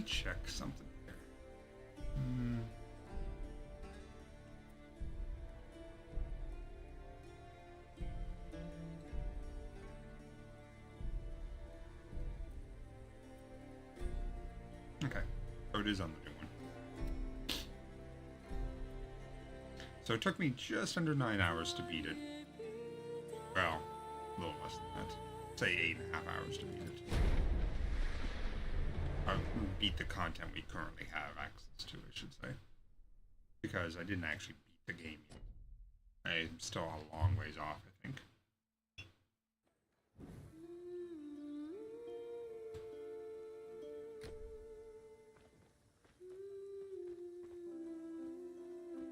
check something here. Hmm. Okay, so it is on the new one. So it took me just under 9 hours to beat it. Well, a little less than that. Say 8.5 hours to beat it. Beat the content we currently have access to, I should say. Because I didn't actually beat the game yet. I'm still a long ways off, I think.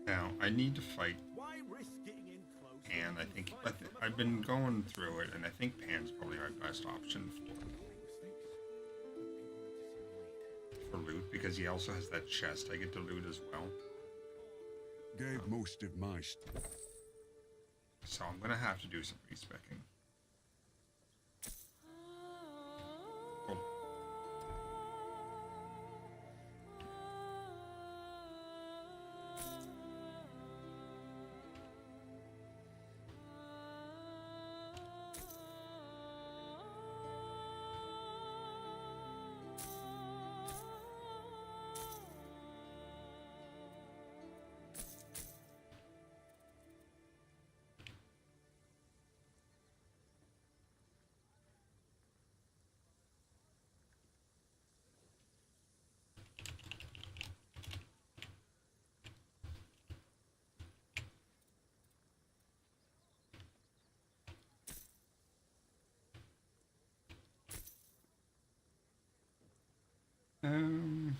Now, I need to fight Pan. I think I've been going through it, and I think Pan's probably our best option for loot, because he also has that chest I get to loot as well. Gave most of my So I'm gonna have to do some respecking. Oh. Man.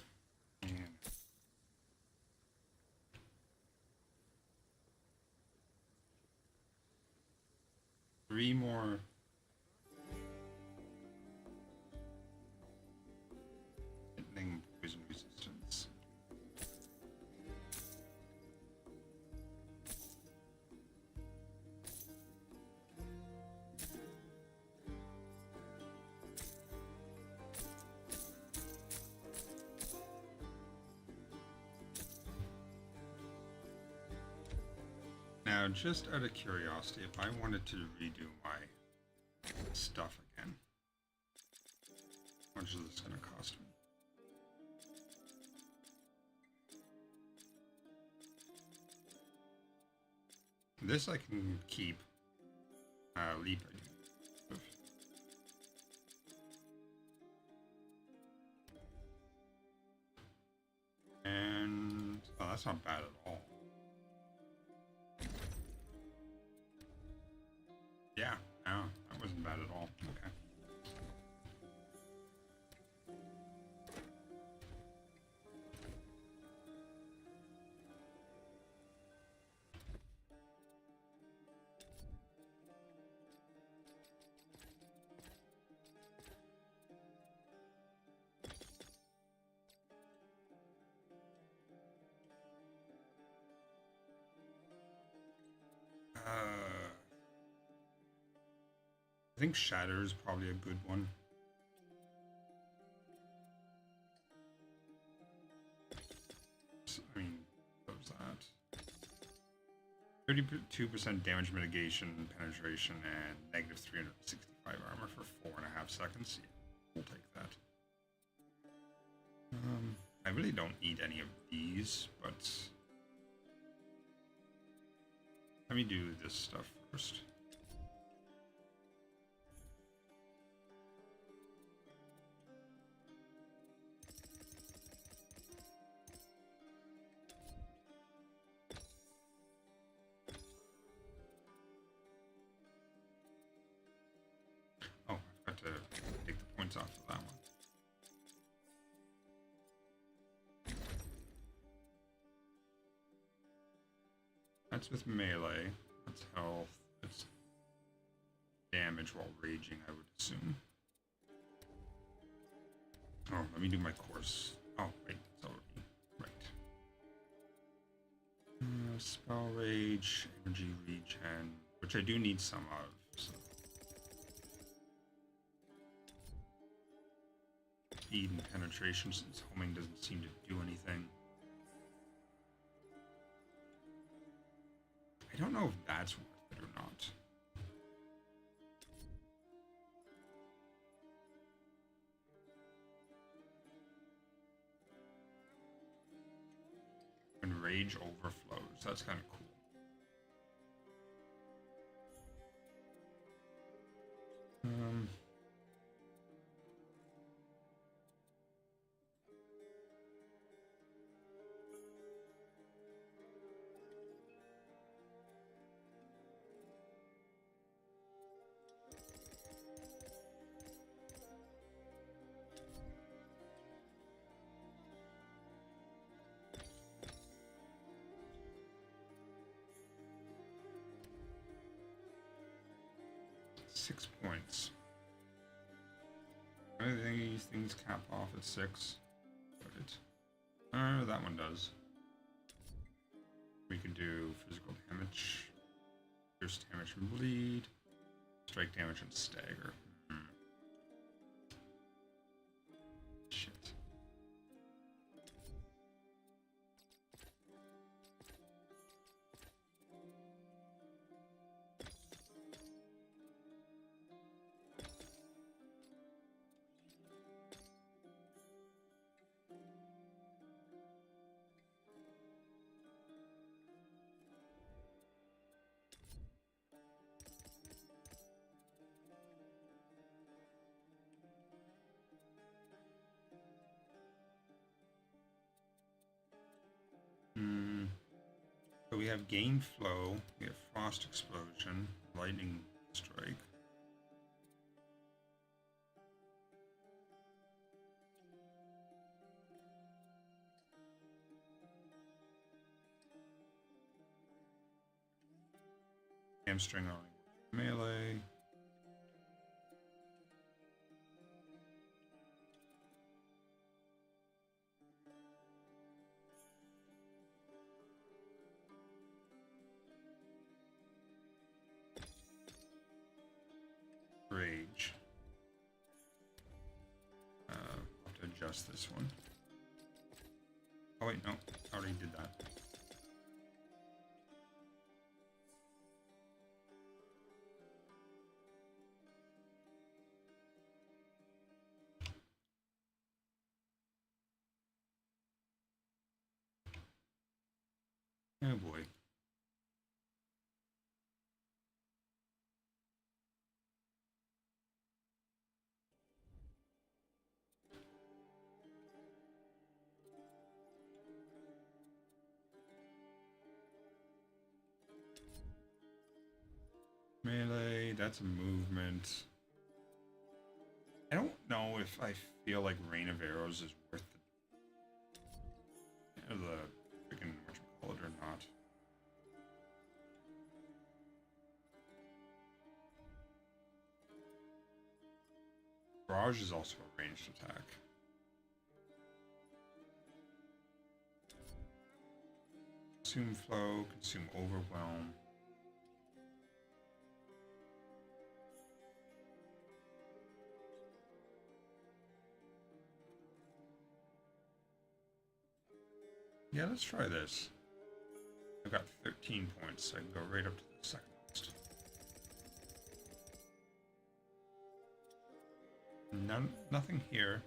3 more. Lightning poison resistance. Now, just out of curiosity, if I wanted to redo my stuff again, how much is this going to cost me? This I can keep. Leap. And oh, that's not bad at all. Yeah, no, that wasn't bad at all. Okay. I think Shatter is probably a good one. I mean, what was that? 32% damage mitigation, penetration, and negative 365 armor for 4.5 seconds. Yeah, we'll take that. I really don't need any of these, but let me do this stuff first. Oh, I forgot to take the points off of that one. That's with melee. That's health. That's damage while raging, I would assume. Oh, let me do my course. Oh, wait, it's already right. Spell rage, energy regen, which I do need some of. So. speed and penetration since homing doesn't seem to do anything. I don't know if that's worth it or not. When rage overflows, that's kind of cool. Um, Six points. I think these things cap off at 6. But that one does. We can do physical damage, pierce damage and bleed, strike damage and stagger. Shit. So we have gain flow, we have frost explosion, lightning strike. Hamstring only melee. Rage. I'll have to adjust this one. Oh wait, no, I already did that. Oh boy. Melee, that's a movement. I don't know if I feel like Rain of Arrows is worth the freaking whatchamacallit or not. Barrage is also a ranged attack. Consume flow, consume overwhelm. Yeah, let's try this. I've got 13 points, so I can go right up to the second list. Nothing here.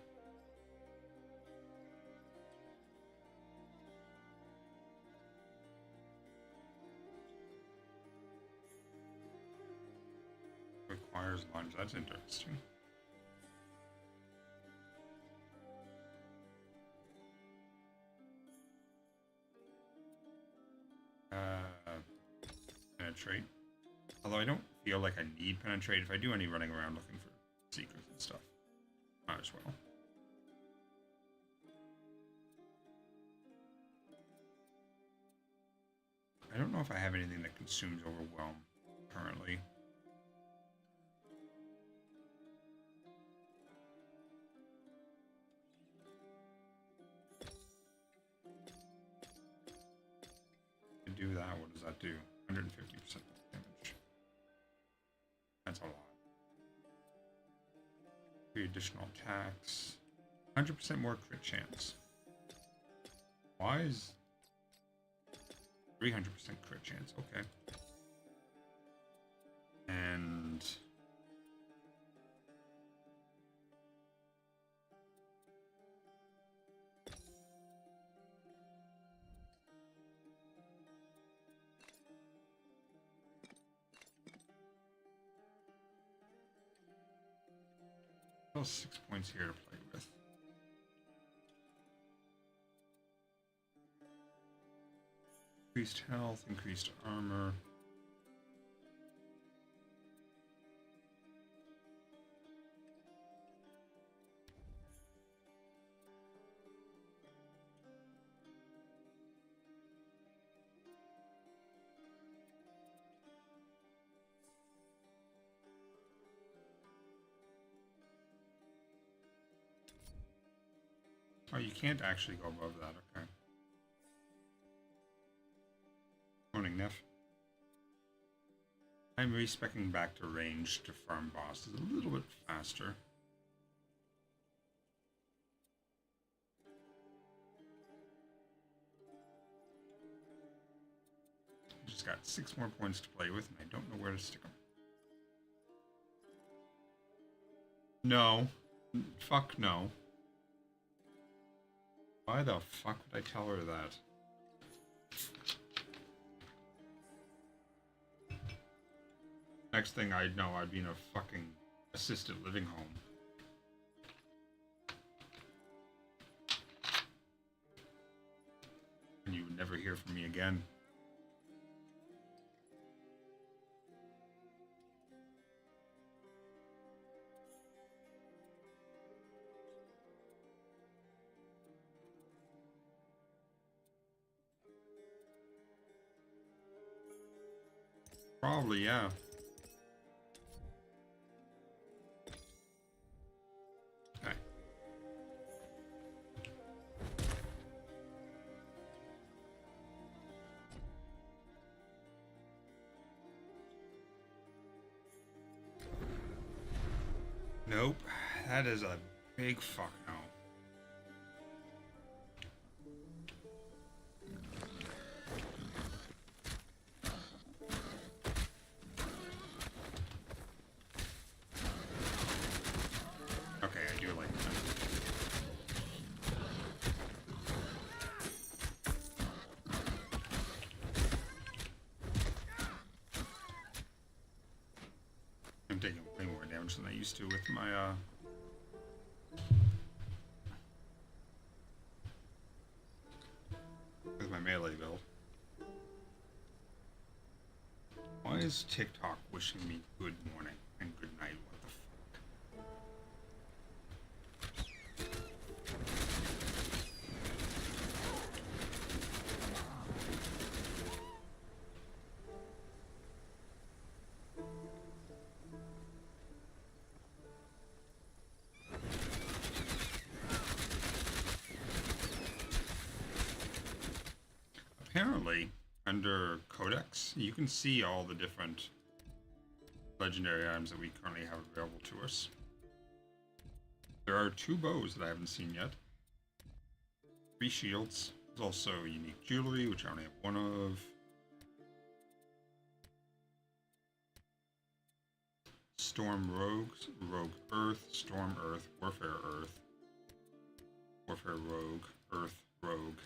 Requires lunge, that's interesting. Penetrate. Although I don't feel like I need penetrate. If I do any running around looking for secrets and stuff, might as well. I don't know if I have anything that consumes overwhelm currently. To do that, what does that do? 150% damage. That's a lot. 3 additional attacks. 100% more crit chance. Why is 300% crit chance? Okay. And still 6 points here to play with. Increased health, increased armor. Oh, you can't actually go above that, okay. Morning, Neff. I'm respecing back to range to farm bosses a little bit faster. Just got 6 more points to play with, and I don't know where to stick them. No. Fuck no. Why the fuck would I tell her that? Next thing I'd know, I'd be in a fucking assisted living home. And you would never hear from me again. Probably, yeah. Okay. Nope. That is a big fuck no. Okay, I do like that. I'm taking way more damage than I used to with my melee build. Why is TikTok wishing me good morning and good night? What the fuck? Apparently, under Codex, you can see all the different legendary items that we currently have available to us. There are 2 bows that I haven't seen yet. 3 shields. There's also unique jewelry, which I only have 1 of. Storm Rogues, Rogue Earth, Storm Earth, Warfare Earth, Warfare Rogue, Earth Rogue,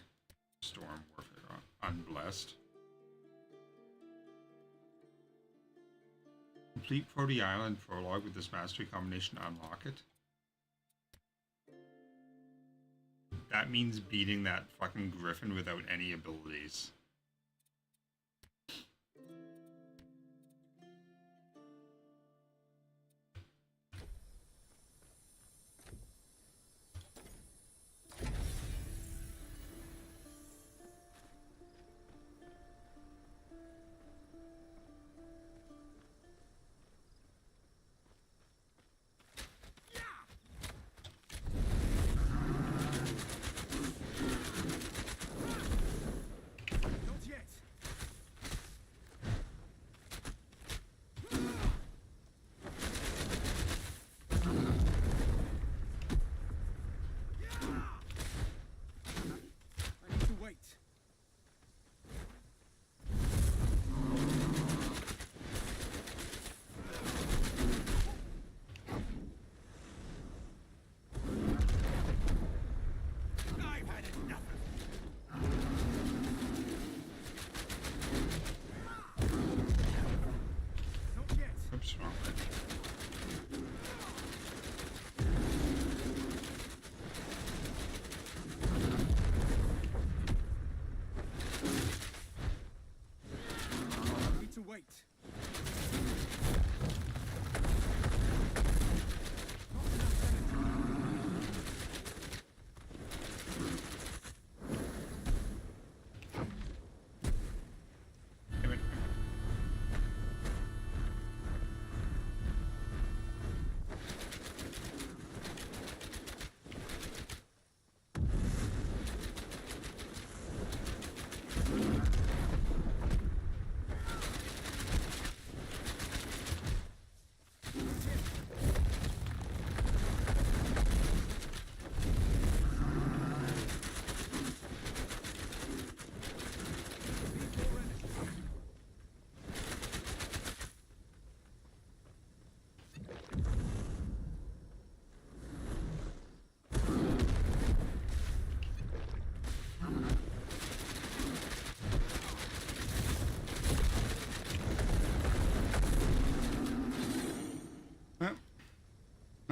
Storm Warfare Unblessed. Complete Protea Island prologue with this mastery combination to unlock it. That means beating that fucking griffin without any abilities.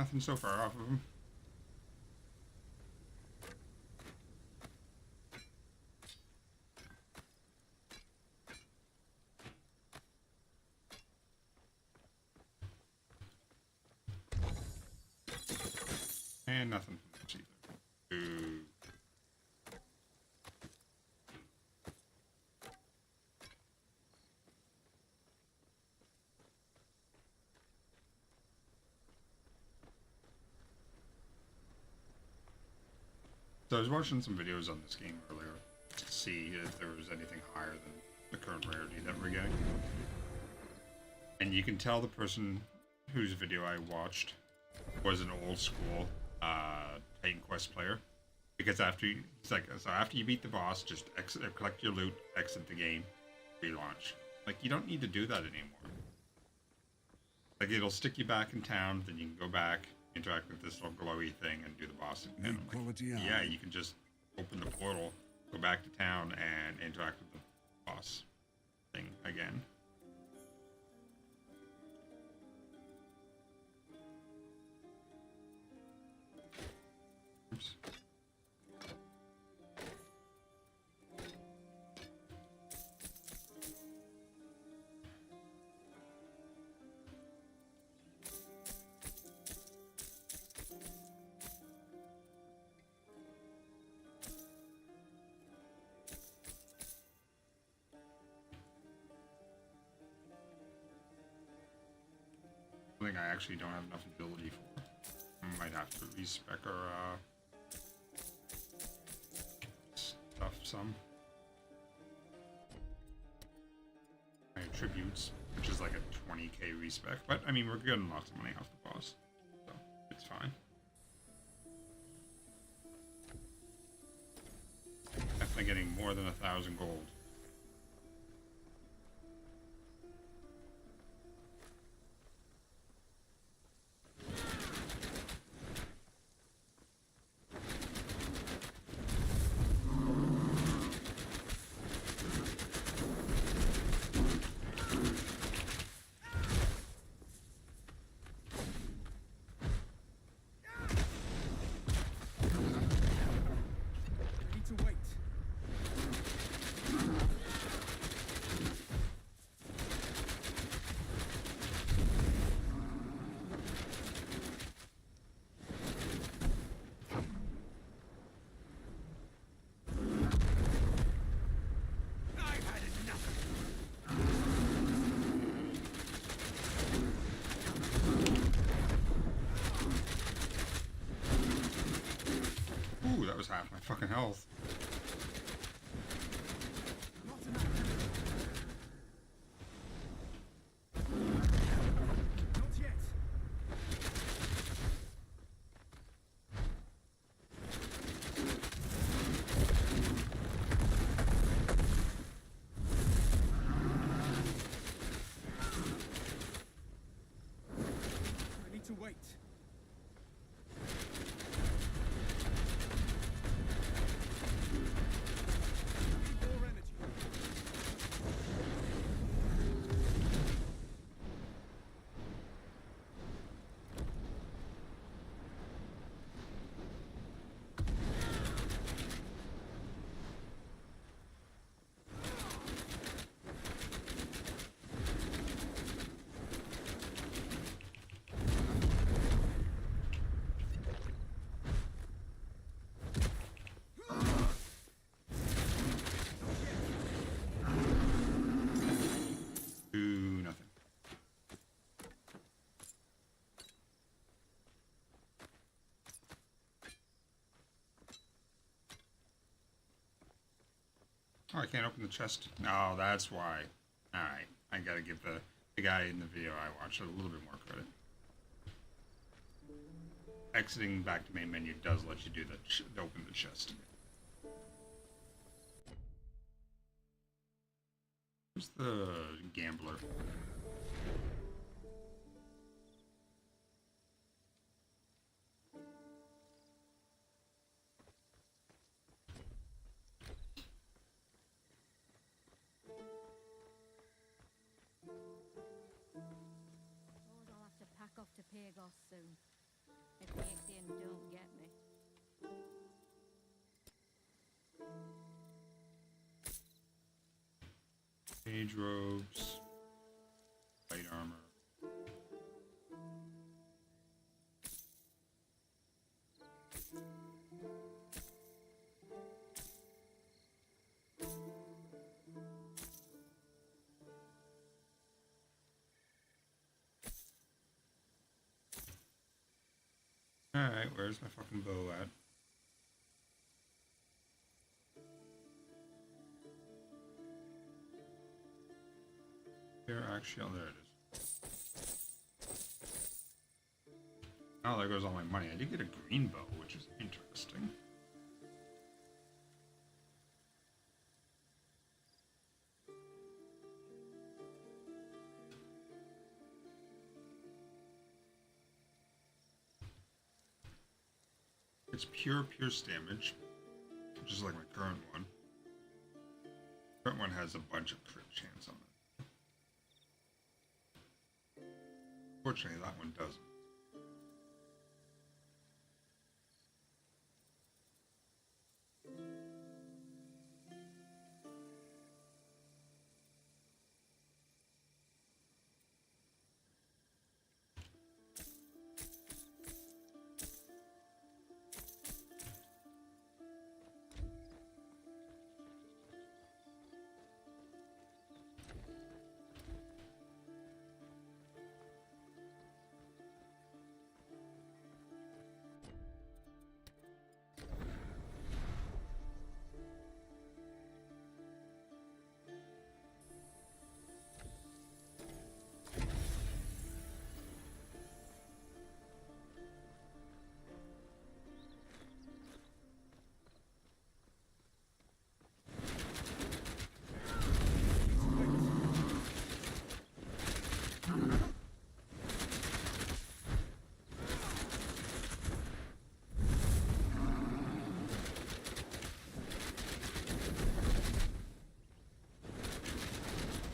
nothing so far off of him. And nothing from this either. Ooh. So I was watching some videos on this game earlier to see if there was anything higher than the current rarity that we're getting. And you can tell the person whose video I watched was an old school Titan Quest player. Because after you, it's like, so after you beat the boss, just exit, collect your loot, exit the game, relaunch. Like, you don't need to do that anymore. Like, it'll stick you back in town, then you can go back, interact with this little glowy thing, and do the boss again. Good quality eye. Yeah, you can just open the portal, go back to town, and interact with the boss thing again. Oops. Something I actually don't have enough ability for. I might have to respec our stuff some. My attributes, which is like a 20k respec, but I mean we're getting lots of money off the boss, so it's fine. Definitely getting more than 1,000 gold. Ooh, that was half my fucking health. I need to wait. More energy. Ooh, nothing. Oh, I can't open the chest. Oh, that's why. Alright, I gotta give the guy in the video I watched a little bit more credit. Exiting back to main menu does let you do the open the chest. Who's the gambler? Suppose I'll have to pack off to Pagos soon. If Nixian don't get me. Mage robes, light armor. Alright, where's my fucking bow at? Here, actually, oh, there it is. Oh, there goes all my money. I did get a green bow, which is interesting. It's pure pierce damage, which is like my current one. Current one has a bunch of crit chance on it. Fortunately, that one doesn't.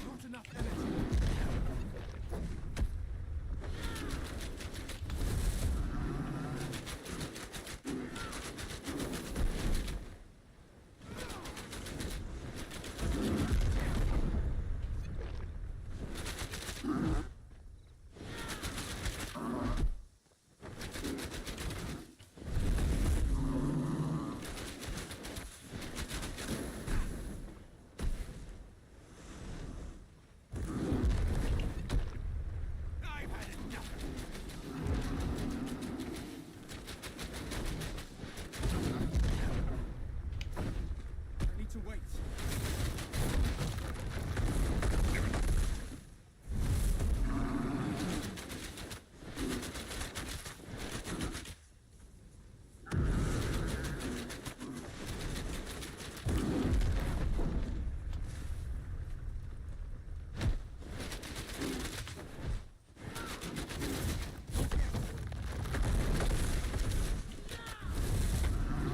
Not enough energy. I've had enough. I need to wait.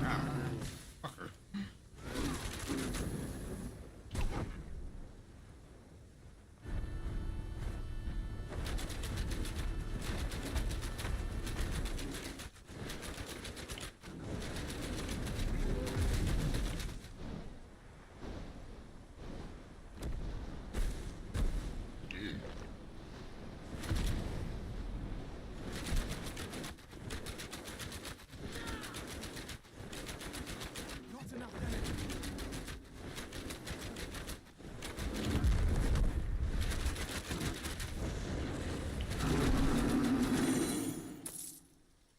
Ah, fucker. Ew. Not enough energy.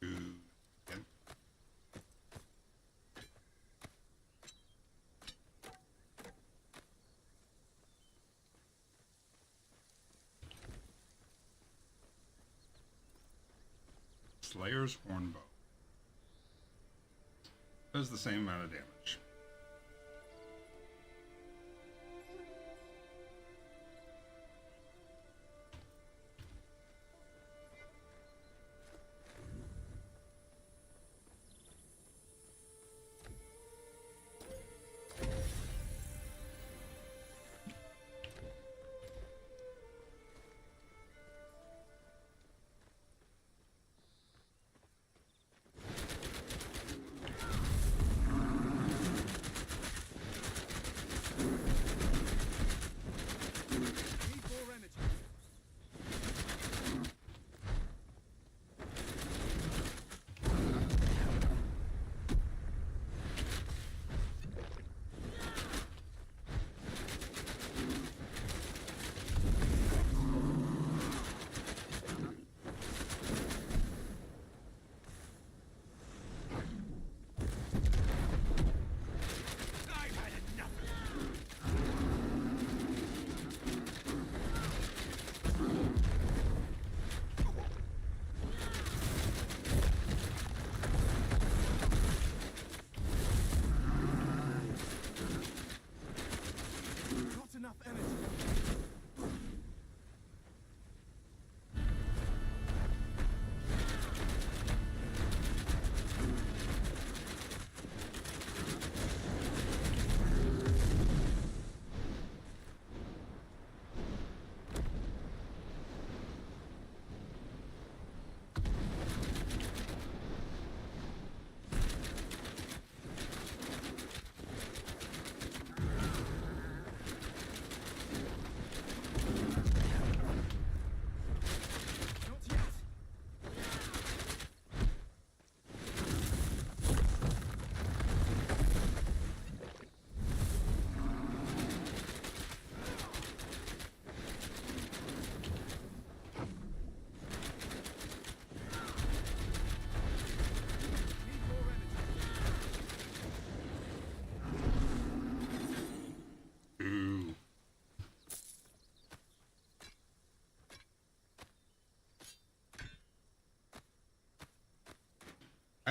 Ooh. Yep. Slayer's Hornbow. Does the same amount of damage.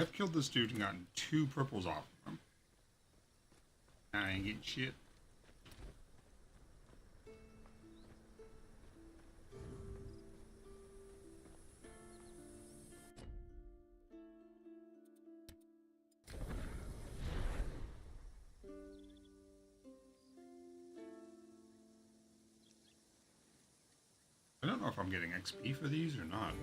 I've killed this dude and gotten 2 purples off of him. I ain't getting shit. I don't know if I'm getting XP for these or not.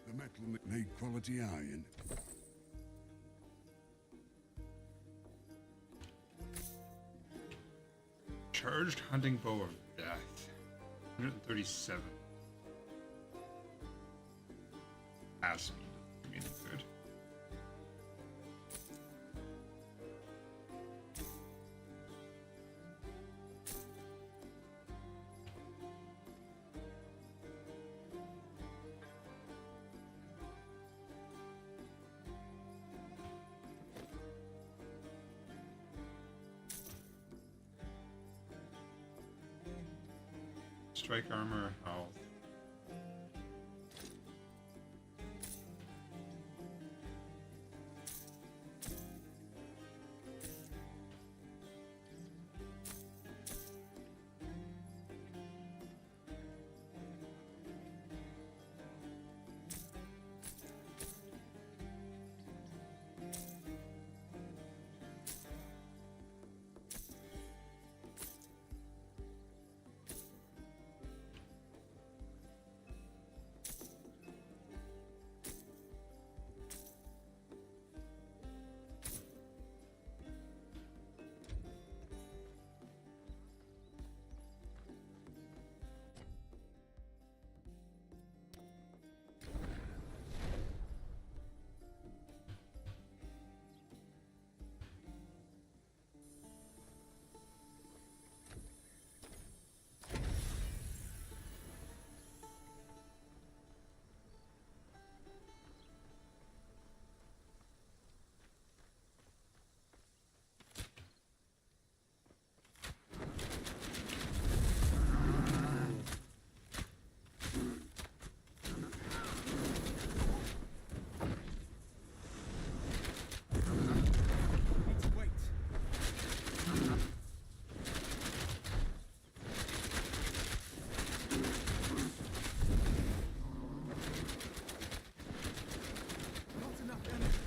The metal made quality iron. Charged hunting bow of death. 137. Pass me. I mean, good. Strike armor, health. Need to wait. Not enough energy.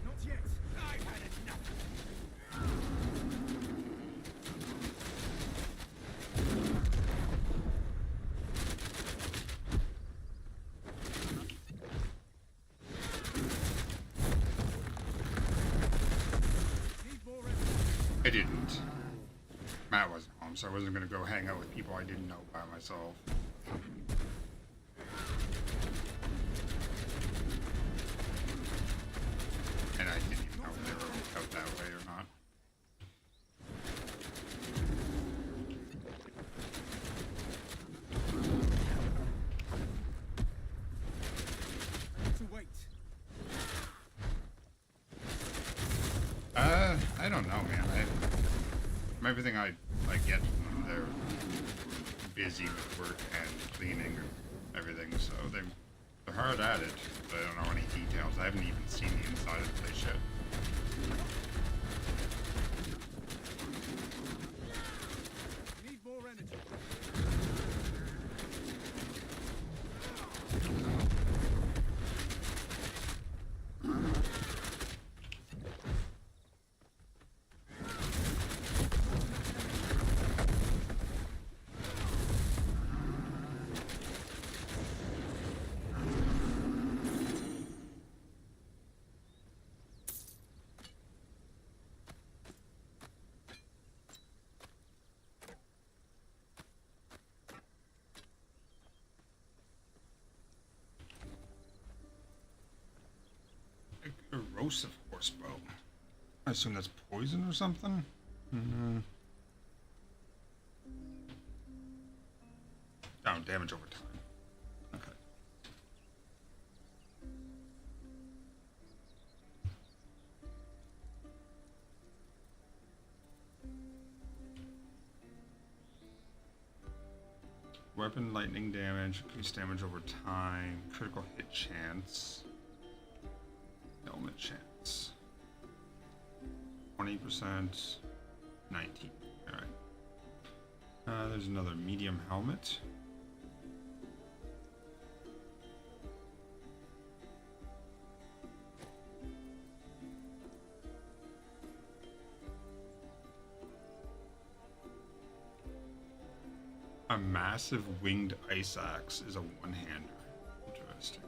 Not yet. I've had enough. Need more energy. I didn't. Matt wasn't home, so I wasn't gonna go hang out with people I didn't know by myself. And I didn't even know if they were out that way or not. Need to wait. I don't know, man. From everything I get from them, they're busy with work and cleaning and everything, so they're hard at it, but I don't know any details. I haven't even seen the inside of the place yet. Need more energy. Erosive horsebow. I assume that's poison or something? Oh, damage over time. Okay. weapon lightning damage, increased damage over time, critical hit chance, helmet chance. 20%, 19. Alright. There's another medium helmet. A massive winged ice axe is a one-hander. Interesting.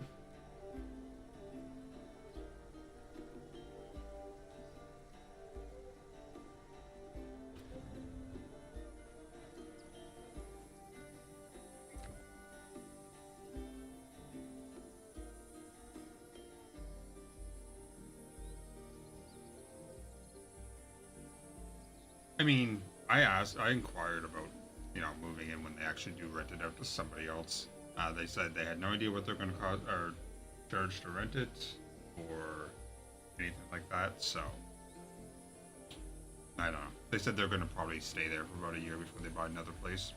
I mean, I inquired about, moving in when they actually do rent it out to somebody else. They said they had no idea what they're going to cost or charge to rent it or anything like that. So I don't know. They said they're going to probably stay there for about a year before they buy another place.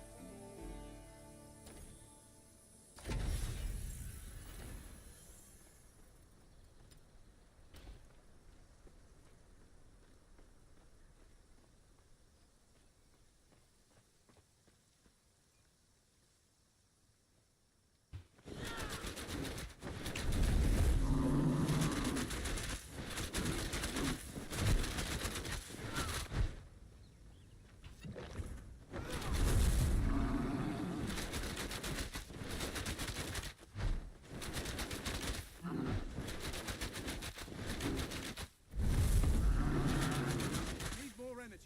Need more energy.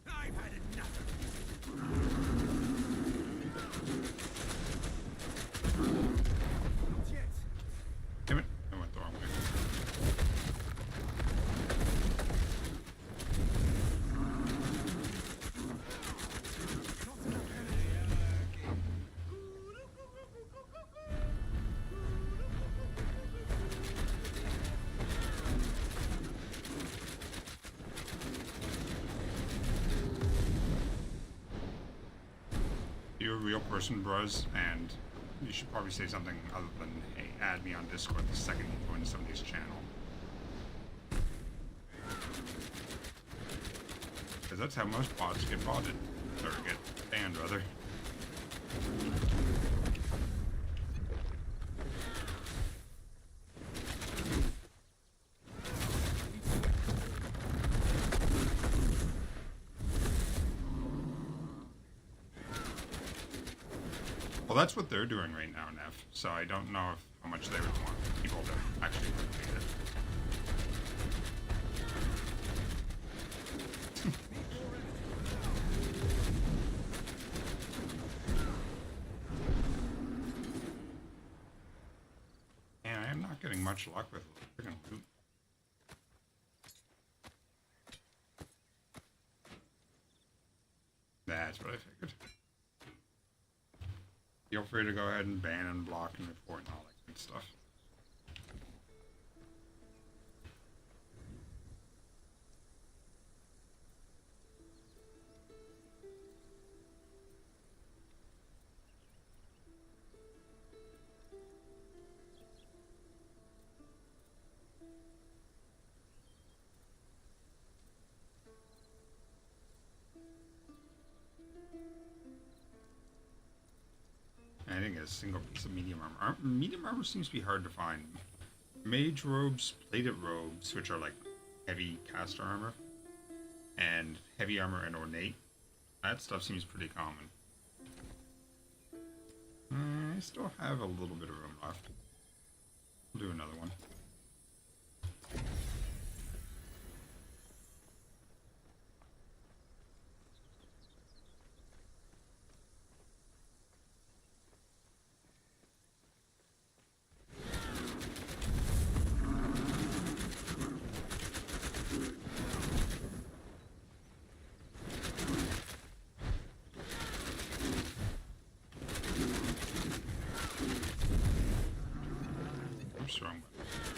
I've had enough of this. Not yet. Damn it. I went the wrong way. Not enough energy. You're a real person, bros, and you should probably say something other than, hey, add me on Discord the second you join somebody's channel. Because that's how most bots get botted. Or get banned, rather. Well, that's what they're doing right now, Neff. So I don't know how much they would want people to actually rotate it. And I am not getting much luck with freaking loot. That's what I figured. Feel free to go ahead and ban and block and report and all that good stuff. I think a single piece of medium armor. Medium armor seems to be hard to find. Mage robes, plated robes, which are like heavy caster armor, and heavy armor and ornate. That stuff seems pretty common. I still have a little bit of room left. I'll do another one. Oops, wrong button.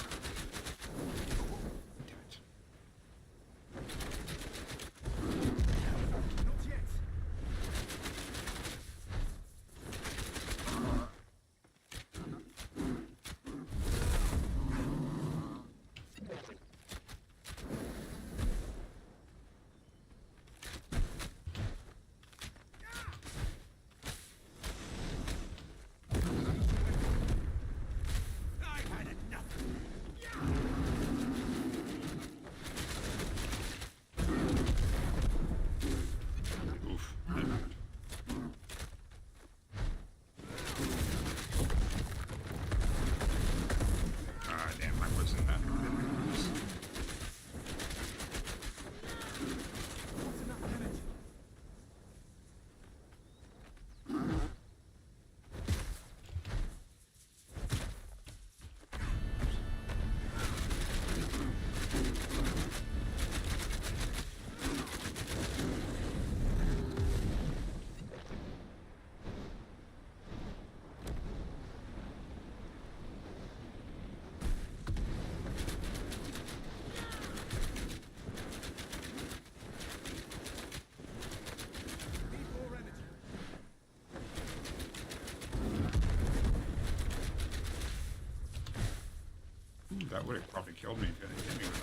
That would have probably killed me if you hadn't hit me with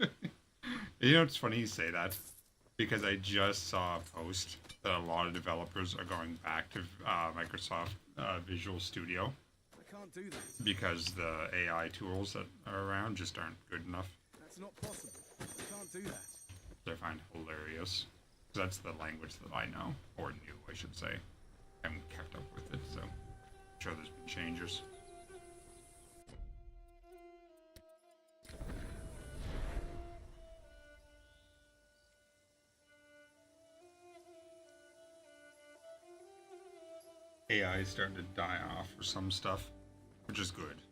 that. You know, it's funny you say that because I just saw a post that a lot of developers are going back to Microsoft Visual Studio I can't do that. because the AI tools that are around just aren't good enough. That's not possible. I can't do that. Which I find hilarious. 'Cause that's the language that I know, or knew, I should say. I haven't kept up with it, so I'm sure there's been changes. AI is starting to die off for some stuff, which is good.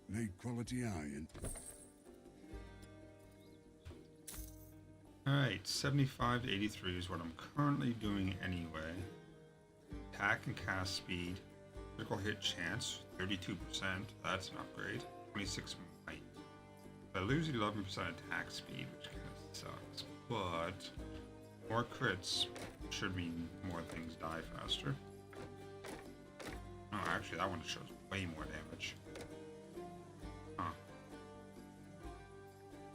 Need quality iron. Alright, 75 to 83 is what I'm currently doing anyway. Attack and cast speed. Critical hit chance, 32%. That's an upgrade. 26 might. I lose 11% attack speed, which kind of sucks. But more crits should mean more things die faster. Oh, actually, that one shows way more damage. Huh.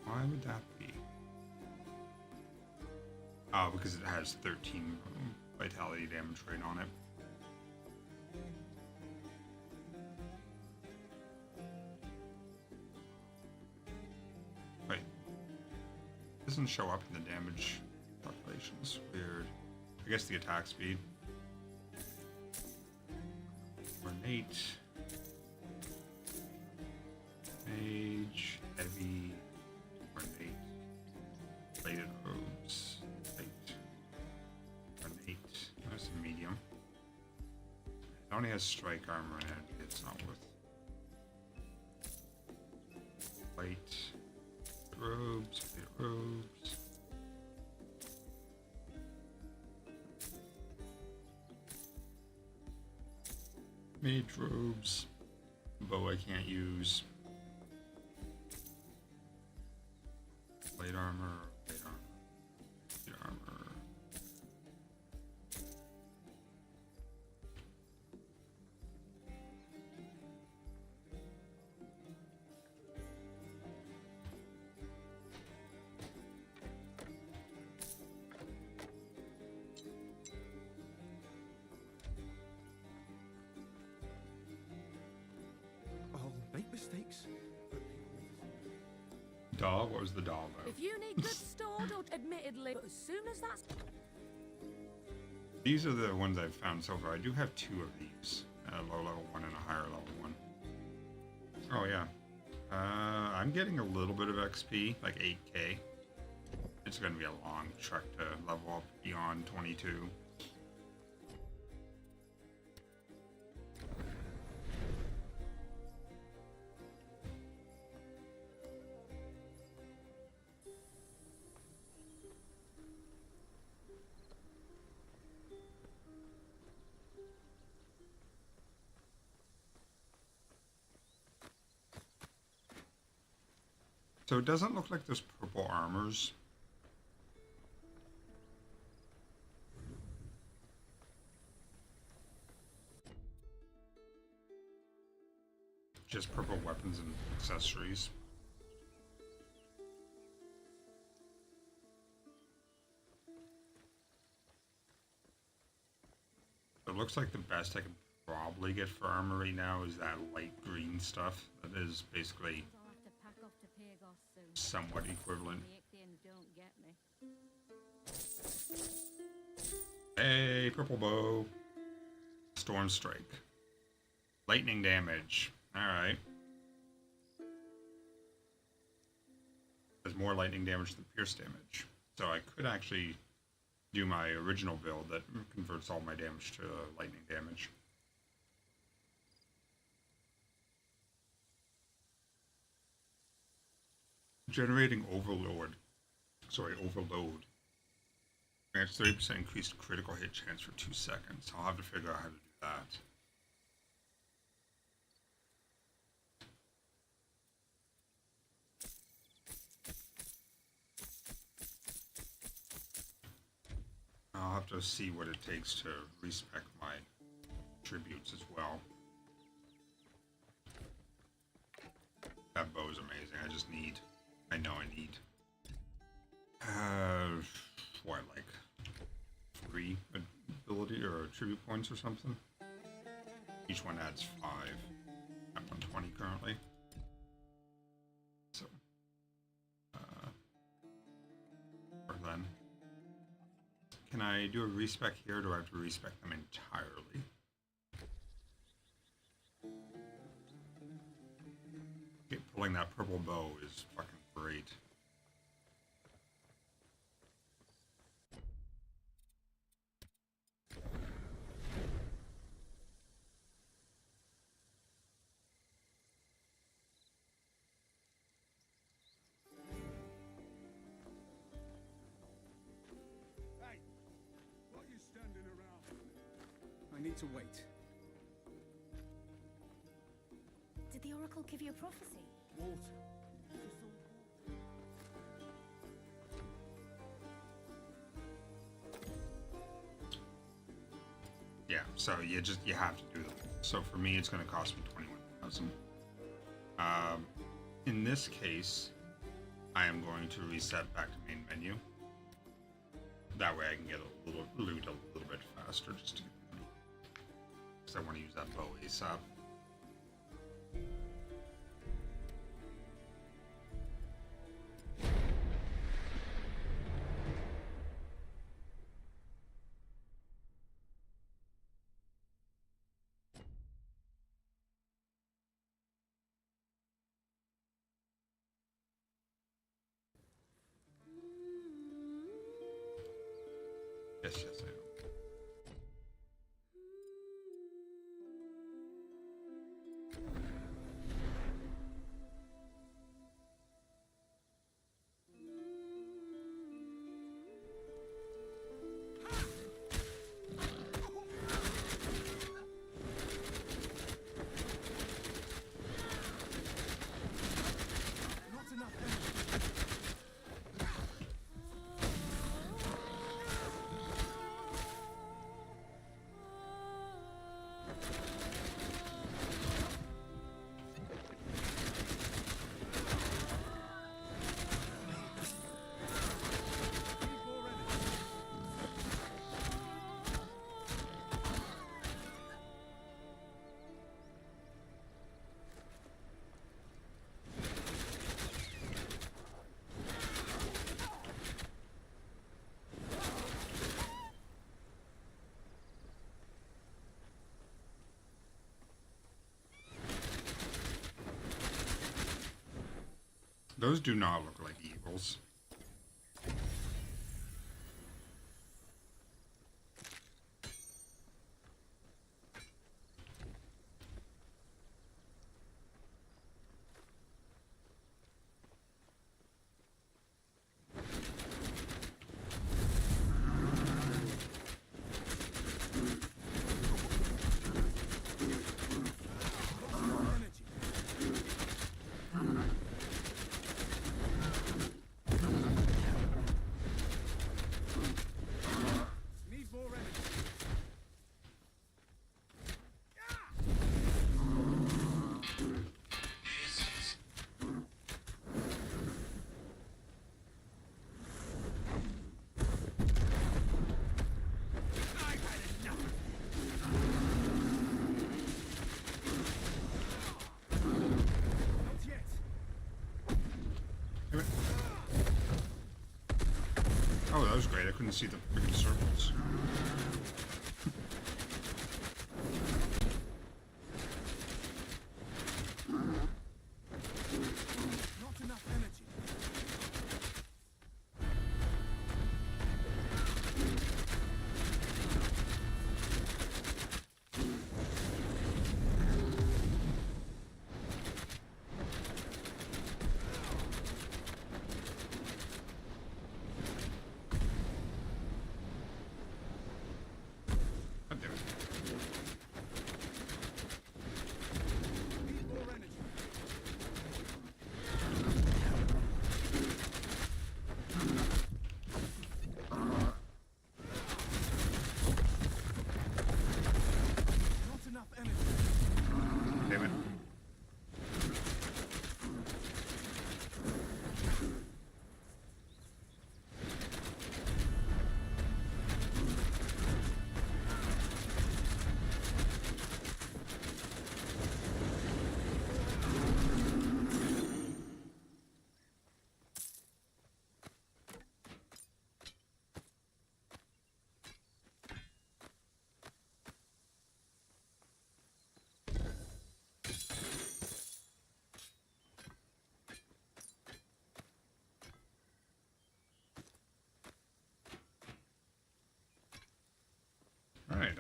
Why would that be? Oh, because it has 13 vitality damage rate on it. Wait. It doesn't show up in the damage calculations. Weird. I guess the attack speed. Ornate. Mage. Heavy. Ornate. Plated robes. Light. Ornate. That's a medium. It only has strike armor in it. It's not worth. Light. Robes. Plated robes. Mage robes. Bow I can't use. Plate armor. Plate armor. Plate armor. I'll make mistakes, but Doll? What was the doll though? If you need good stored, or admittedly, but as soon as that's These are the ones I've found so far. I do have 2 of these. A low level one and a higher level one. Oh yeah. I'm getting a little bit of XP, like 8k. It's gonna be a long trek to level up beyond 22. So it doesn't look like there's purple armors. Just purple weapons and accessories. It looks like the best I can probably get for armor right now is that light green stuff. That is basically I'll have to pack off to Pagos soon. somewhat equivalent. The Ichthians don't get me. Hey, purple bow. Storm strike. Lightning damage. Alright. There's more lightning damage than pierce damage. So I could actually do my original build that converts all my damage to lightning damage. Generating overload. Overload. Grants 30% increased critical hit chance for 2 seconds. I'll have to figure out how to do that. I'll have to see what it takes to respec my tributes as well. That bow is amazing. I know I need what, like 3 ability or tribute points or something. Each one adds 5. I'm on 20 currently. So, or then, can I do a respec here, or do I have to respec them entirely? Okay, pulling that purple bow is fucking great. Hey! What are you standing around? I need to wait. Did the Oracle give you a prophecy? Water. Yeah, so you have to do them. So for me, it's going to cost me 21,000. In this case, I am going to reset back to main menu. That way I can get a little loot a little bit faster, just to, because I want to use that bow ASAP. Yes, I am. Not enough energy. Need more energy. Those do not look like eagles. Energy. Need more energy. Not yet. Oh, that was great. I couldn't see the freaking circles. Not enough energy.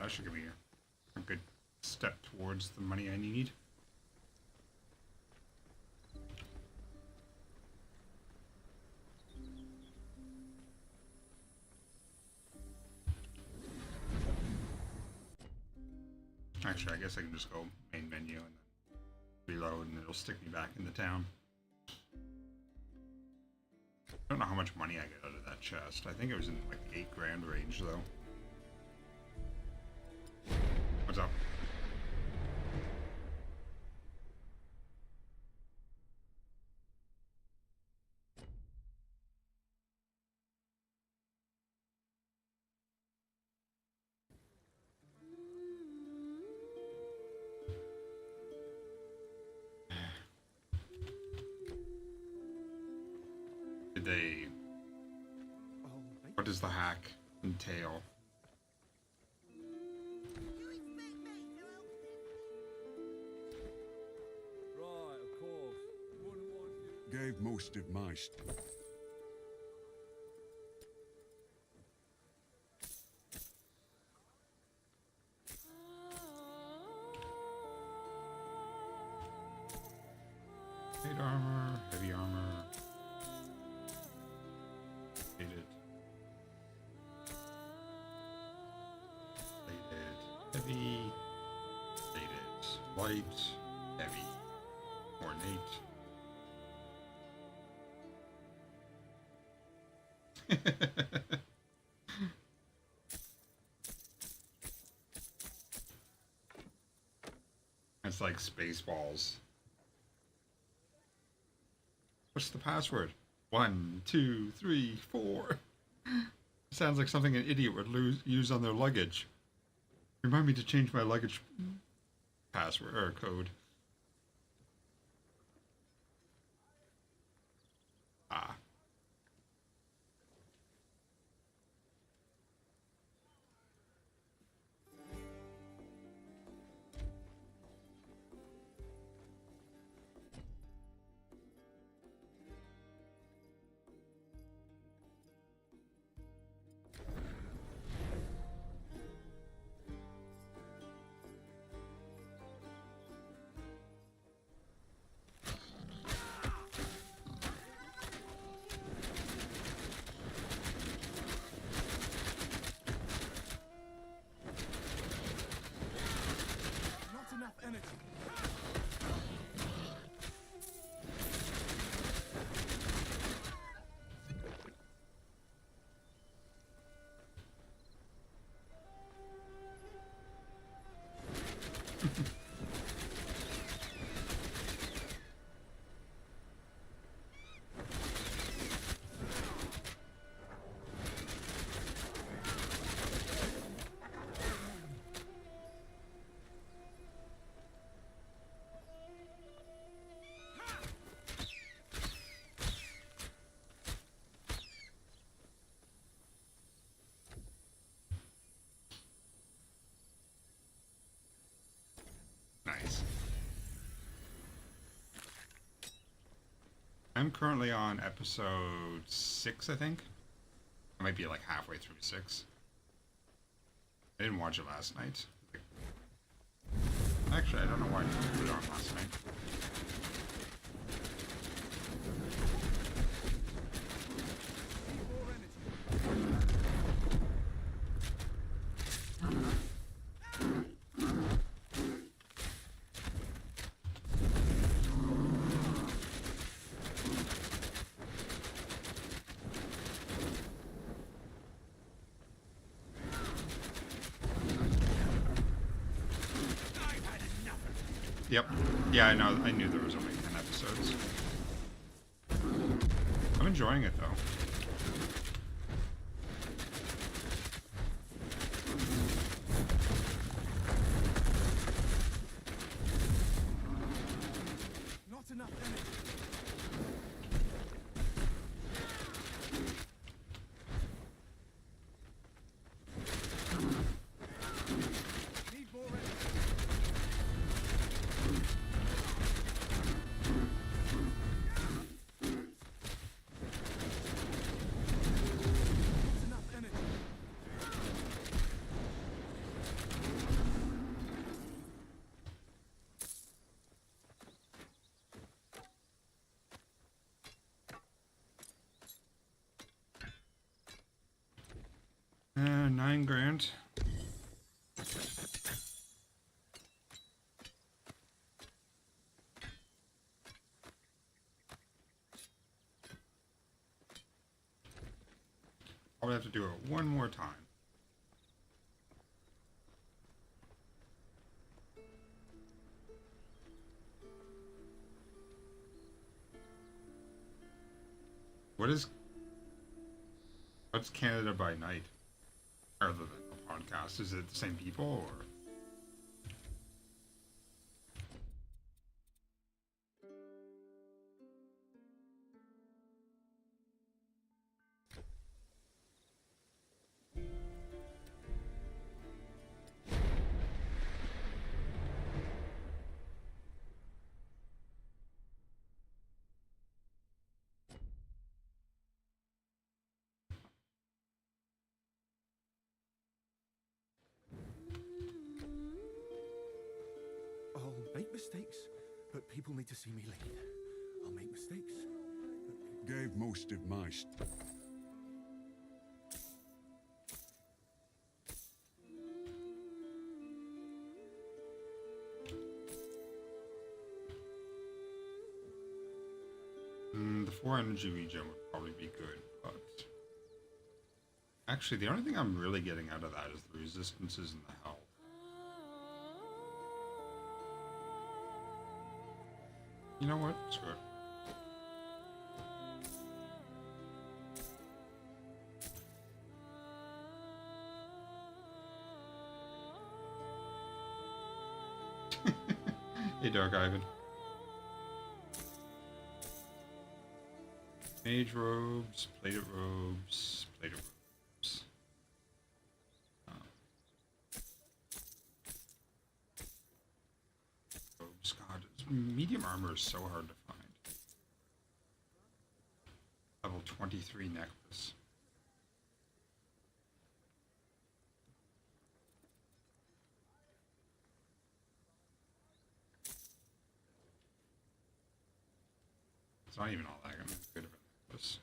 That should give me a good step towards the money I need. Actually, I guess I can just go main menu and then reload and it'll stick me back in the town. I don't know how much money I get out of that chest. I think it was in like the 8 grand range though. What's up? Did they... What does the hack entail? Right, of course. Gave most of my stuff. Light armor, heavy armor. Plated. Plated, heavy. Plated, light, heavy, ornate. It's like Spaceballs. What's the password? 1, 2, 3, 4. Sounds like something an idiot would use on their luggage. Remind me to change my luggage password or code. Ah. Not enough energy. Nice. I'm currently on episode 6, I think. I might be like halfway through 6. I didn't watch it last night. Actually, I don't know why I didn't put it on last night. Need more energy. Yep. Yeah, I know. I knew there was only 10 episodes. I'm enjoying it though. Not enough energy. Need more energy. Not enough energy. 9 grand. I would have to do it one more time. What's Canada by Night? Other than the podcast, is it the same people or? I'll make mistakes, but people need to see me lead. I'll make mistakes, but people... Gave most of my The 4 energy regen would probably be good, but actually the only thing I'm really getting out of that is the resistances and the health. You know what? Screw it. Hey, Dark Ivan. Mage robes, plated robes, plated robes. Robes, God, medium armor is so hard to find. Level 23 necklace. It's not even all that good of a necklace.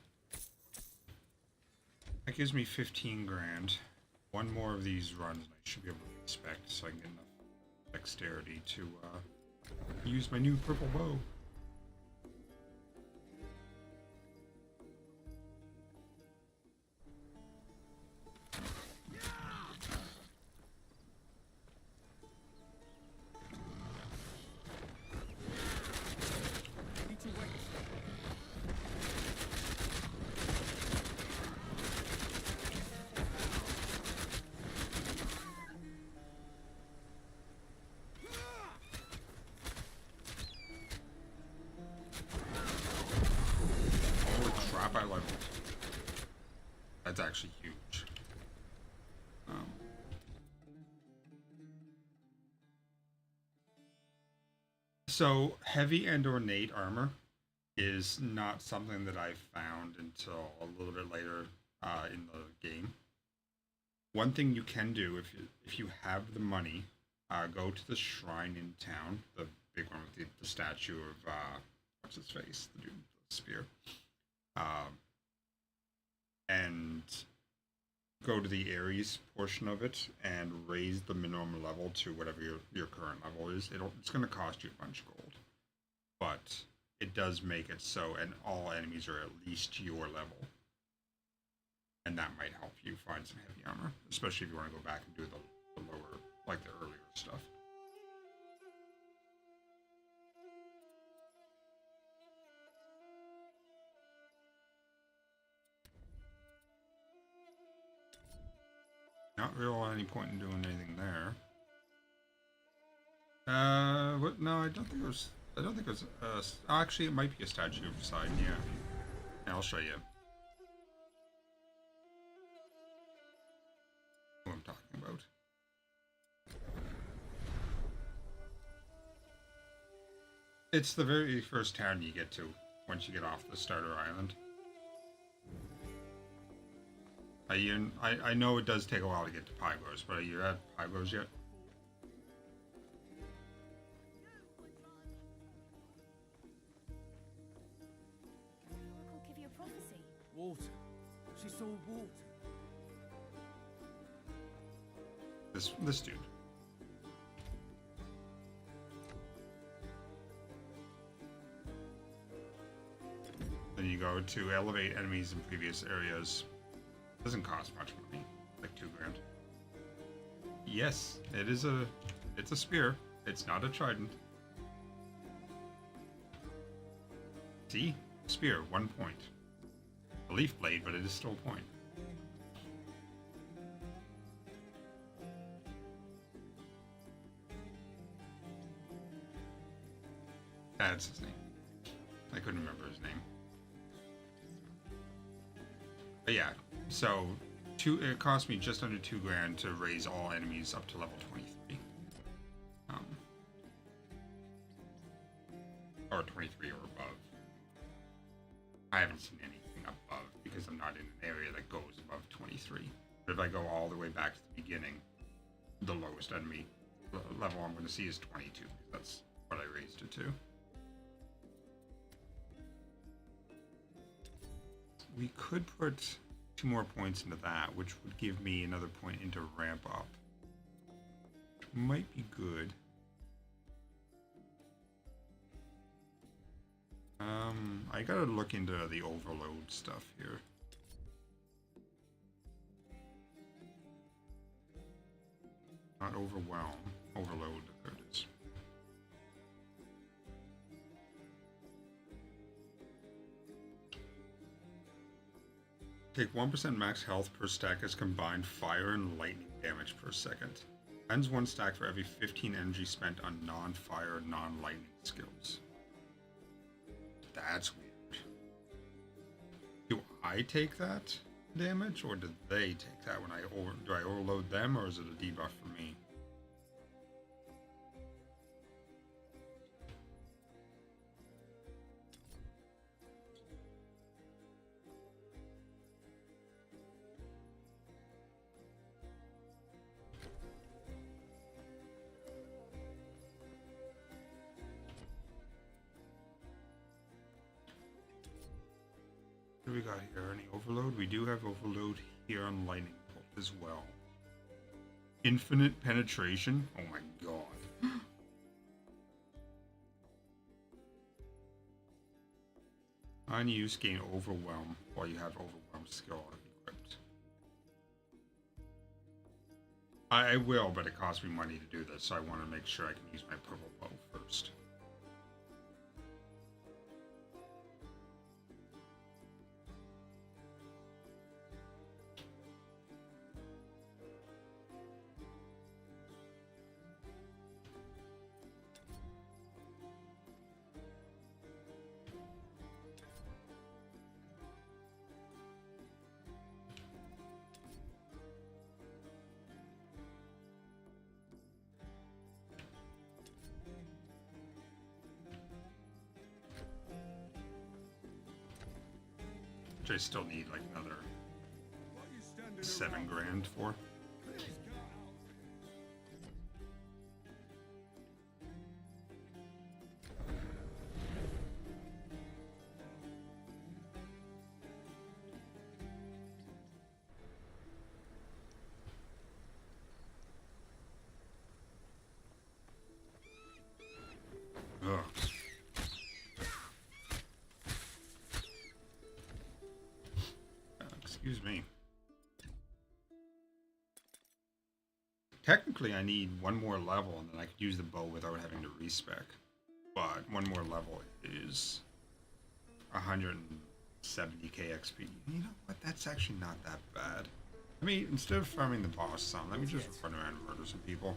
That gives me 15 grand. One more of these runs and I should be able to expect so I can get enough dexterity to use my new purple bow. Need to wait. Holy crap, I leveled. That's actually huge. So, heavy and ornate armor is not something that I found until a little bit later in the game. One thing you can do if you have the money, go to the shrine in town, the big one with the statue of what's his face, the dude with the spear, and go to the Ares portion of it and raise the minimum level to whatever your current level is. It's going to cost you a bunch of gold, but it does make it so, and all enemies are at least your level. And that might help you find some heavy armor, especially if you want to go back and do the lower, like the earlier stuff. Not real any point in doing anything there. What? No, I don't think it was. I don't think it was. Actually, it might be a statue of Poseidon. Yeah, I'll show you who I'm talking about. It's the very first town you get to once you get off the starter island. I know it does take a while to get to Pygos, but are you at Pygos yet? Did the Oracle give you a prophecy? Water. She saw water. this dude. Then you go to elevate enemies in previous areas. Doesn't cost much money, like 2 grand. Yes, it's a spear. It's not a trident. See? Spear, 1 point. A leaf blade, but it is still a point. That's his name. I couldn't remember his name. But yeah, so it cost me just under 2 grand to raise all enemies up to level 23. Or 23 or above. I haven't seen anything above because I'm not in an area that goes above 23. But if I go all the way back to the beginning, the lowest enemy level I'm going to see is 22. That's what I raised it to. We could put 2 more points into that, which would give me another point into ramp up. Which might be good. I gotta look into the overload stuff here. Not overwhelm, overload, there it is. Take 1% max health per stack as combined fire and lightning damage per second. Spends 1 stack for every 15 energy spent on non-fire, non-lightning skills. That's weird. Do I take that damage, or do they take that when do I overload them, or is it a debuff for me? What do we got here? Any overload? We do have overload here on lightning bolt as well. Infinite penetration? Oh my god. Unused gain overwhelm while you have overwhelm skill equipped. I will, but it costs me money to do this, so I want to make sure I can use my purple bow first. Which I still need like another What you standing 7 around? grand for. Please get out. Ugh. Excuse me. Technically, I need 1 more level, and then I could use the bow without having to respec. But 1 more level is 170k XP. You know what? That's actually not that bad. I mean, instead of farming the boss some, let me just run around and murder some people.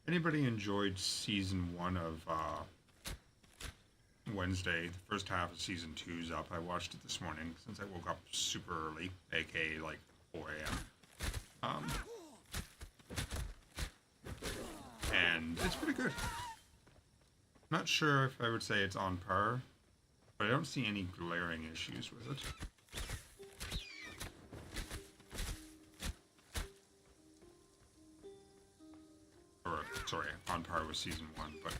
Anybody enjoyed season 1 of Wednesday? The first half of season 2's up. I watched it this morning since I woke up super early, aka like 4 a.m. And it's pretty good. Not sure if I would say it's on par, but But I don't see any glaring issues with it. Or, sorry, on par with Season 1, but...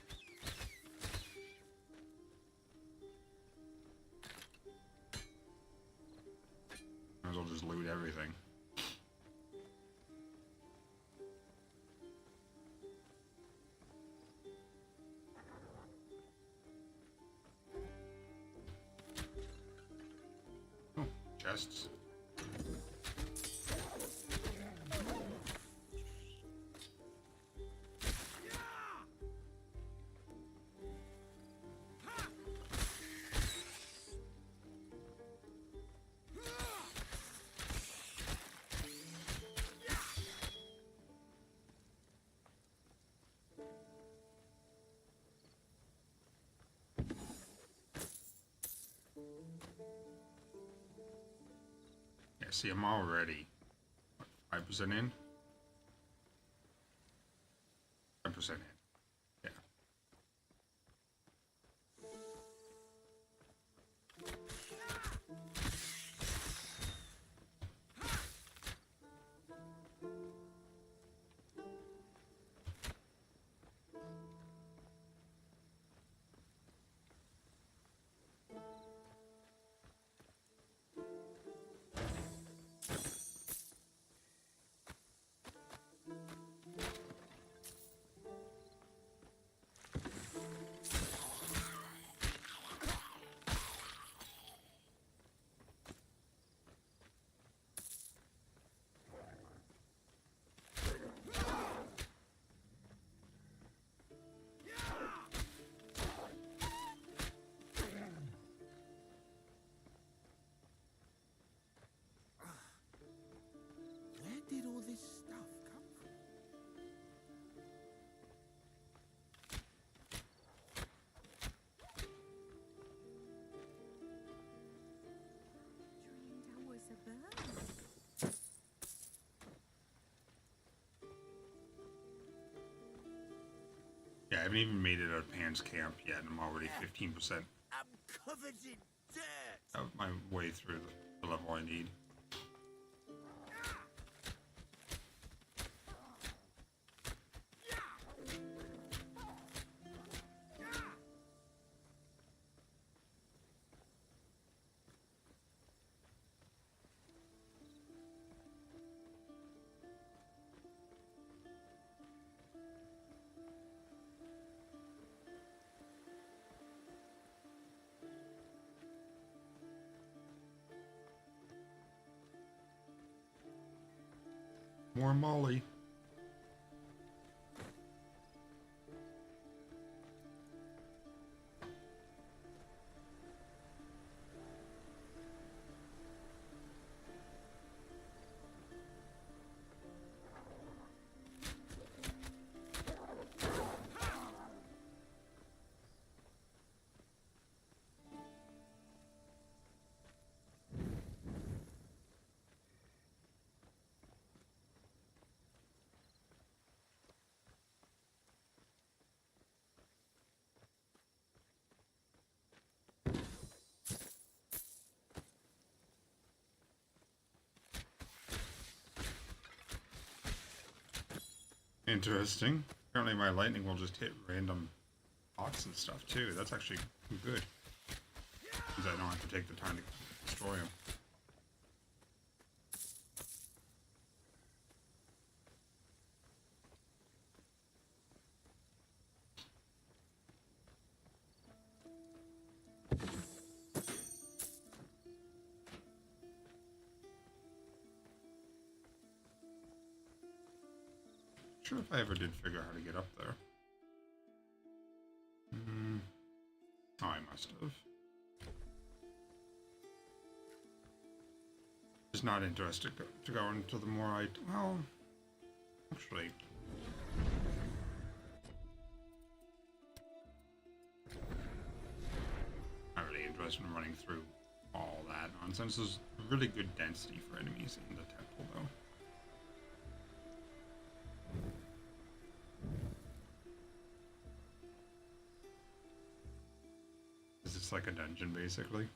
Might as well just loot everything. Oh, chests. Yeah, see, I'm already, what, 5% in? 10% in. Yeah. Where did all this stuff come from? Dreamed I was a bird. Yeah, I haven't even made it out of Pan's camp yet, and I'm already 15% I'm covered in dirt. of my way through the level I need. More Molly. Interesting. Apparently my lightning will just hit random pots and stuff too. That's actually good. Because I don't have to take the time to destroy them. Sure if I ever did figure out how to get up there. Oh, I must have. Just not interested to go into the more I... Well, actually... Not really interested in running through all that nonsense. There's really good density for enemies in the temple, though. like a dungeon, basically.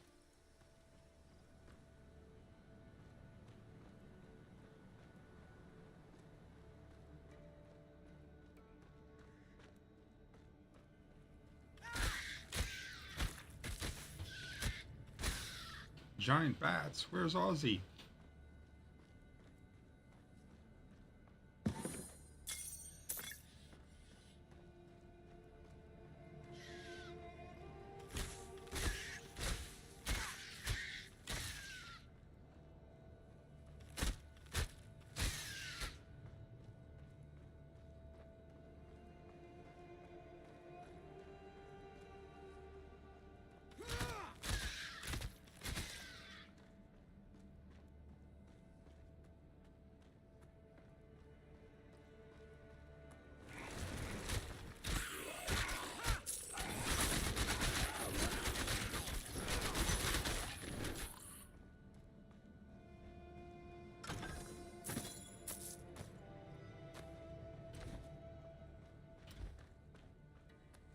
Giant bats. Where's Ozzy?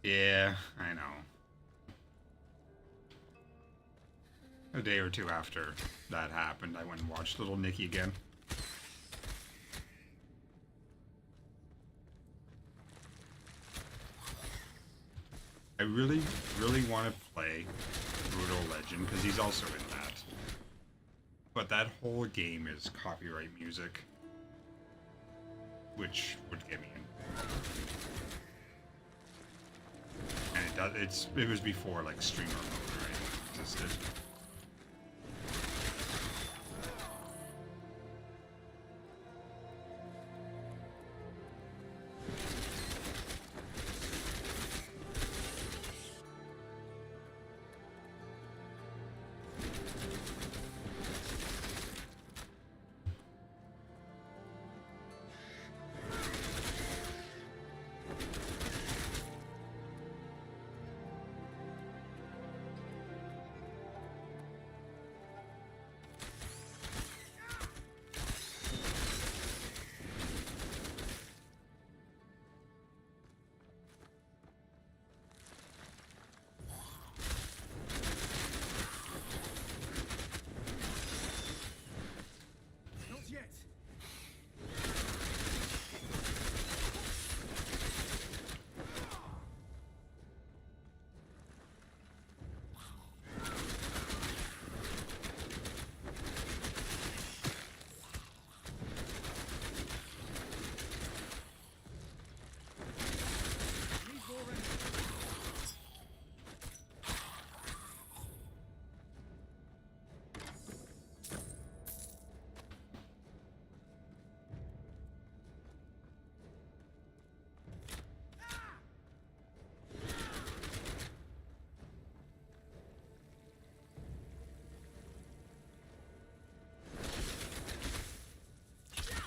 Yeah, I know. A day or two after that happened, I went and watched Little Nicky again. I really, really want to play Brutal Legend because he's also in that. But that whole game is copyright music, which would get me in. And it was before like streamer mode, right, existed. Not yet. Need more energy.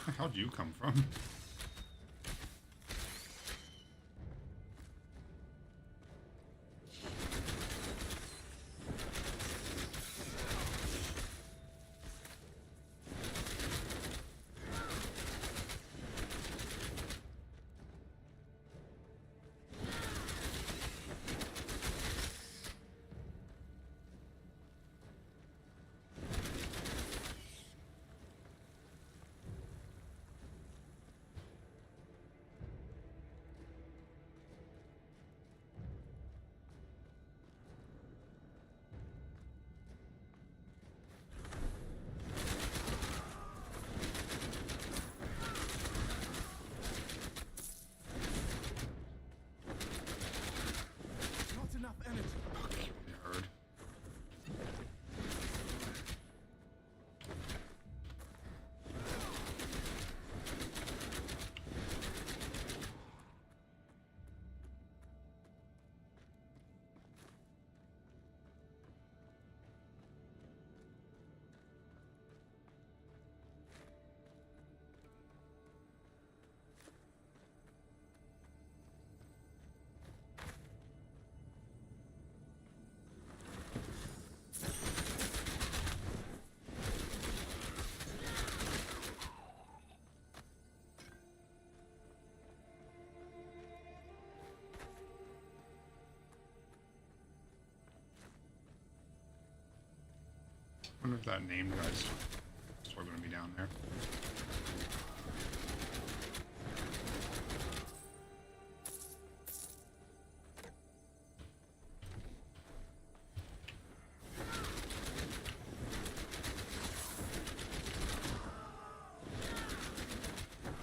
Where the hell do you come from? wonder if that named guy's still going to be down there.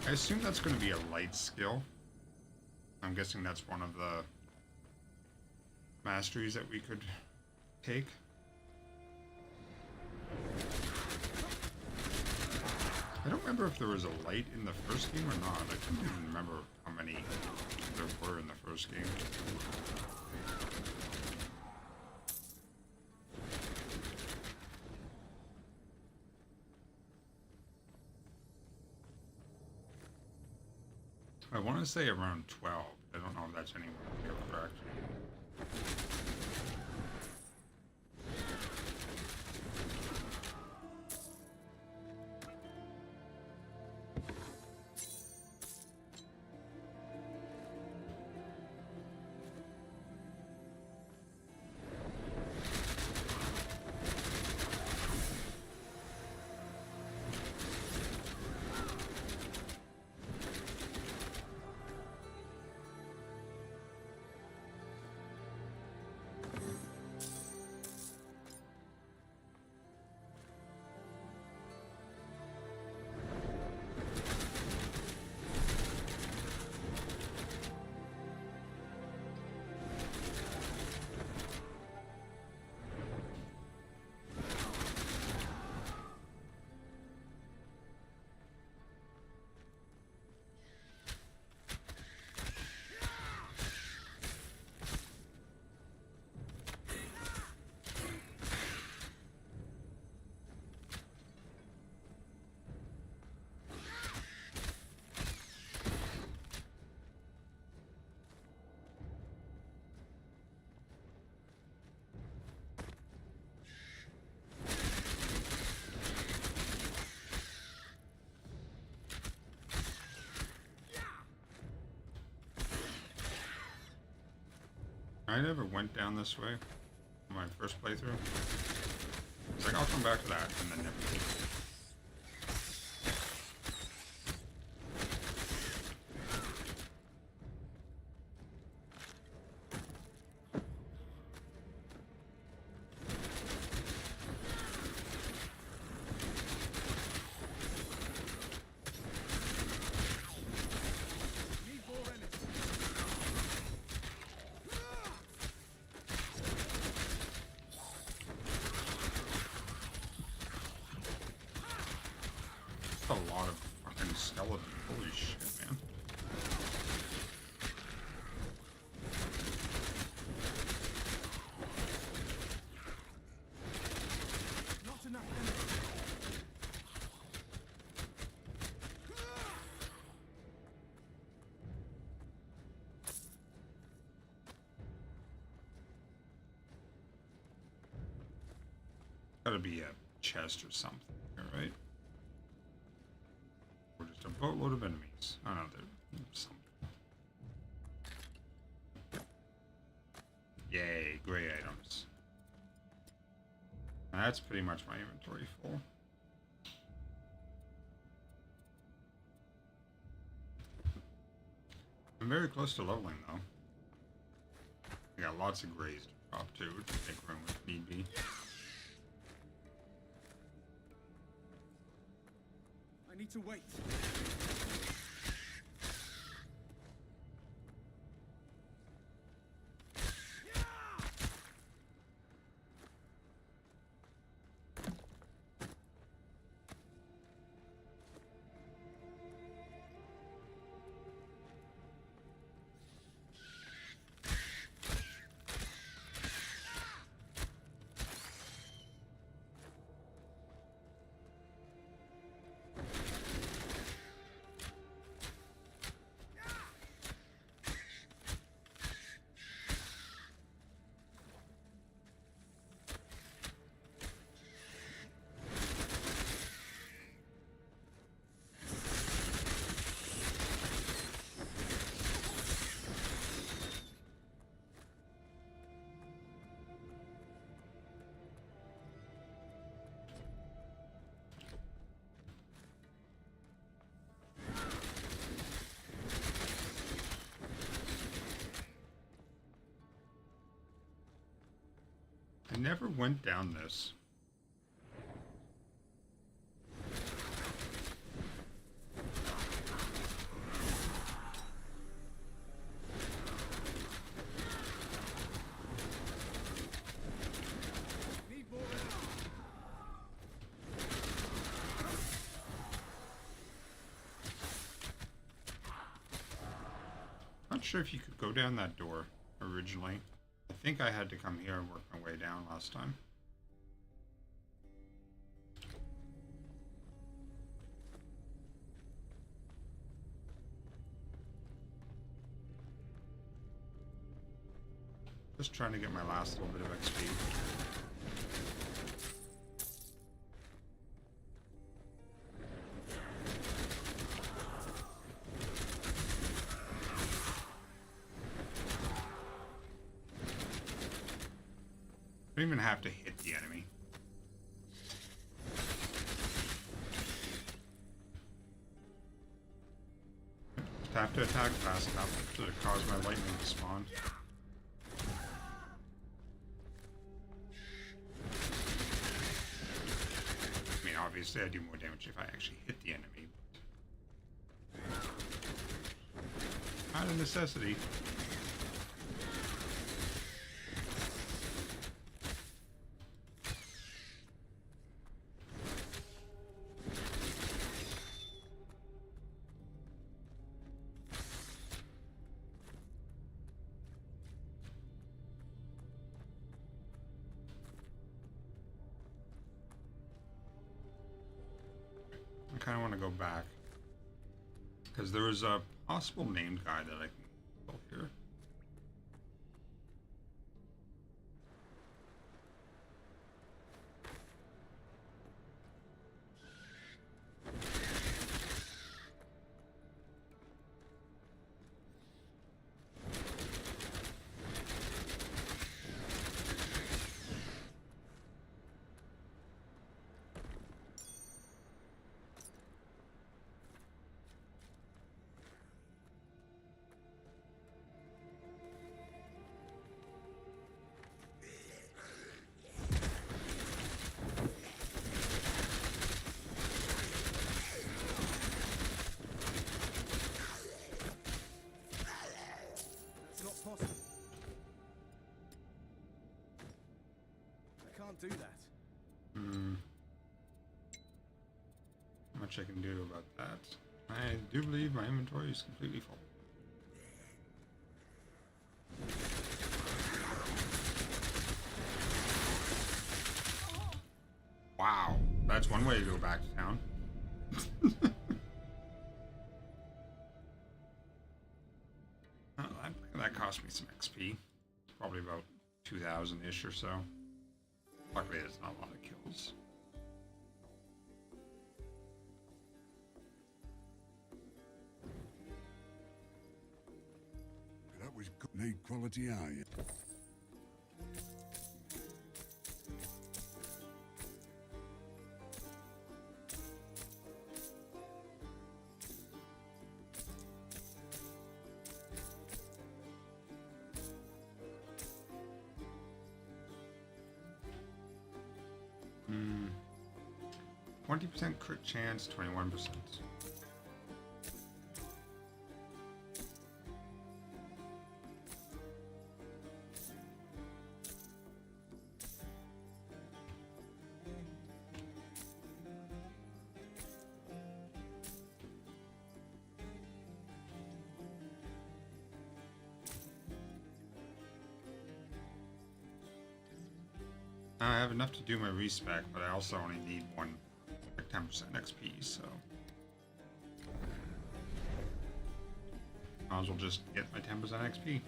I assume that's going to be a light skill. I'm guessing that's one of the masteries that we could take. I don't remember if there was a light in the first game or not. I can't even remember how many there were in the first game. I want to say around 12. I don't know if that's anywhere near correct. I never went down this way on my first playthrough. It's like, I'll come back to that, and then never did. A lot of fucking skeletons. Holy shit, man. Not enough energy. Gotta be a chest or something, alright? Or just a boatload of enemies. I don't know, there's something. Yay, gray items. That's pretty much my inventory full. I'm very close to leveling though. I got lots of grays to drop too, to take room if need be. I need to wait. never went down this. Need more ammo. Not sure if you could go down that door originally. I think I had to come here and work my way down last time. Just trying to get my last little bit of XP. Don't even have to hit the enemy. Just have to attack fast enough to cause my lightning to spawn. I mean, obviously I do more damage if I actually hit the enemy, but not a necessity. I kind of want to go back because there was a possible named guy that I can kill here. That's not possible. I can't do that. Not much I can do about that. I do believe my inventory is completely full. Wow, that's one way to go back to town. Oh, that cost me some XP. Probably about 2,000-ish or so. Luckily, there's not a lot of kills. That was good. Need quality iron. Hmm. 20% crit chance, 21%. I have enough to do my respec, but I also only need one, like 10% XP, so might as well just get my 10% XP.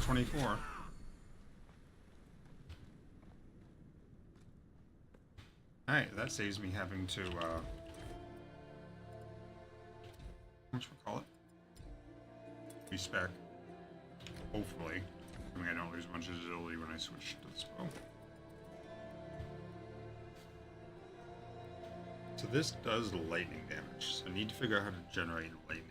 24. Alright, that saves me having to, whatchamacallit? Respec. Hopefully. I mean, I don't lose a bunch of agility when I switch to this bow. So this does lightning damage, so I need to figure out how to generate lightning.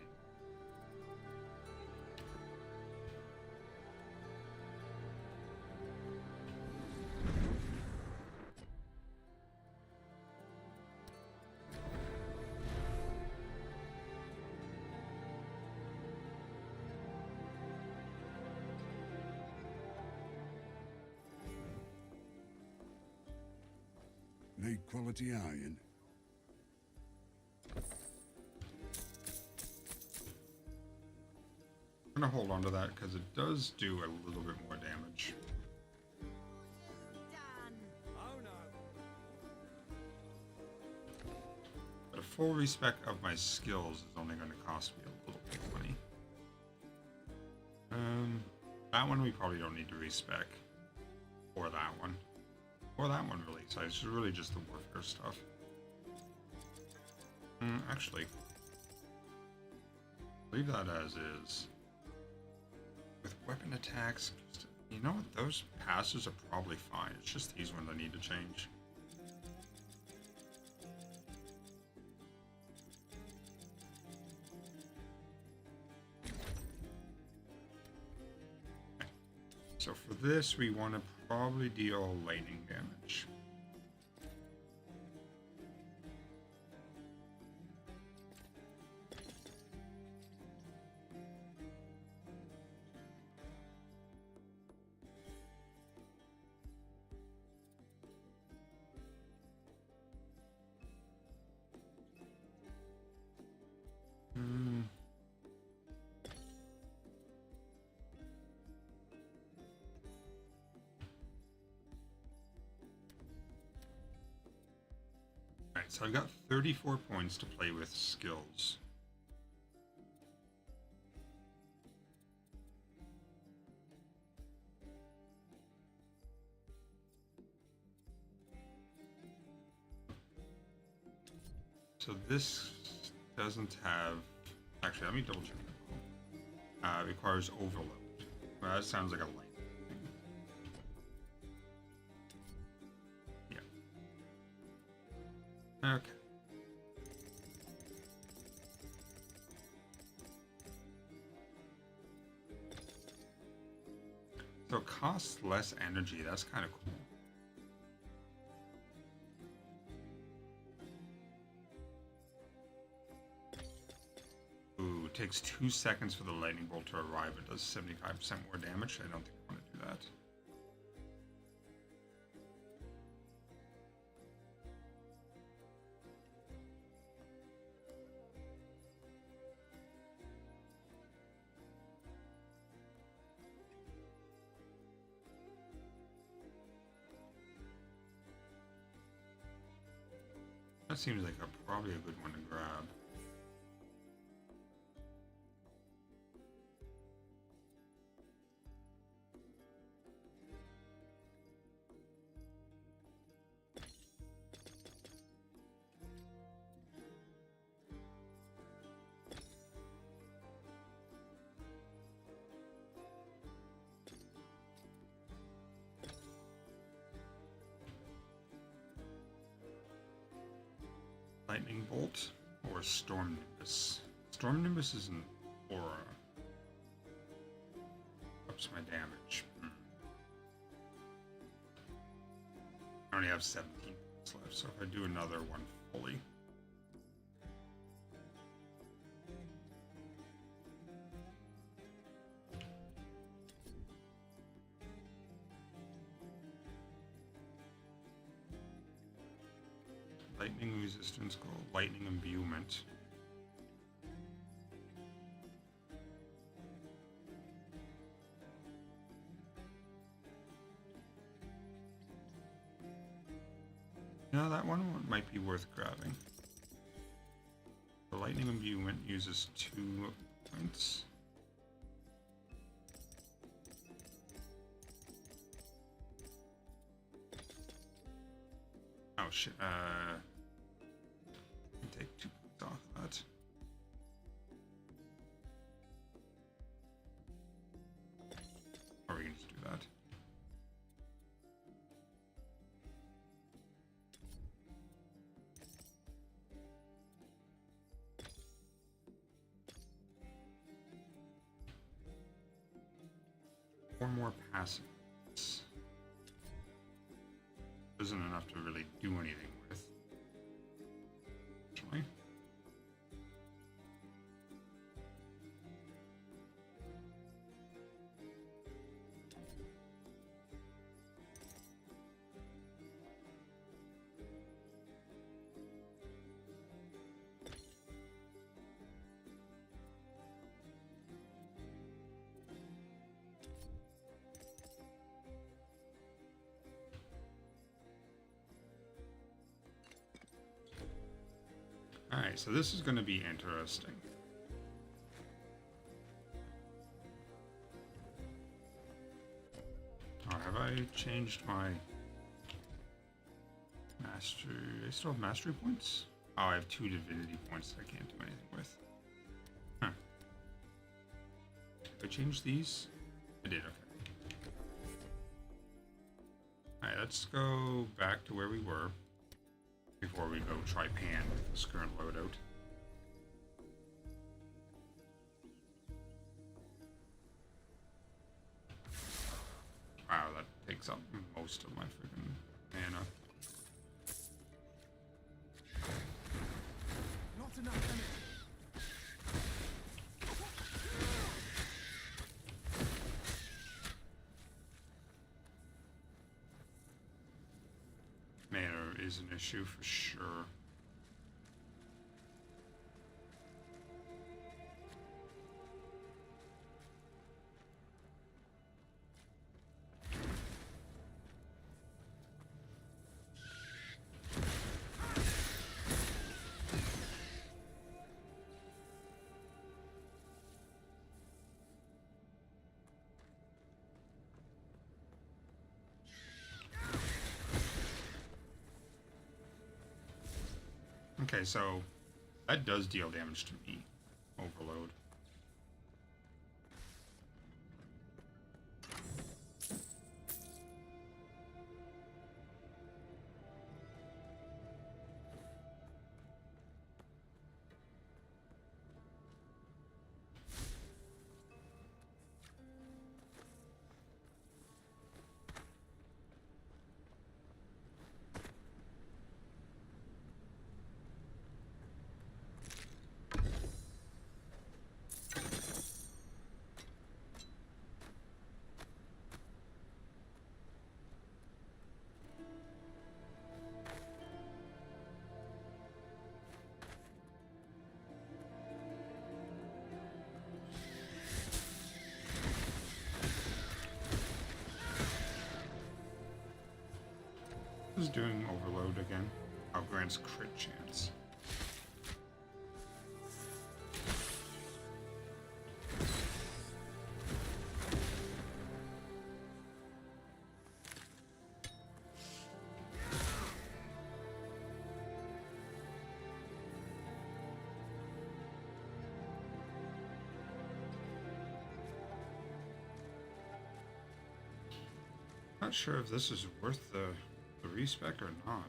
Need quality iron. I'm gonna hold on to that because it does do a little bit more damage. Oh no. But a full respec of my skills is only going to cost me a little bit of money. That one we probably don't need to respec. Or that one. Or that one really. So it's really just the warfare stuff. Actually, leave that as is. With weapon attacks, you know what? Those passes are probably fine. It's just these ones I need to change. Okay. So for this, we want to probably deal lightning damage. Alright, so I've got 34 points to play with skills. So this doesn't have... Actually, let me double check that. Requires overload. Well, that sounds like a light. Yeah. Okay. So it costs less energy. That's kind of cool. Ooh, it takes 2 seconds for the lightning bolt to arrive. It does 75% more damage. I don't think I want to do that. That seems like probably a good one to grab. Lightning Bolt or Storm Nimbus. Storm Nimbus is an aura. Ups my damage. I only have 17 points left, so if I do another one fully. Lightning resistance goal, lightning imbuement. No, that one might be worth grabbing. The lightning imbuement uses 2 points. Oh shit. Take 2 points off that. Or we can just do that. Four more passes. Isn't enough to really do anything with. Actually. Alright, so this is going to be interesting. Oh, have I changed my mastery? I still have mastery points? Oh, I have 2 divinity points that I can't do anything with. Huh. Did I change these? I did, okay. Alright, let's go back to where we were. Before we go try Pan with this current loadout. Wow, that takes up most of my freaking mana. Not enough energy. Mana is an issue for sure. Okay, so that does deal damage to me. Overload. Is doing overload again. Oh, grants crit chance. Not sure if this is worth the respec or not.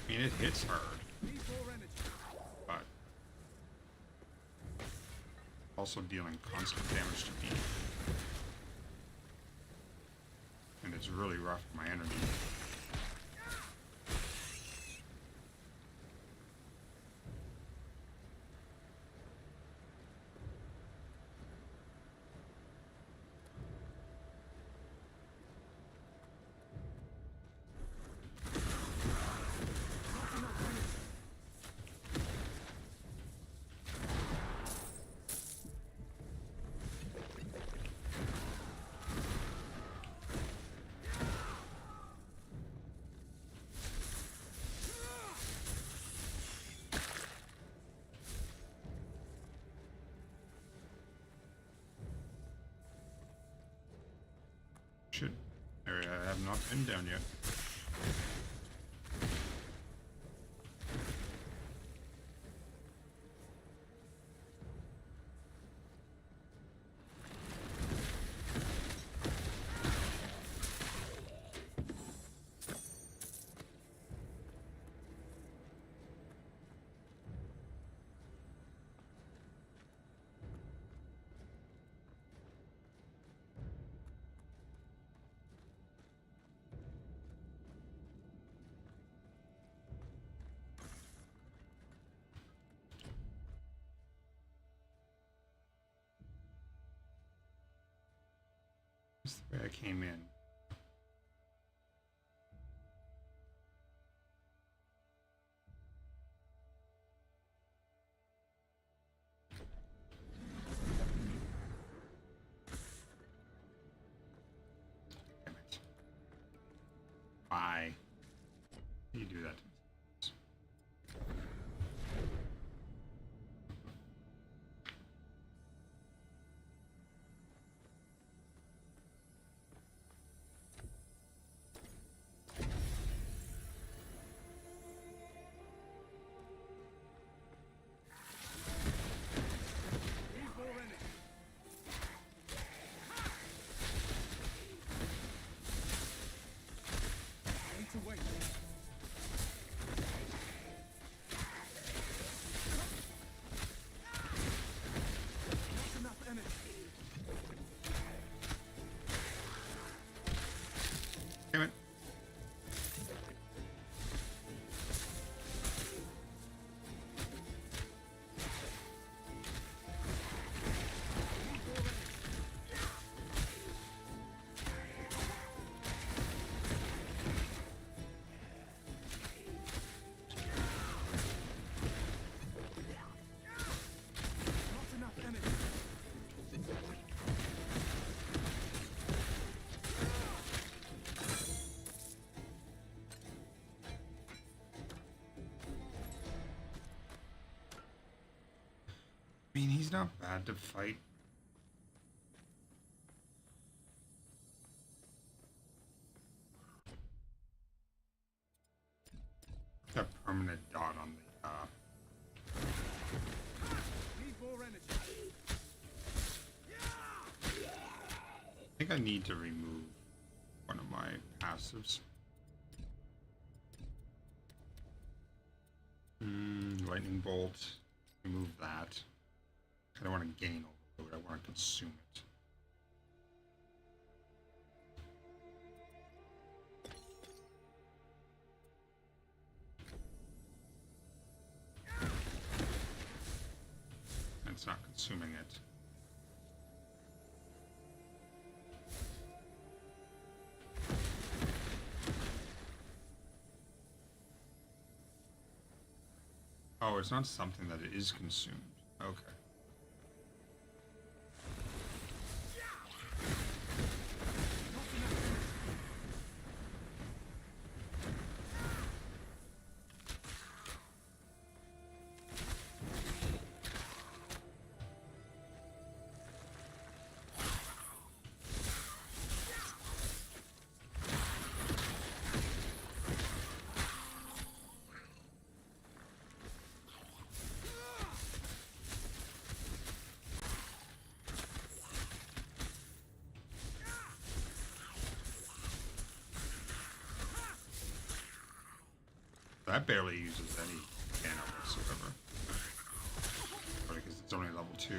I mean, it hits hard, but also dealing constant damage to me. And it's really rough for my energy. Shit. Area I have not been down yet. That's the way I came in. Damn it. Why? You do that to me. Need more energy. Need to wait. Not enough energy. Damn it. Not enough energy. I mean, he's not bad to fight. That permanent dot on the, Need more energy. I think I need to remove one of my passives. Lightning bolt. Remove that. I don't want to gain overload. I want to consume it. It's not consuming it. Oh, it's not something that it is consumed. Okay. That barely uses any mana whatsoever. Probably because it's only level 2.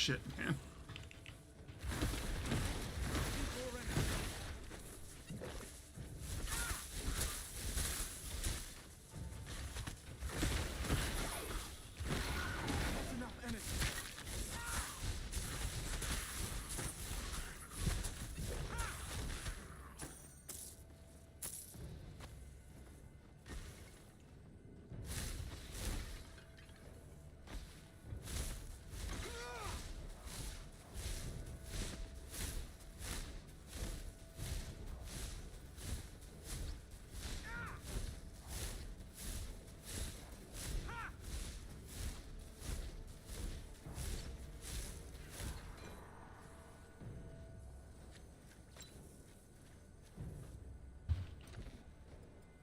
shit, man. Not enough energy.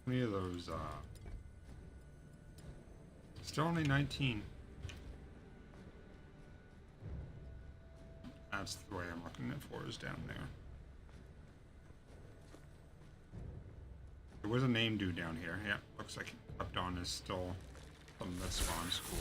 How many of those, still only 19. That's the way I'm looking at for is down there. There was a name due down here. Yeah, looks like Klepton is still something that spawns. Cool.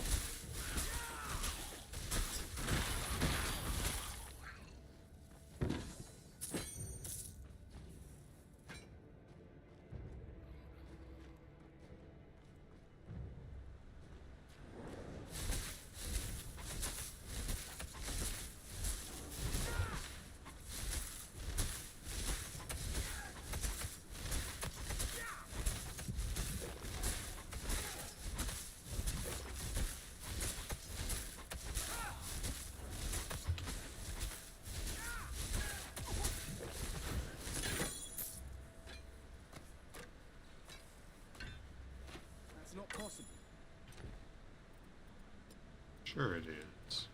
That's not possible. Sure it is.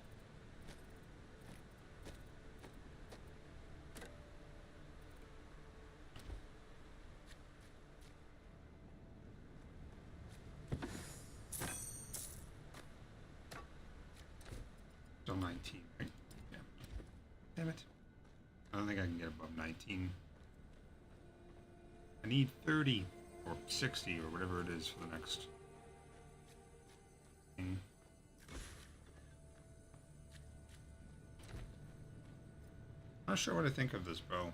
Still 19, right? Yeah. Damn it. I don't think I can get above 19. I need 30 or 60 or whatever it is for the next thing. Not sure what I think of this bow.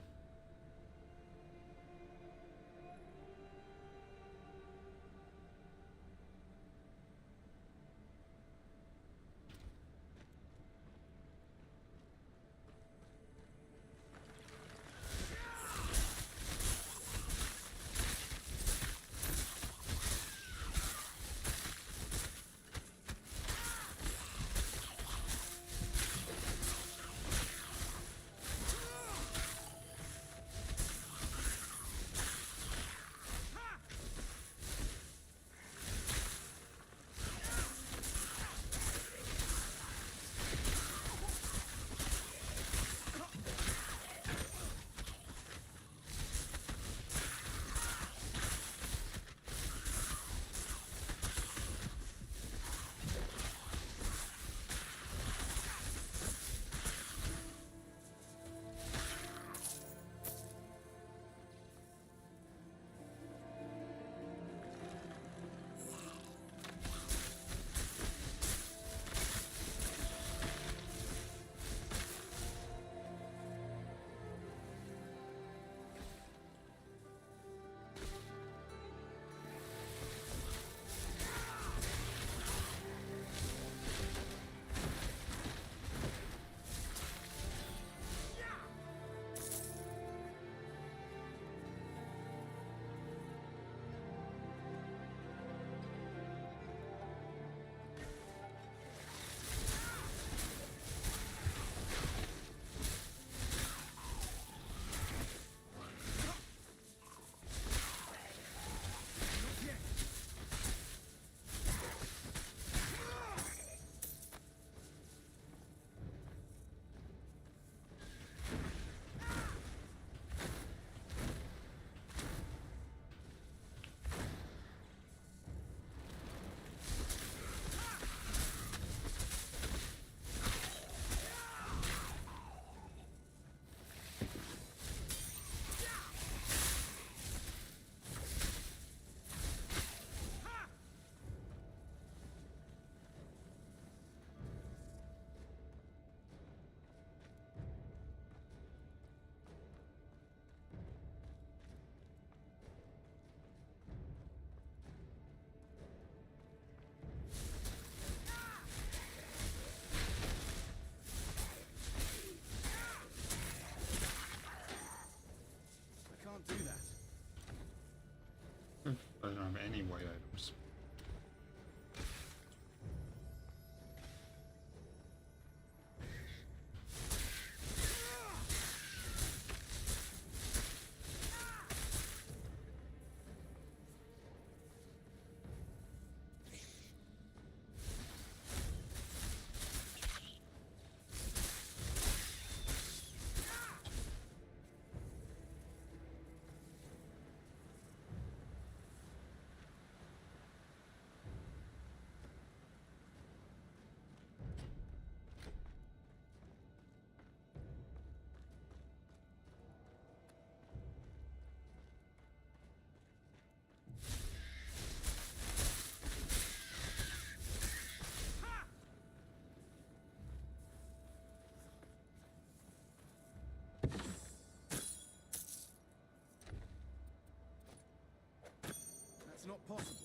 not possible.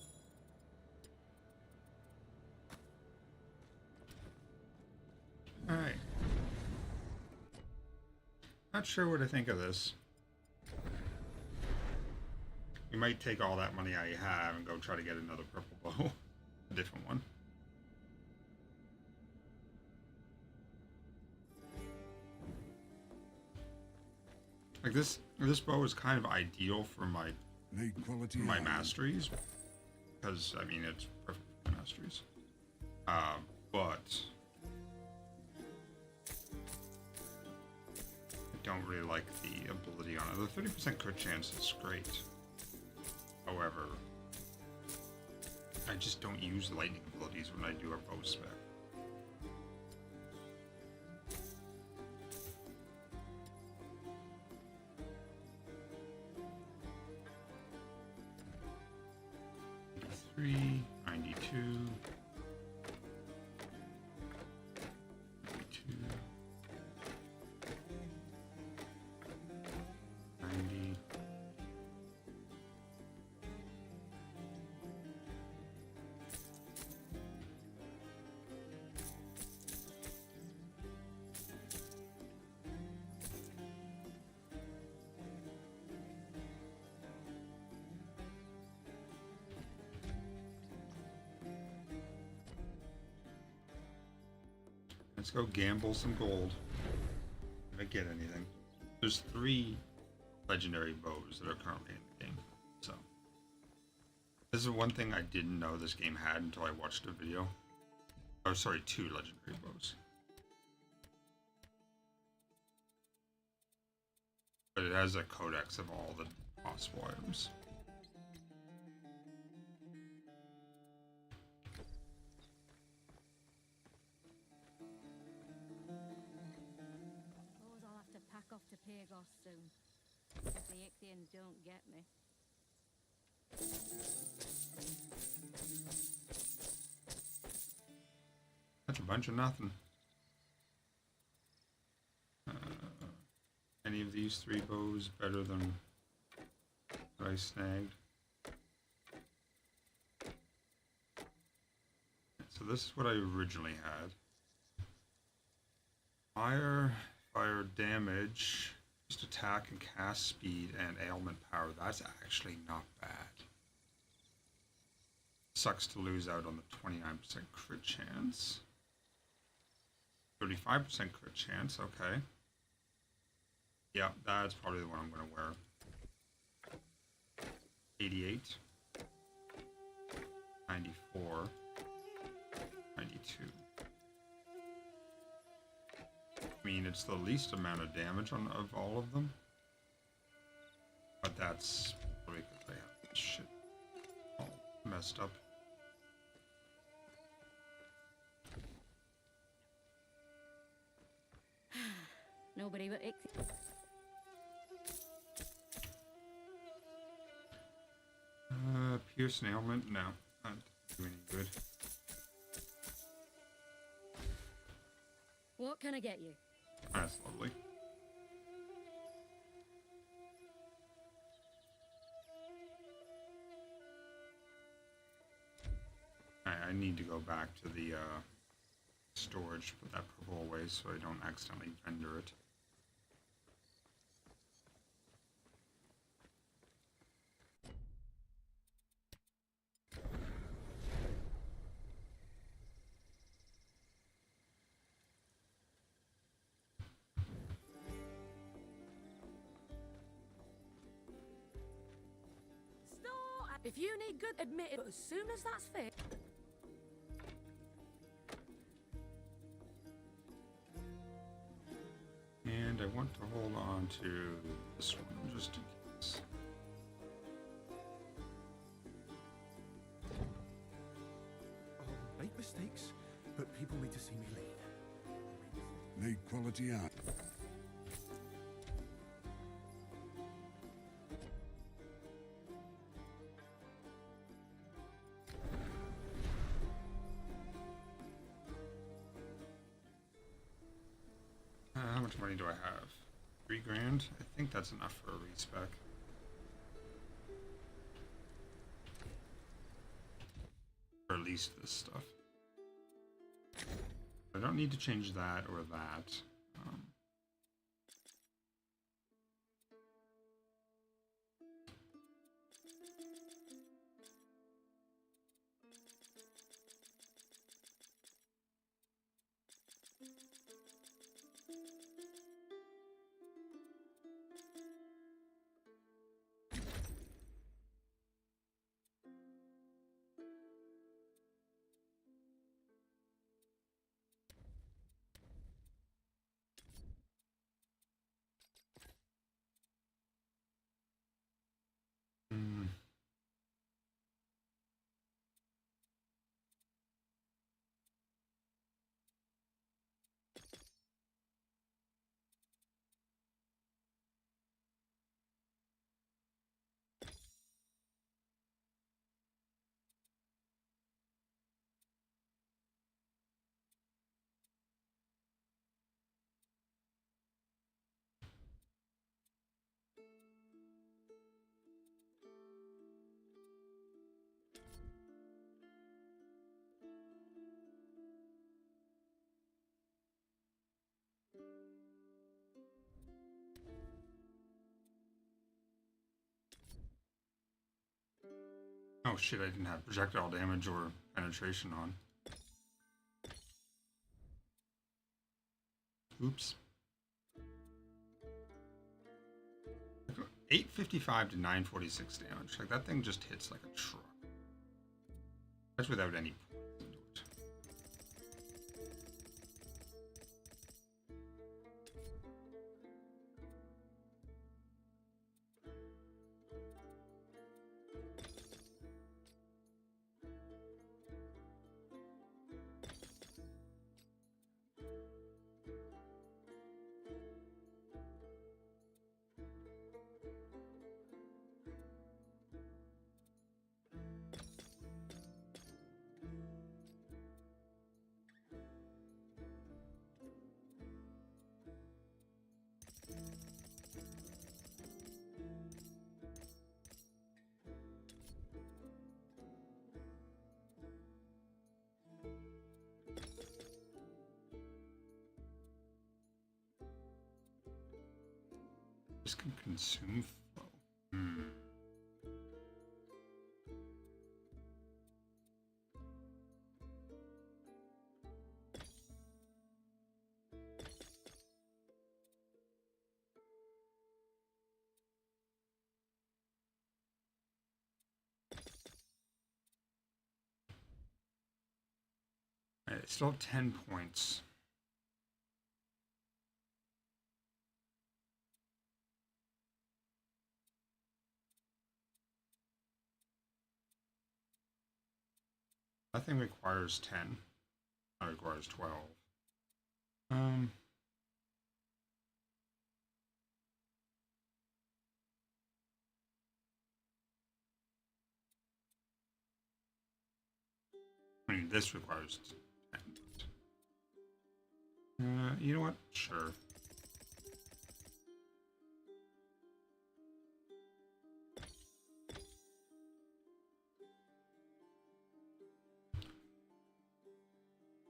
Alright. Not sure what to think of this. You might take all that money I have and go try to get another purple bow. A different one. Like this bow is kind of ideal for my Need quality iron. masteries. Because, I mean, it's perfect for my masteries. But I don't really like the ability on it. The 30% crit chance is great. However, I just don't use lightning abilities when I do a bow spec. Three, 92, 92, 90. Let's go gamble some gold. If I get anything. There's 3 legendary bows that are currently in the game. So this is one thing I didn't know this game had until I watched a video. Oh, sorry, 2 legendary bows. But it has a codex of all the possible items. Suppose I'll have to pack off to Pagos soon. If the Ichthians don't get me. That's a bunch of nothing. Any of these 3 bows better than what I snagged? So this is what I originally had. Fire damage, just attack and cast speed, and ailment power. That's actually not bad. Sucks to lose out on the 29% crit chance. 35% crit chance, okay. Yeah, that's probably the one I'm going to wear. 88. 94. 92. I mean, it's the least amount of damage of all of them. But that's probably because I have this shit all messed up. Nobody but Ichthians. Pierce ailment? No, not do any good. What can I get you? That's lovely. I need to go back to the storage, put that purple away so I don't accidentally vendor it. Store. If you need good, admit it. But as soon as that's fit. And I want to hold on to this one just in case. I'll make mistakes, but people need to see me lead. Need quality iron. How much money do I have? 3 grand? I think that's enough for a respec. at least this stuff. I don't need to change that or that. Hmm. Oh shit, I didn't have projectile damage or penetration on. Oops. 855 to 946 damage. Like, that thing just hits like a truck. That's without any points into it. This can consume flow. Hmm. I still have 10 points. Nothing requires 10. It requires 12. I mean, this requires 10. You know what? Sure.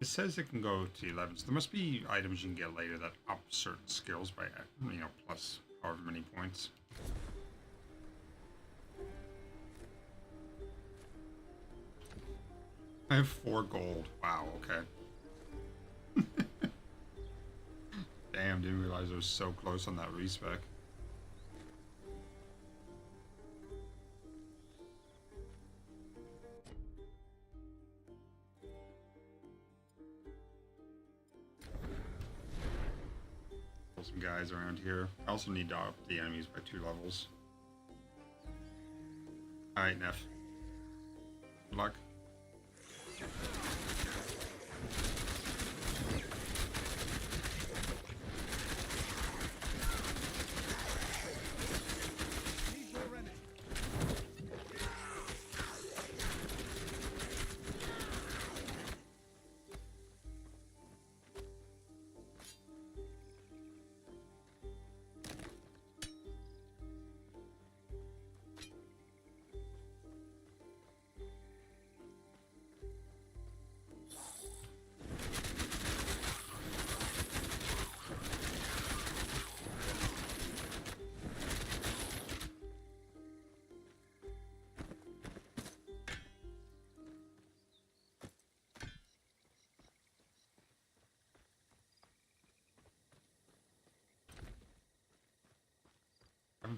It says it can go to 11, so there must be items you can get later that up certain skills by, you know, plus however many points. I have 4 gold. Wow, okay. Damn, didn't realize I was so close on that respec. Some guys around here. I also need to up the enemies by 2 levels. Alright, Neff. Good luck. Need your remedy.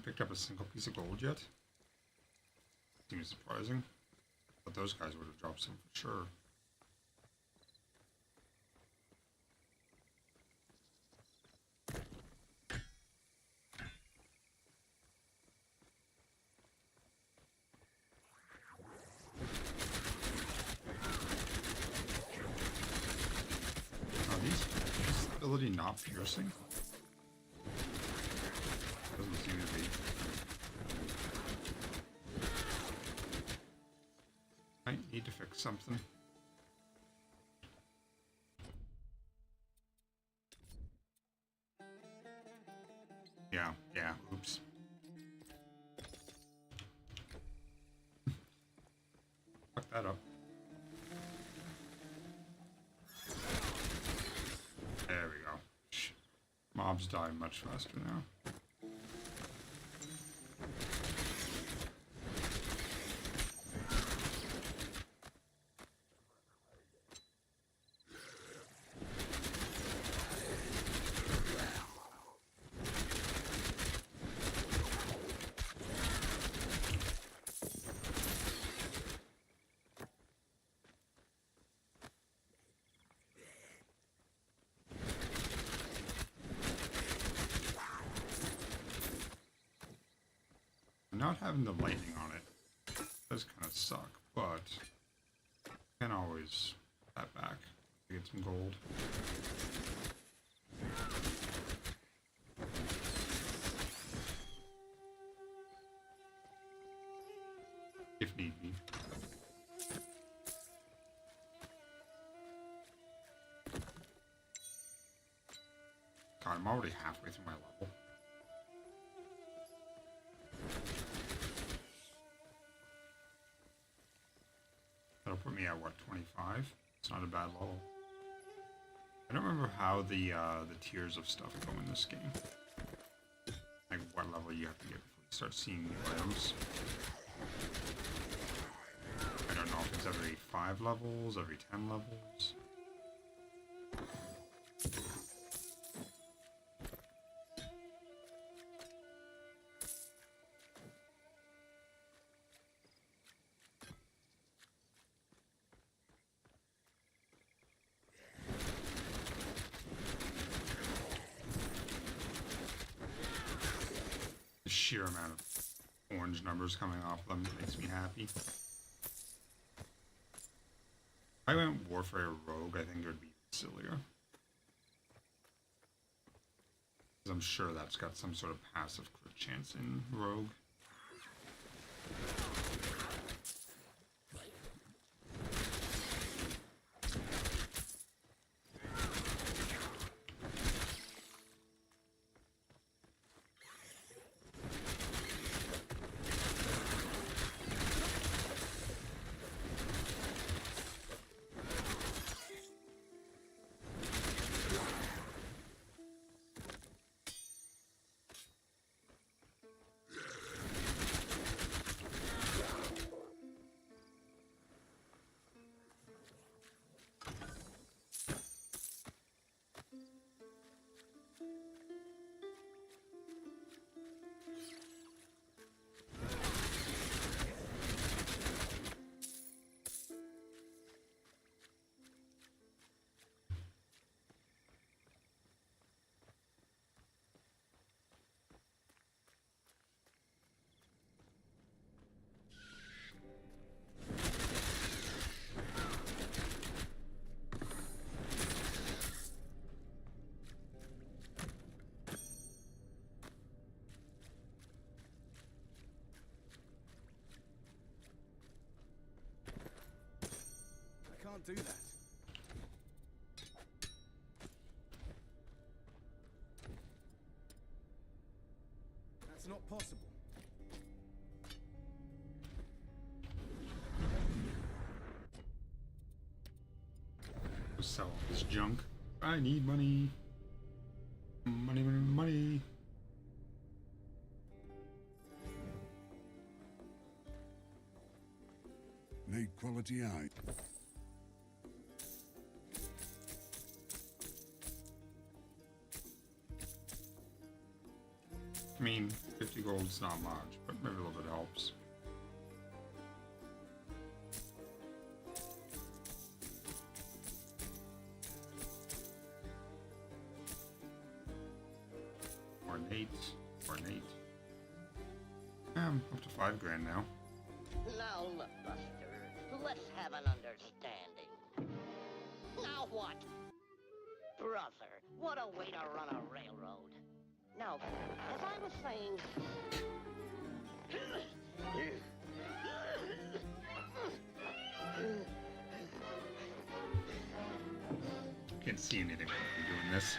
picked up a single piece of gold yet. Seems surprising. But those guys would have dropped some for sure. Are these is this ability not piercing? Doesn't seem to be. Might need to fix something. Yeah, oops. Fuck that up. There we go. Shh. Mobs die much faster now. Not having the lightning on it does kind of suck, but can always that back to get some gold. If need be. God, I'm already halfway through my level. That'll put me at what, 25? It's not a bad level. I don't remember how the tiers of stuff go in this game. Like what level you have to get before you start seeing new items. I don't know if it's every 5 levels, every 10 levels. The sheer amount of orange numbers coming off them makes me happy. If I went Warfare Rogue, I think it would be sillier. Because I'm sure that's got some sort of passive crit chance in Rogue. I can't do that. That's not possible. Sell all this junk. I need money. Money, money, money. Need quality eye. I mean, 50 gold Gold's not much, but maybe a little bit helps. Ornate. Up to 5 grand now. Now look, Buster, let's have an understanding. Now what? Brother, what a way to run a railroad. Now, as I was saying... Can't see anything when I'm doing this.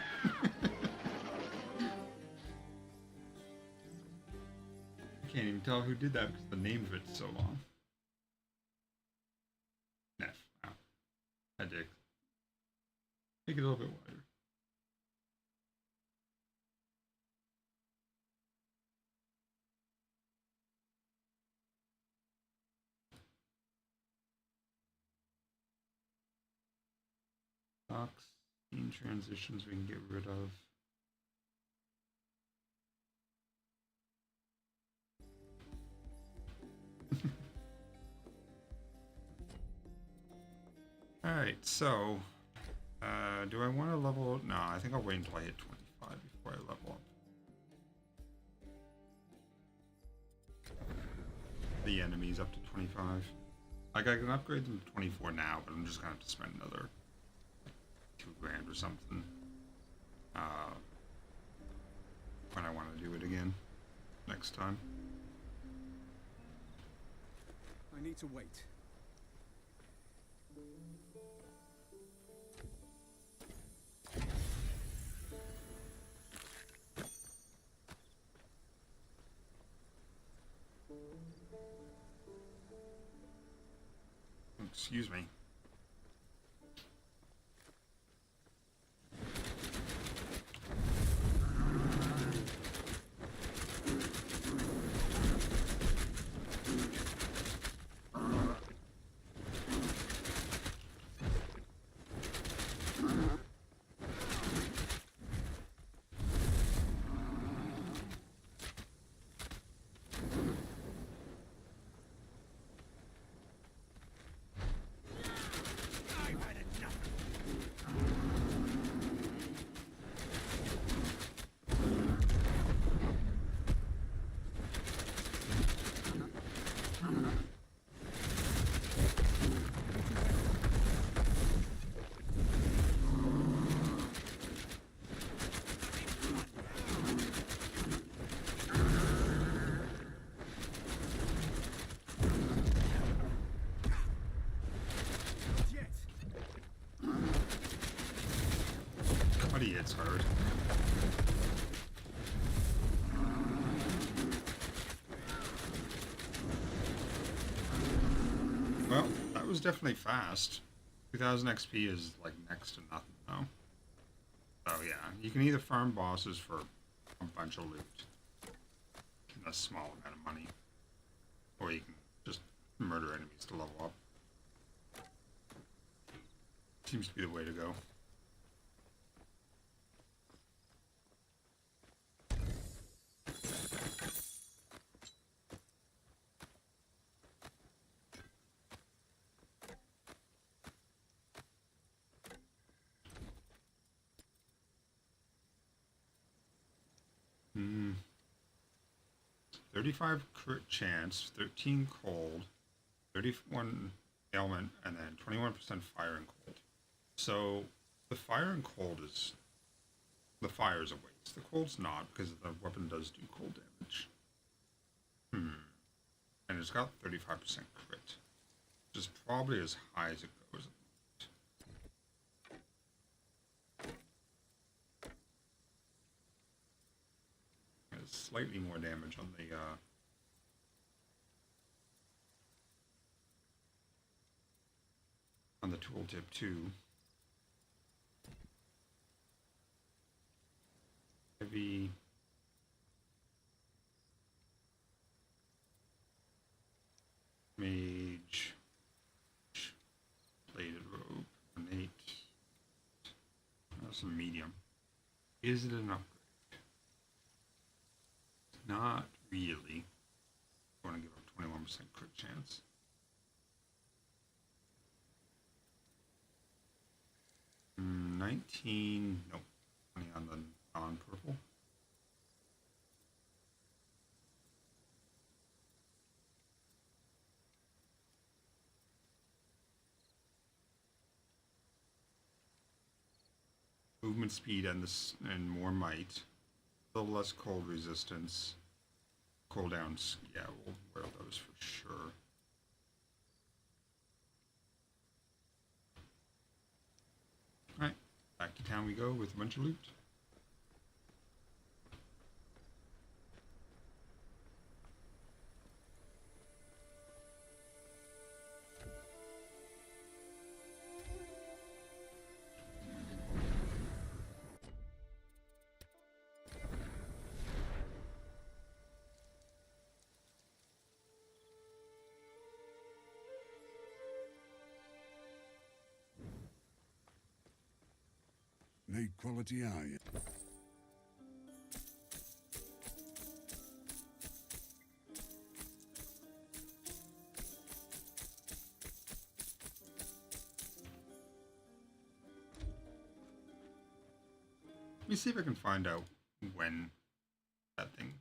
Can't even tell who did that because the name of it's so long. Neff. Wow. Had to make it a little bit wider. Stocks, scene transitions we can get rid of. Alright, so, do I want to level? No, I think I'll wait until I hit 25 before I level up. The enemies up to 25. Like, I can upgrade them to 24 now, but I'm just gonna have to spend another 2 grand or something. When I want to do it again next time. I need to wait. Excuse me. Buddy hits hard. Well, that was definitely fast. 2000 XP is like next to nothing though. So yeah, you can either farm bosses for a bunch of loot and a small amount of money, or you can just murder enemies to level up. Seems to be the way to go. Hmm. 35 crit chance, 13 cold, 31 ailment, and then 21% fire and cold. So the fire and cold is, the fire is a waste. The cold's not, because the weapon does do cold damage. And it's got 35% crit, which is probably as high as it goes. It's slightly more damage on the tooltip too. Heavy. Mage. Bladed robe. Ornate. That's a medium. Is it an upgrade? Not really. I want to give up 21% crit chance. Mm, 19, nope, 20 on the non-purple. Movement speed and and more might. A little less cold resistance. Cooldowns, yeah, we'll wear those for sure. Alright, back to town we go with a bunch of loot. Need quality iron. Let me see if I can find out when that thing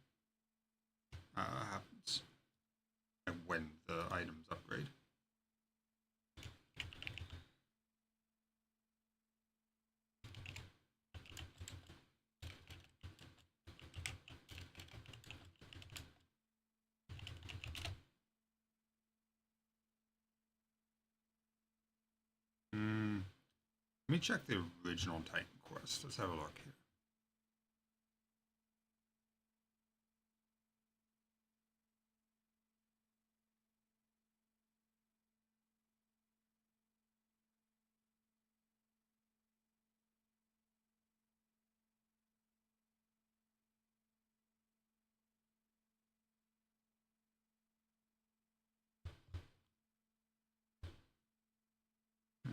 happens. And when the items upgrade. Let me check the original Titan quest. Let's have a look here.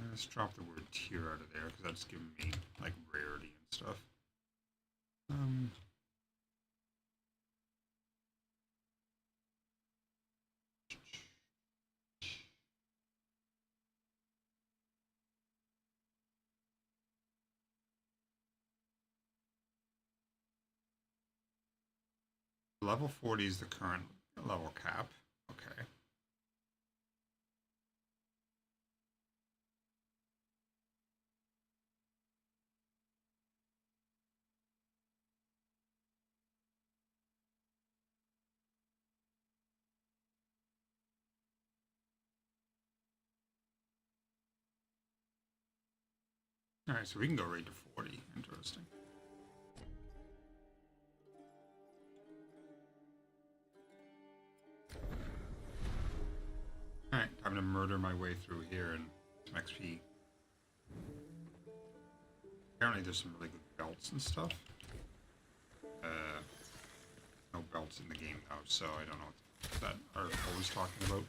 Let's drop the word tier out of there because that's giving me like rarity and stuff. Level 40 is the current level cap. Okay. Alright, so we can go right to 40. Interesting. Alright, time to murder my way through here and some XP. Apparently there's some really good belts and stuff. No belts in the game though, so I don't know what that article was talking about.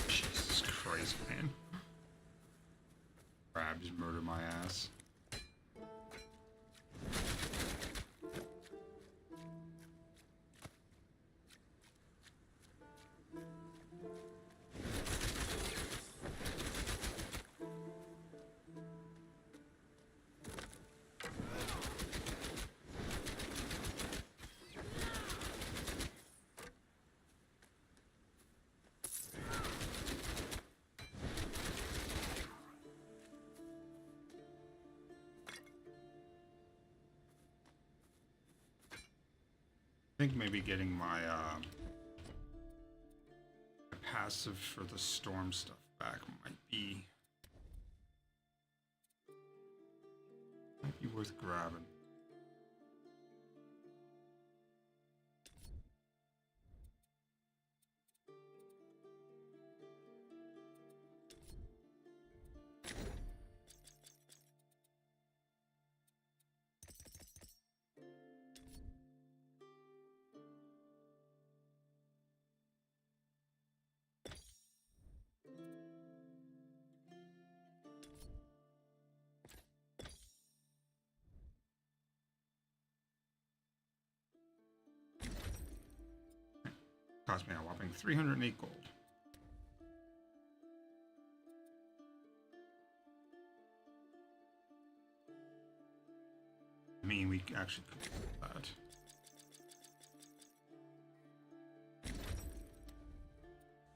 Jesus Christ, man. Crab just murdered my ass. I think maybe getting my passive for the storm stuff back might be worth grabbing. Cost me a whopping 308 gold. I mean, we actually could do that.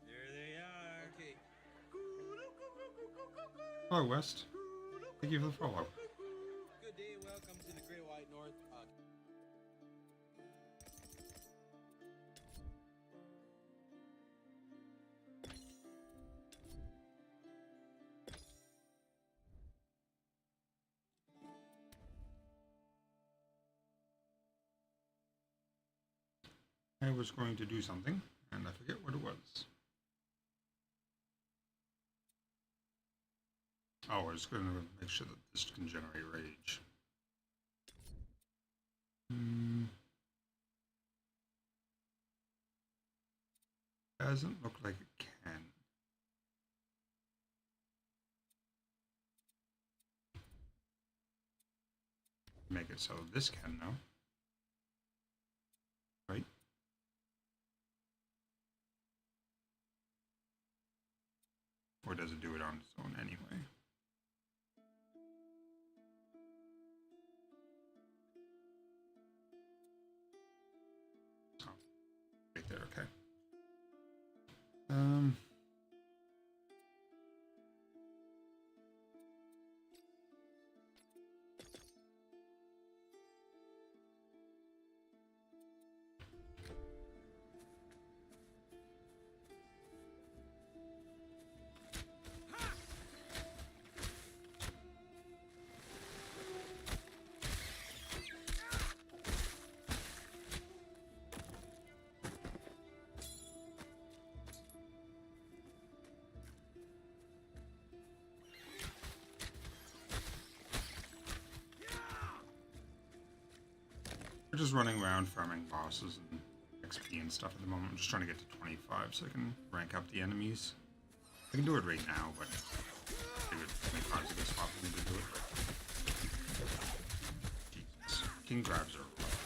There they are. Okay. Hello, West. Thank you for the follow. Good day. Welcome to the Great White North. I was going to do something, and I forget what it was. Oh, I was going to make sure that this can generate rage. Doesn't look like it can. Make it so this can now. Right? Or does it do it on its own anyway? Oh, right there, okay. We're just running around farming bosses and XP and stuff at the moment. I'm just trying to get to 25 so I can rank up the enemies. I can do it right now, but I figured 25 is a good spot for me to do it. Jesus. King grabs are rough.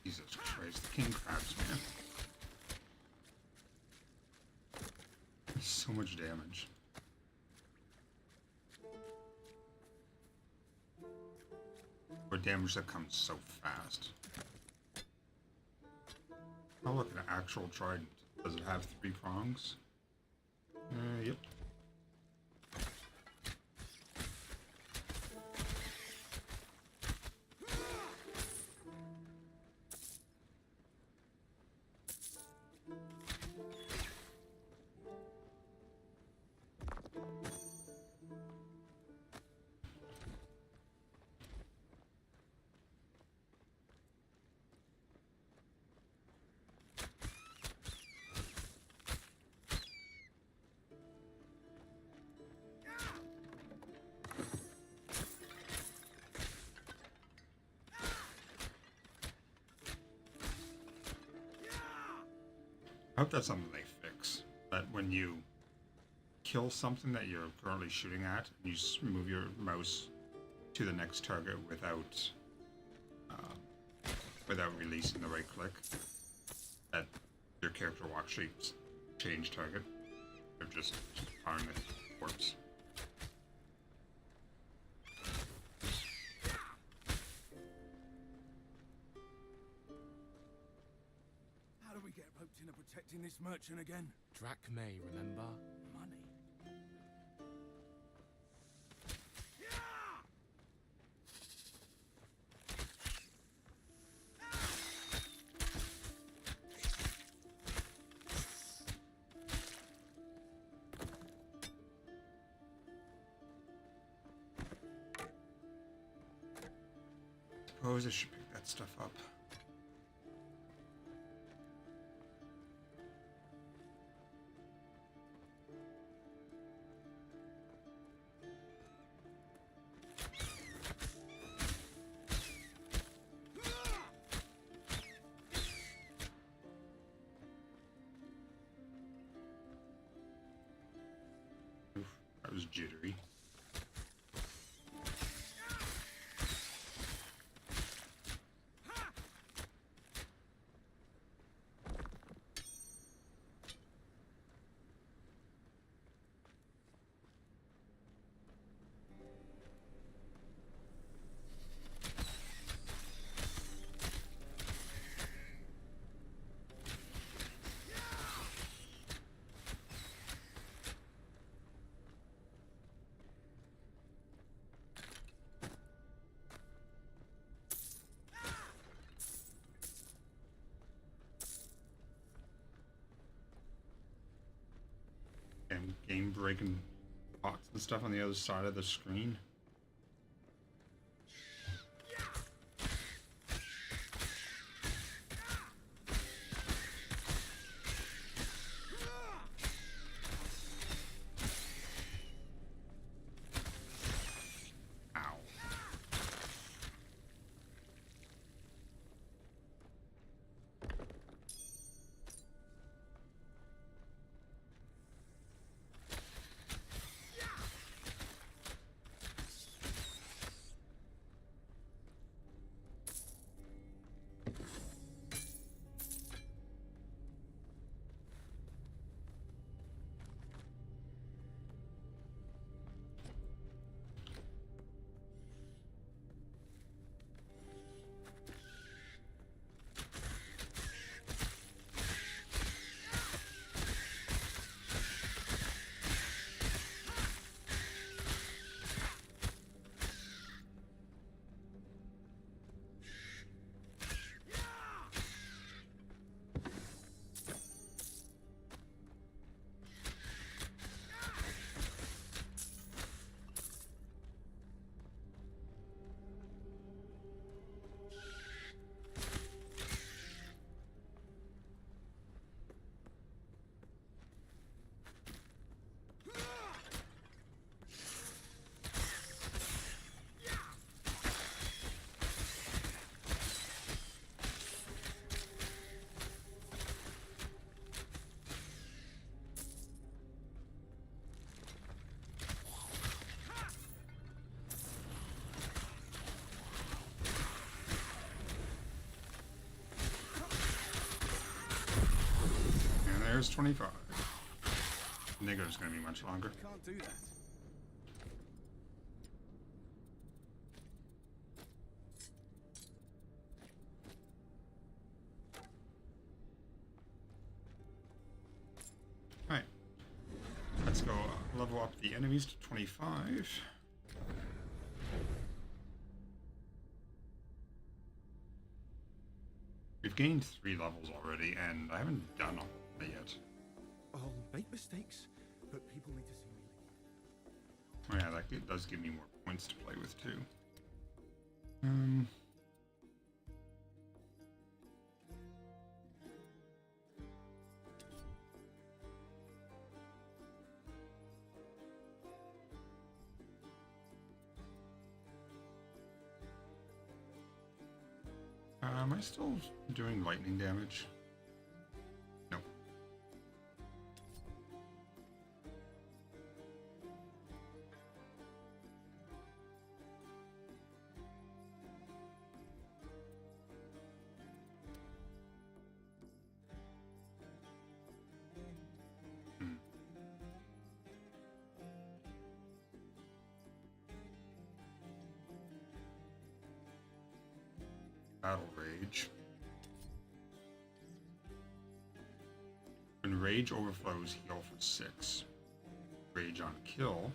Jesus Christ, the king crabs, man. So much damage. But damage that comes so fast. Oh look, an actual trident. Does it have 3 prongs? Yep. I hope that's something they fix. That when you kill something that you're currently shooting at, and you just move your mouse to the next target without without releasing the right click, that your character will actually change target. They're just firing the corpse. How do we get roped into protecting this merchant again? Drac May, remember? Money. Suppose I should pick that stuff up. Oof, that was jittery. And game breaking pots and stuff on the other side of the screen. Ow. There's 25. Negative's gonna be much longer. Can't do that. Alright. Let's go level up the enemies to 25. We've gained 3 levels already, and I haven't done all of it yet. I'll make mistakes, but people need to see me lead. Oh yeah, that does give me more points to play with too. Am I still doing lightning damage? No. Battle Rage. When Rage overflows, heal for 6. Rage on kill.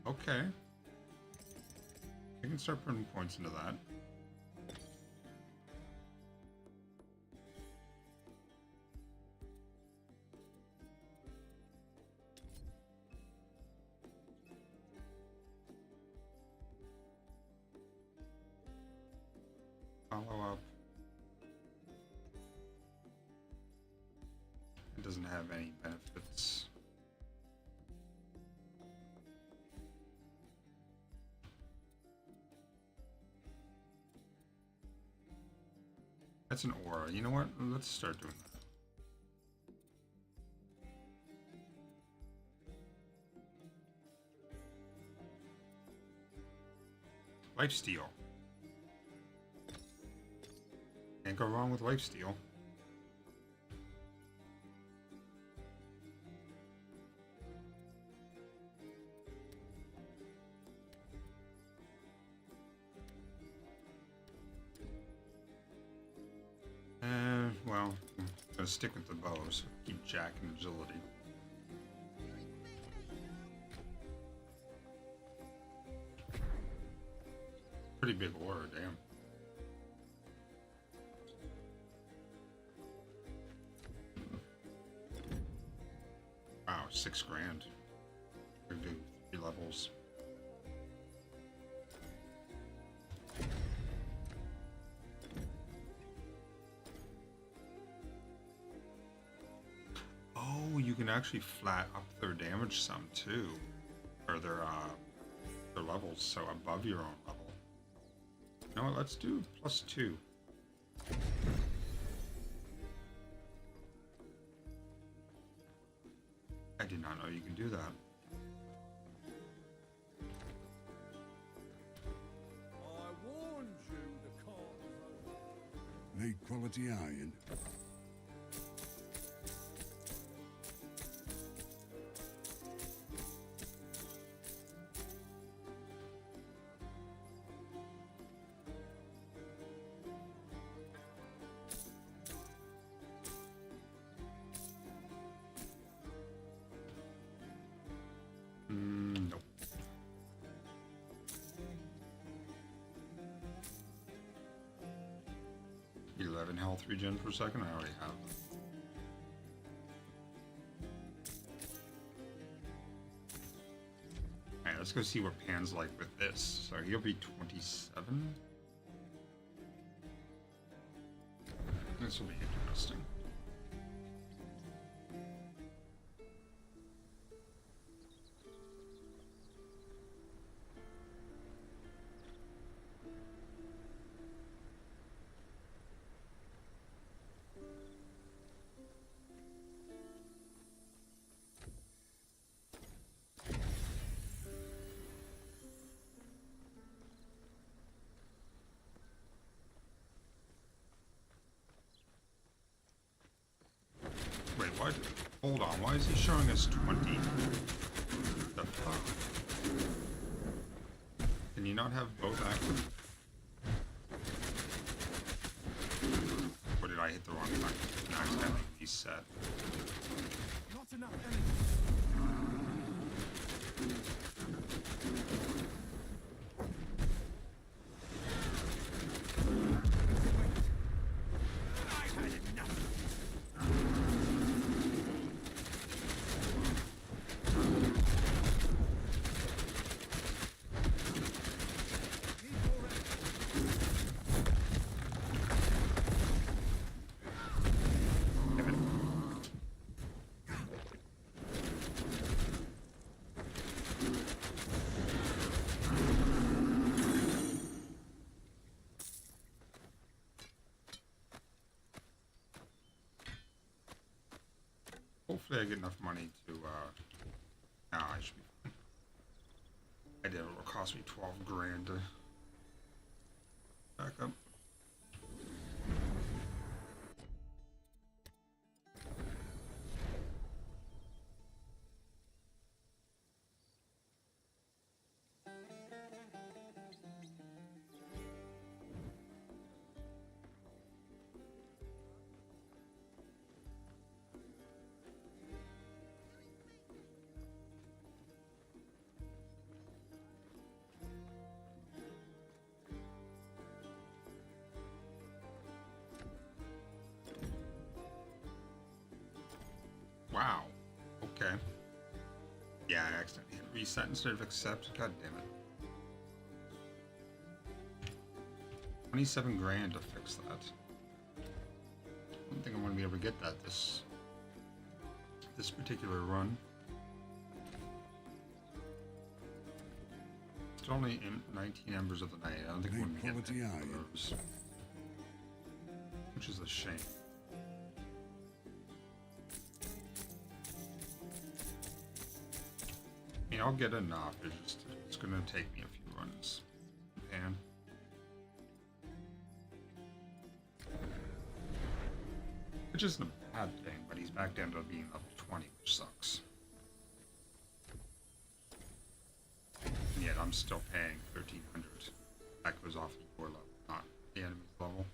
Okay. I can start putting points into that. Follow up. It doesn't have any benefits. That's an aura. You know what? Let's start doing that. Lifesteal. Can't go wrong with lifesteal. Well, I'm gonna stick with the bow, so keep Jack and agility. Pretty big order, damn. Wow, 6 grand. We do 3 levels. Oh, you can actually flat up their damage some too, or their levels, so above your own level. You know what? Let's do +2. I did not know you can do that. I warned you the call was over. Need quality iron. Nope. $11 health regen per second. I already have them. Alright, let's go see what Pan's like with this. So he'll be 27. This will be interesting. Wait, what? Hold on, why is he showing us 20? The fuck? Can you not have both active? Or did I hit the wrong button? I accidentally reset. Not enough energy. Hopefully I get enough money to, I should be fine. I did, it'll cost me 12 grand to back up. accident hit reset instead of accept. God damn it. 27 grand to fix that. I don't think I'm going to be able to get that this particular run. It's only in 19 Embers of the Night. I don't think we're going to get any of those. Which is a shame. I mean, I'll get enough. It's going to take me a few runs. And which isn't a bad thing, but he's back down to being level 20, which sucks. And yet I'm still paying 1,300. That goes off your level, not the enemy's level.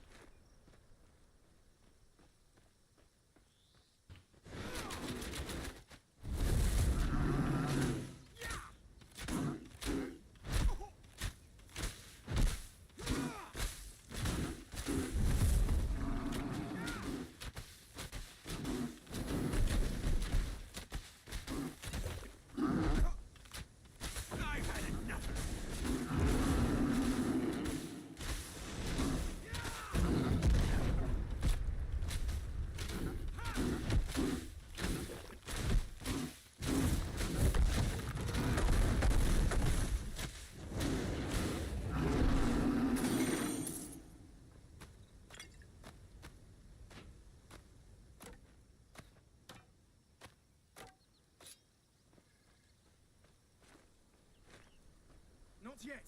Not yet.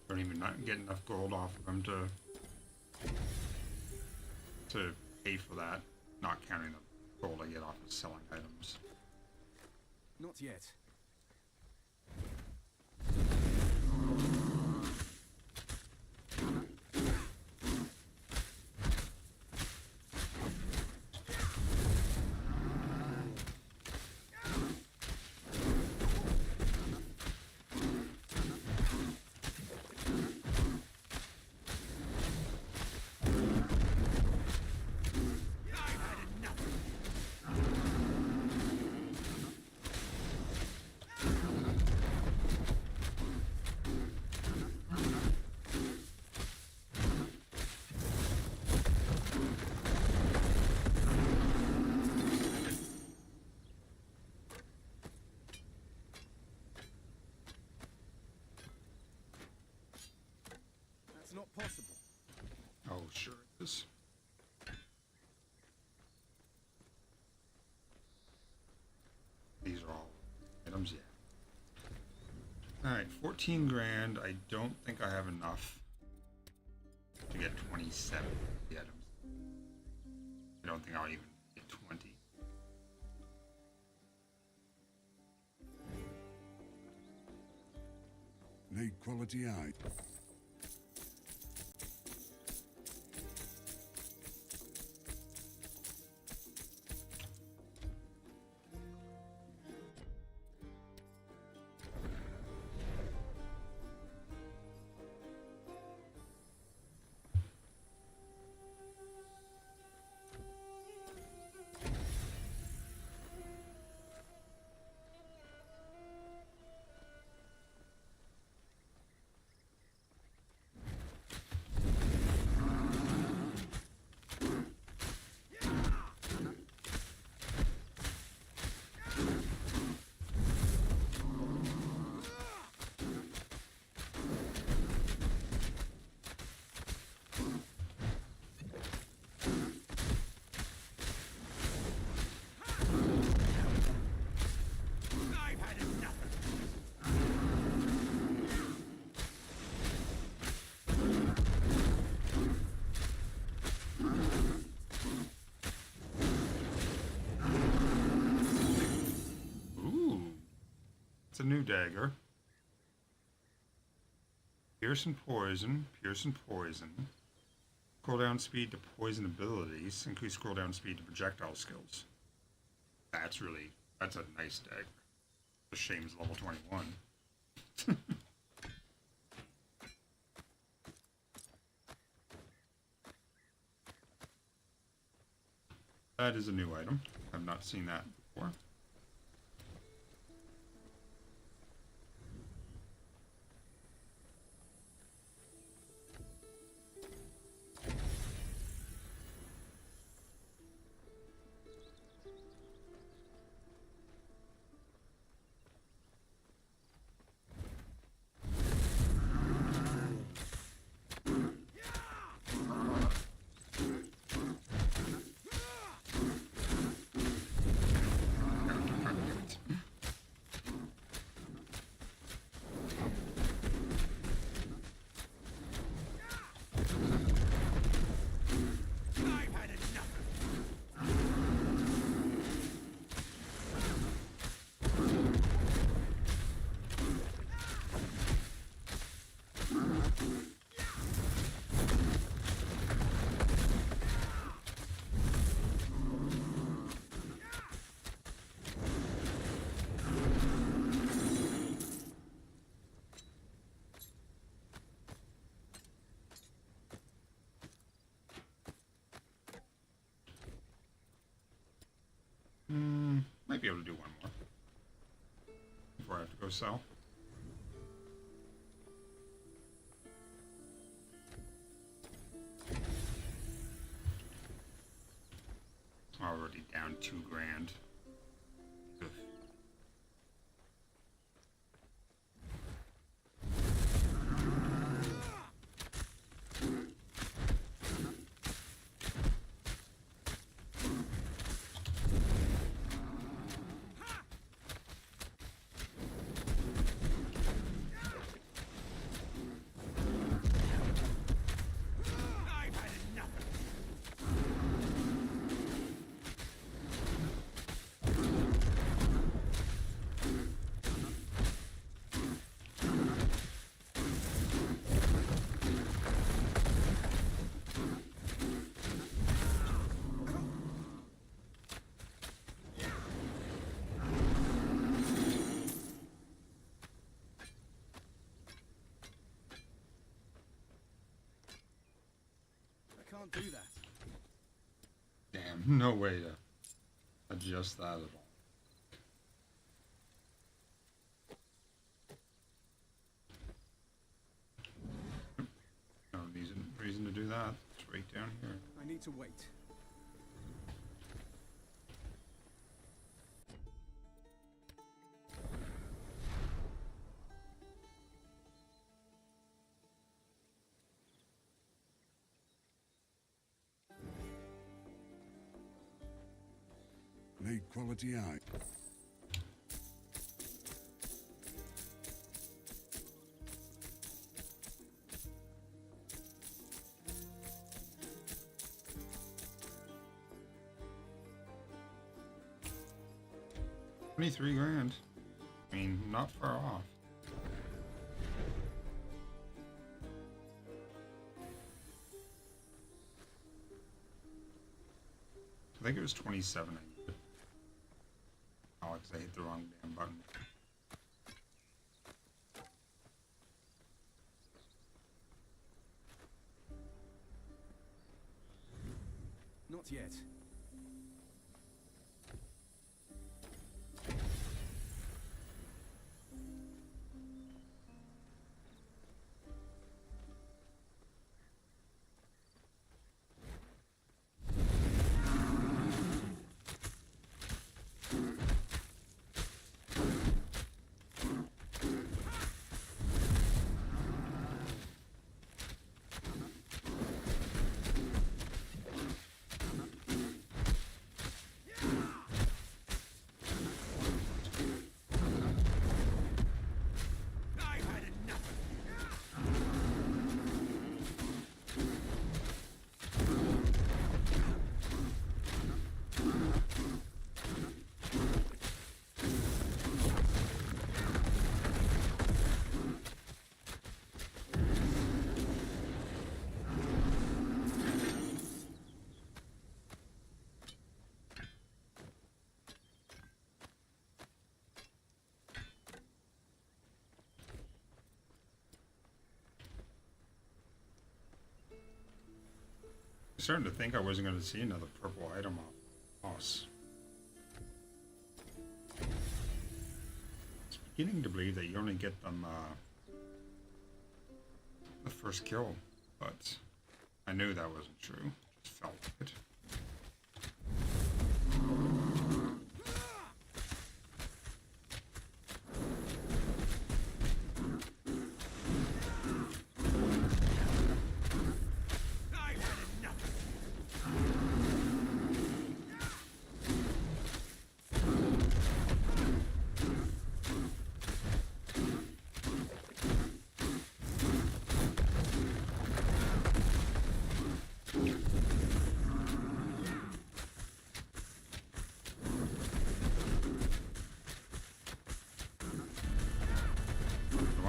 Don't even not get enough gold off of him to pay for that, not counting the gold I get off of selling items. Not yet. Not possible. Oh, sure it is. These are all items, yeah. Alright, 14 grand. I don't think I have enough to get 27 of the items. I don't think I'll even get 20. Need quality eye. It's a new dagger. Pierce and poison. Pierce and poison. Cooldown speed to poison abilities. Increase cooldown speed to projectile skills. That's a nice dagger. The shame's level 21. That is a new item. I've not seen that before. Might be able to do one more before I have to go sell. Already down 2 grand. Ugh. I can't do that. Damn, no way to adjust that at all. No reason to do that. It's right down here. I need to wait. Need quality eye. $23 grand. I mean, not far off. I think it was 27 I needed. Oh, because I hit the wrong damn button. Not yet. I'm starting to think I wasn't going to see another purple item off boss. beginning to believe that you only get them the first kill, but I knew that wasn't true. Just felt it.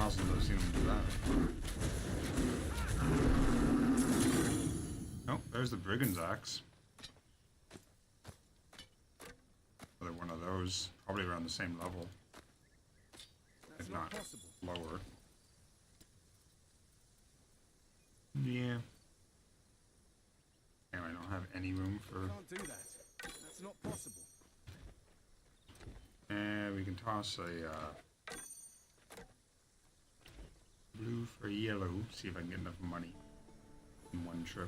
Since I've seen them do that. Oh, there's the Brigand's Axe. Another one of those, probably around the same level, That's if not not possible. lower. Yeah. And I don't have any room for. Can't do that. That's not possible. And we can toss a blue for yellow. See if I can get enough money in one trip.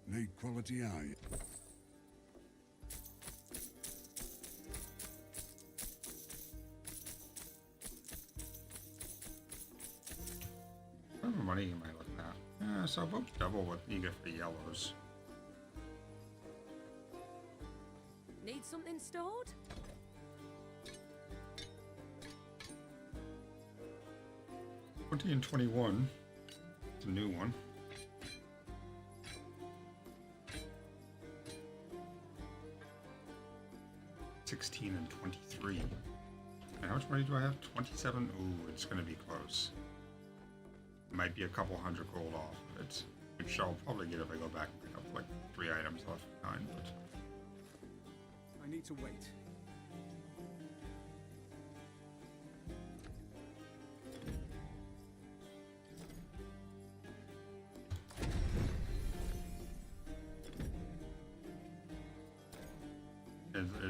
Need quality eye. How much money am I looking at? So about double what you get for yellows. Need something stored? 20 and 21. It's a new one. $16 and 23. And how much money do I have? 27? Ooh, it's gonna be close. Might be a couple hundred gold off of it, which I'll probably get if I go back and pick up like 3 items left behind, but I need to wait.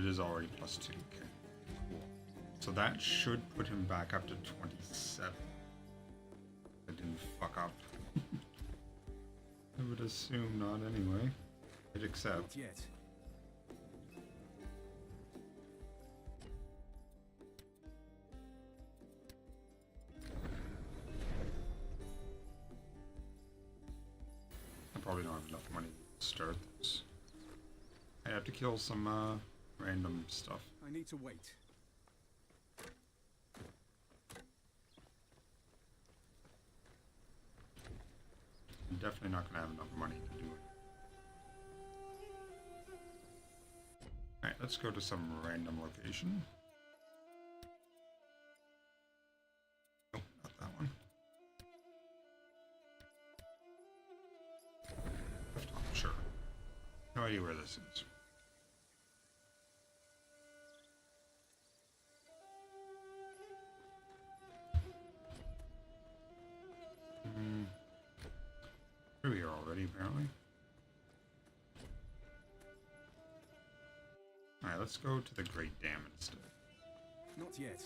it is already plus 2. Okay, cool. So that should put him back up to 27. I didn't fuck up. I would assume not anyway. Hit accept. Not yet. I probably don't have enough money to start this. I have to kill some random stuff. I need to wait. I'm definitely not going to have enough money to do it. Alright, let's go to some random location. Nope, not that one. Left on, sure. No idea where this is. Here we are already, apparently. Alright, let's go to the Great Dam instead. Not yet.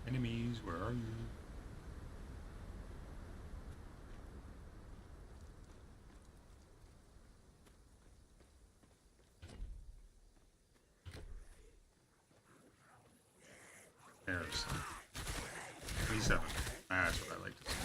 Enemies, where are you? There's some. 27. That's what I like to see.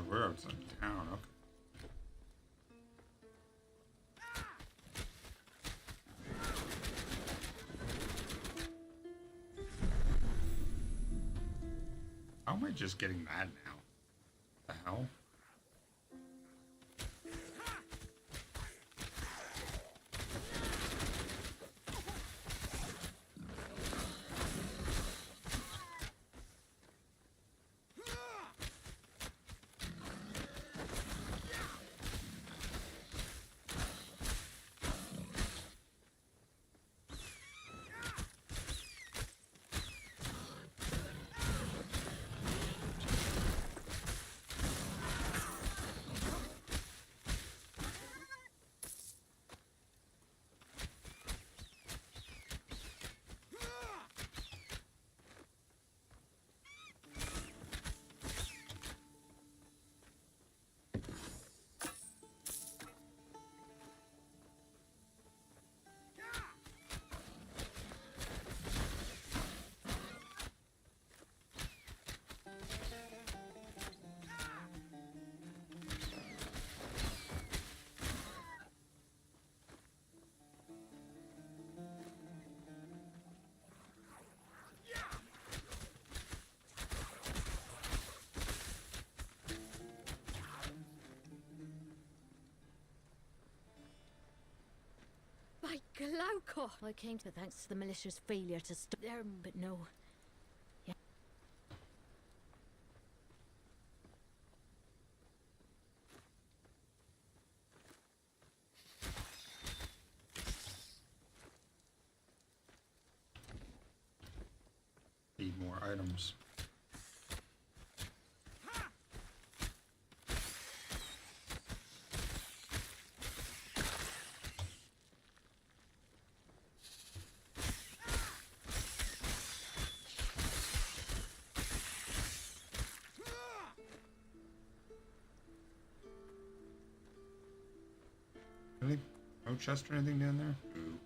we're outside town. Okay. How am I just getting mad now? The hell? By Glauco! I came to thanks to the militia's failure to stop there, but no. Yeah. Need more items. Really? No chest or anything down there? Ooh.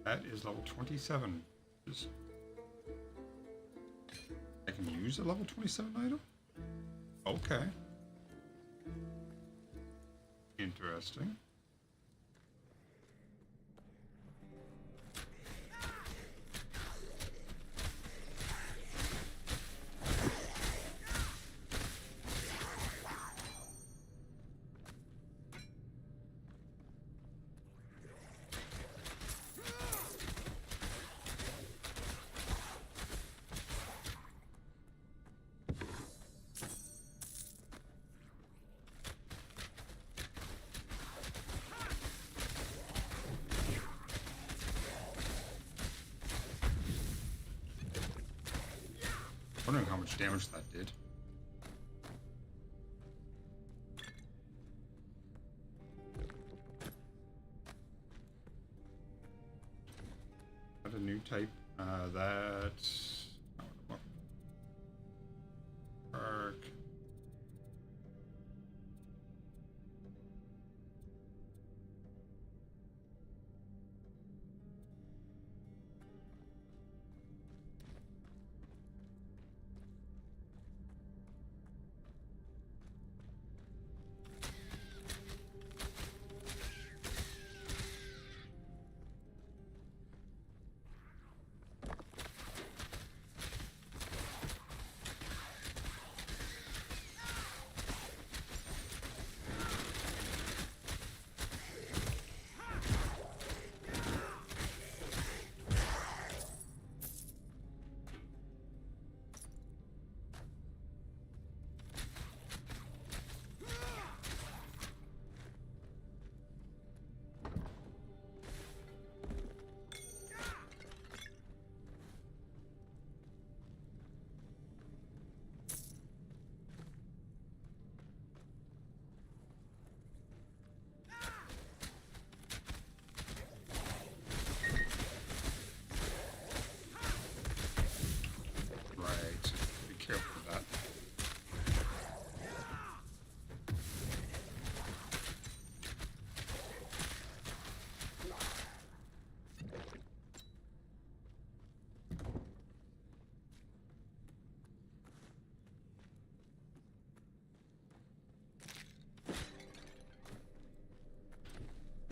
That is level 27. I can use a level 27 item? Okay. Interesting. Wondering how much damage that did. That a new type. That's arc.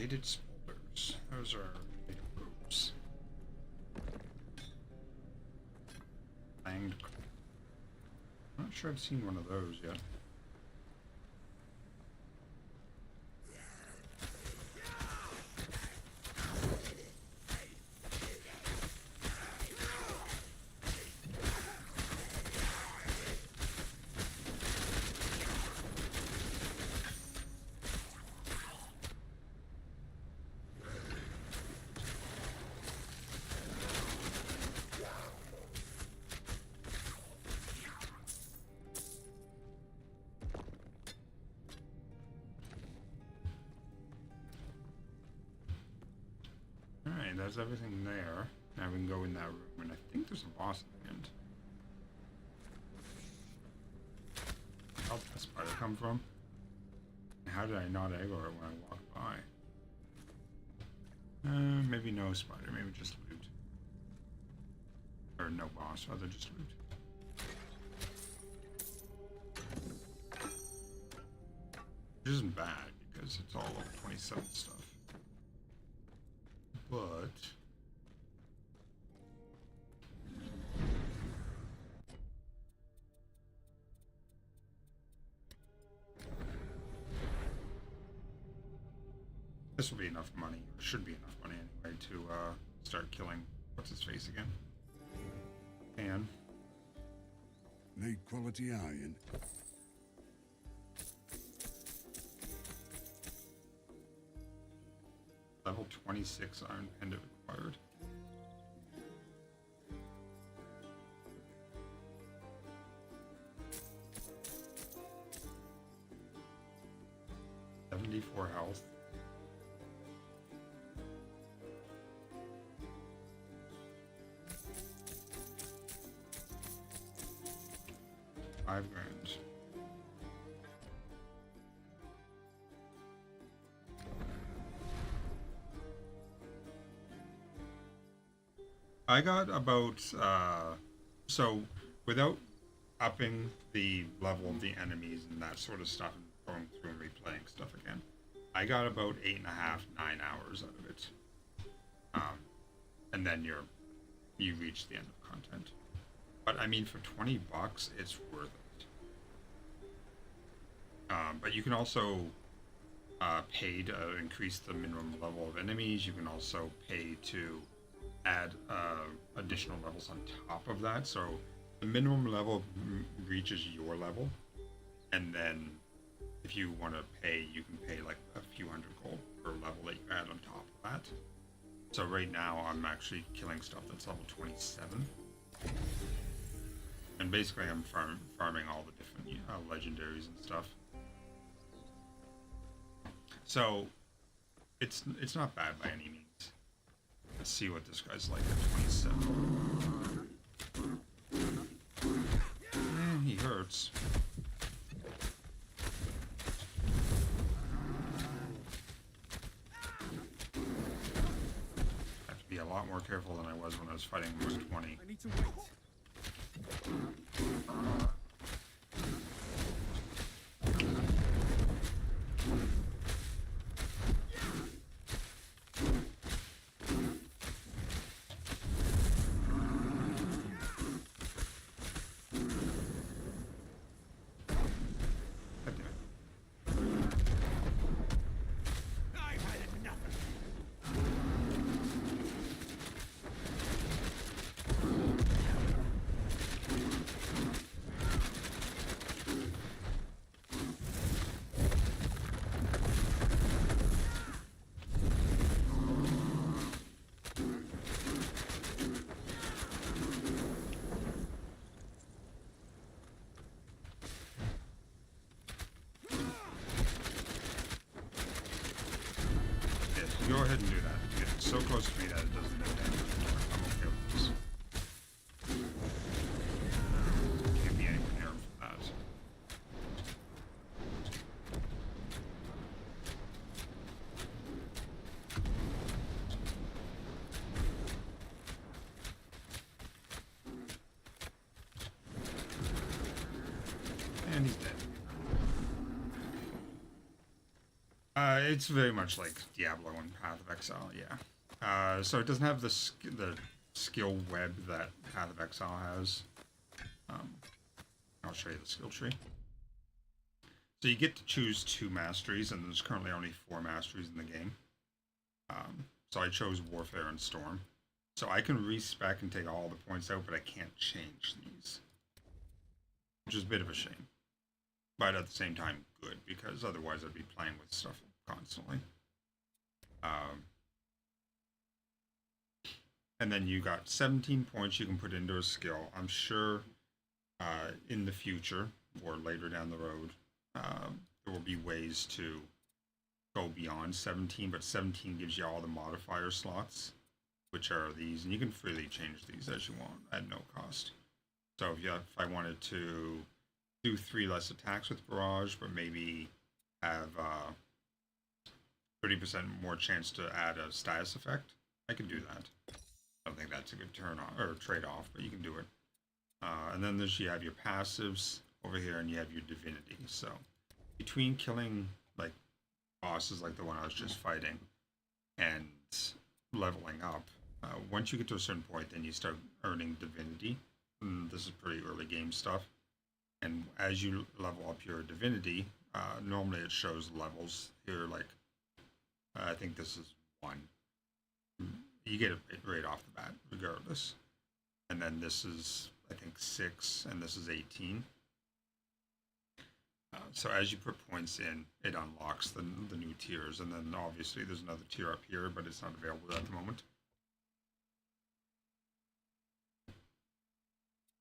Plated spoilers. Those are big groups. Fanged. I'm not sure I've seen one of those yet. Alright, that's everything there. Now we can go in that room, and I think there's a boss at the end. Where did that spider come from? How did I not aggro it when I walked by? Maybe no spider, maybe just loot. Or no boss, rather just loot. Which isn't bad, because it's all level 27 stuff. But this will be enough money, or should be enough money anyway, to start killing what's his face again. And Need quality iron. level 26 Iron Pendant required. $74 health. $5 grand. I got about, so without upping the level of the enemies and that sort of stuff and going through and replaying stuff again, I got about 8.5, 9 hours out of it. And then you reach the end of content. But I mean, for $20, it's worth it. But you can also pay to increase the minimum level of enemies. You can also pay to add additional levels on top of that. So the minimum level reaches your level, and then if you want to pay, you can pay like a few hundred gold per level that you add on top of that. So right now I'm actually killing stuff that's level 27, and basically I'm farming all the different legendaries and stuff. So it's not bad by any means. Let's see what this guy's like at 27. He hurts. I have to be a lot more careful than I was when I was fighting 120. I need to wait. Go ahead and do that. It's so close to me that it doesn't do damage anymore. I'm okay with this. Can't be anywhere near him for that. And he's dead. It's very much like Diablo and Path of Exile, yeah. So it doesn't have the skill web that Path of Exile has. I'll show you the skill tree. So you get to choose 2 masteries, and there's currently only 4 masteries in the game. So I chose Warfare and Storm. So I can respec and take all the points out, but I can't change these. Which is a bit of a shame. But at the same time, good, because otherwise I'd be playing with stuff constantly. And then you got 17 points you can put into a skill. I'm sure in the future, or later down the road, there will be ways to go beyond 17, but 17 gives you all the modifier slots, which are these, and you can freely change these as you want at no cost. So if I wanted to do 3 less attacks with Barrage, but maybe have 30% more chance to add a status effect, I can do that. I don't think that's a good trade-off, but you can do it. And then you have your passives over here, and you have your divinity. So between killing like bosses like the one I was just fighting and leveling up, once you get to a certain point, then you start earning divinity. And this is pretty early game stuff. And as you level up your divinity, normally it shows levels here. Like I think this is 1. You get it right off the bat, regardless. And then this is, I think, 6, and this is 18. So as you put points in, it unlocks the new tiers, and then obviously there's another tier up here, but it's not available at the moment.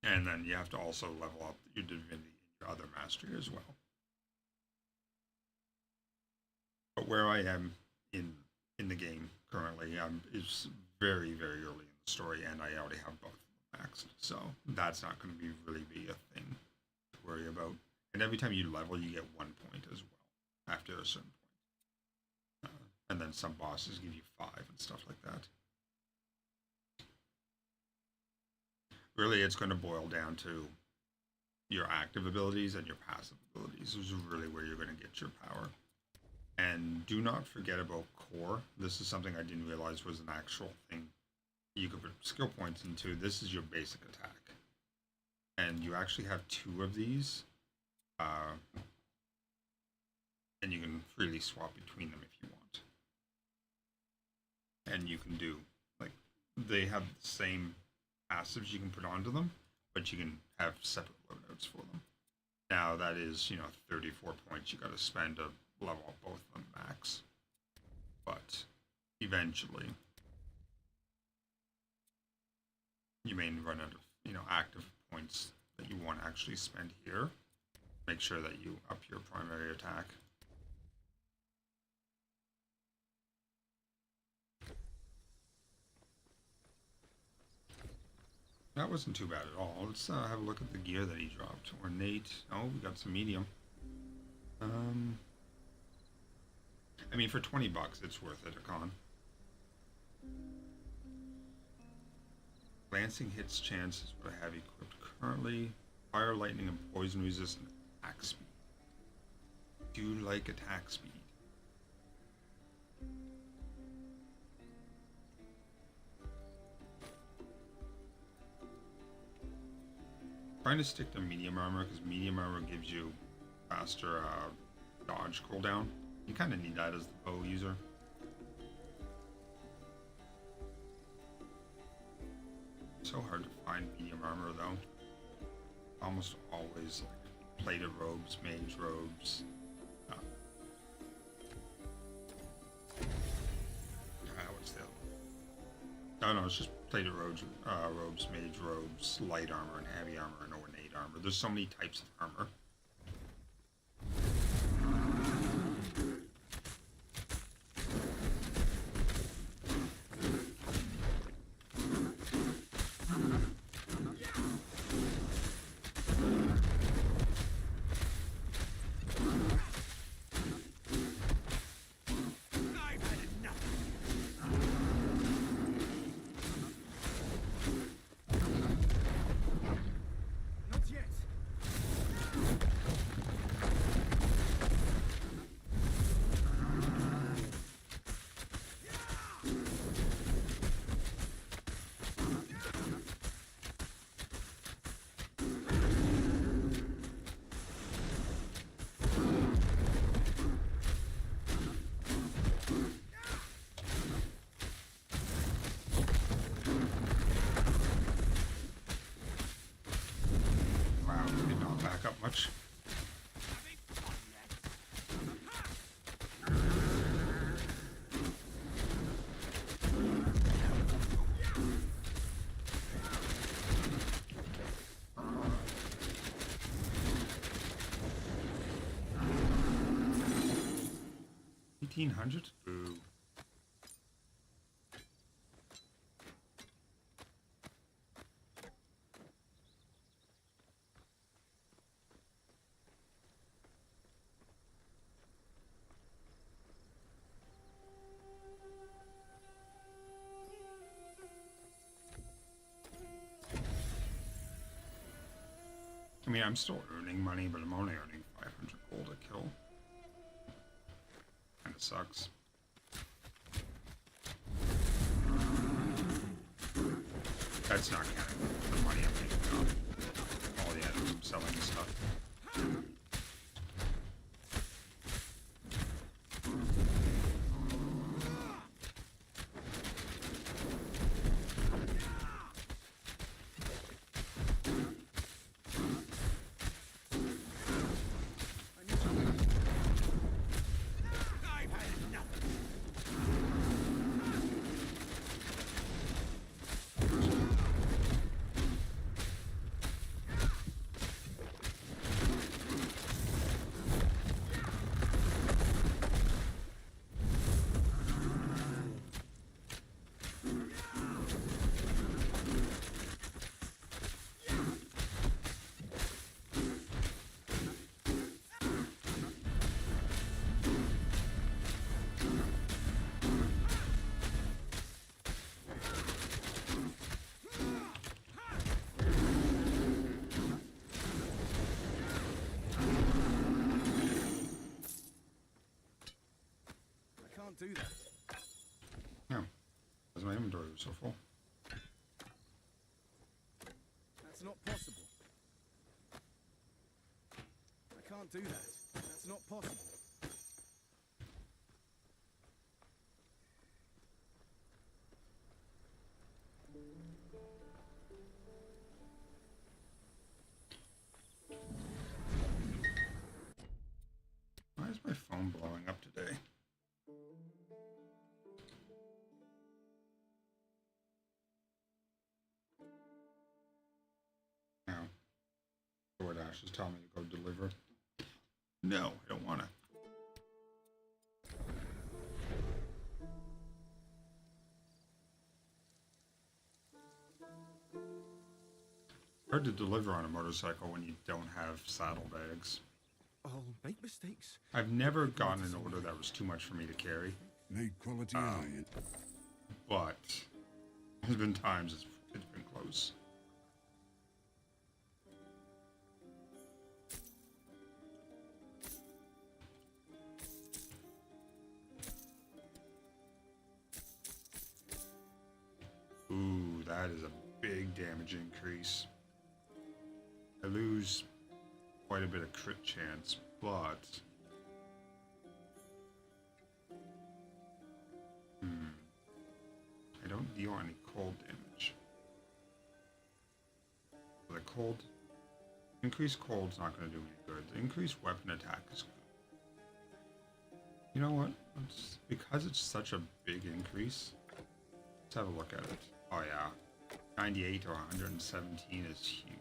And then you have to also level up your divinity, your other mastery as well. But where I am in the game currently is very, very early in the story, and I already have both maxed, so that's not going to really be a thing to worry about. And every time you level, you get 1 point as well after a certain point. And then some bosses give you 5 and stuff like that. Really, it's going to boil down to your active abilities and your passive abilities. This is really where you're going to get your power. And do not forget about core. This is something I didn't realize was an actual thing you could put skill points into. This is your basic attack. And you actually have 2 of these. And you can freely swap between them if you want. And you can do, like, they have the same passives you can put onto them, but you can have separate loadouts for them. Now that is, 34 points you got to spend to level up both of them max. But eventually, you may run out of, active points that you want to actually spend here. Make sure that you up your primary attack. That wasn't too bad at all. Let's have a look at the gear that he dropped. Ornate. Oh, we got some medium. I mean, for 20 bucks, it's worth it, a con. Glancing hits chance is what I have equipped currently. Fire, lightning, and poison resistant attack speed. Do you like attack speed? Trying to stick to medium armor because medium armor gives you faster dodge cooldown. You kind of need that as the bow user. So hard to find medium armor though. Almost always like plated robes, mage robes. What's the other one? Oh no, it's just plated robes, mage robes, light armor, and heavy armor, and ornate armor. There's so many types of armor. much. $1,800? Boo. I mean, I'm still earning money, but I'm only earning 500 gold a kill. Kinda sucks. That's not counting the money I'm making off all the items I'm selling and stuff. Do that. No. Because my inventory was so full. That's not possible. I can't do that. That's not possible. Why is my phone blowing up today? Now, DoorDash is telling me to go deliver. No, I don't want to. Hard to deliver on a motorcycle when you don't have saddlebags. I'll make mistakes. I've never gotten an order that was too much for me to carry, Need quality iron. but there's been times it's been close. Ooh, that is a big damage increase. I lose quite a bit of crit chance, but I don't deal any cold damage. The cold, increased cold's not going to do any good. The increased weapon attack is good. You know what? Because it's such a big increase, let's have a look at it. Oh yeah, 98 or 117 is huge.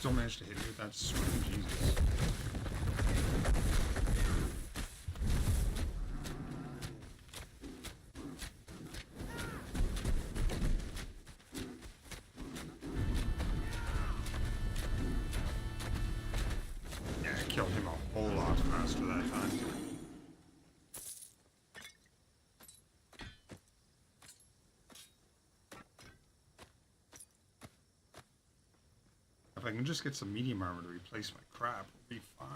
still managed to hit me with that swing. Jesus. Yeah, I killed him a whole lot faster that time. If I can just get some medium armor to replace my crap, we'll be fine.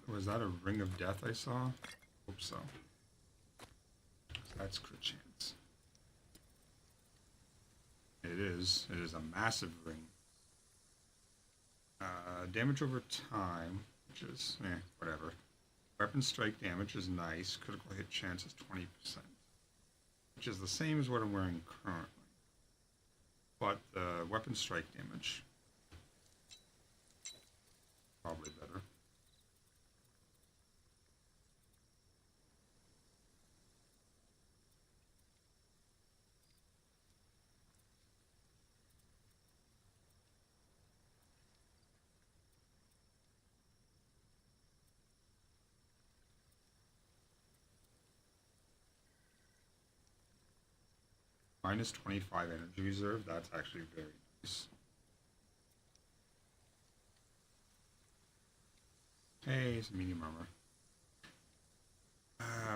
Was that a ring of death I saw? Hope so. That's crit chance. It is. It is a massive ring. Damage over time, which is, whatever. Weapon strike damage is nice. Critical hit chance is 20%. Which is the same as what I'm wearing currently. But the weapon strike damage, probably better. Minus 25 energy reserve, that's actually very nice. Hey, some medium armor.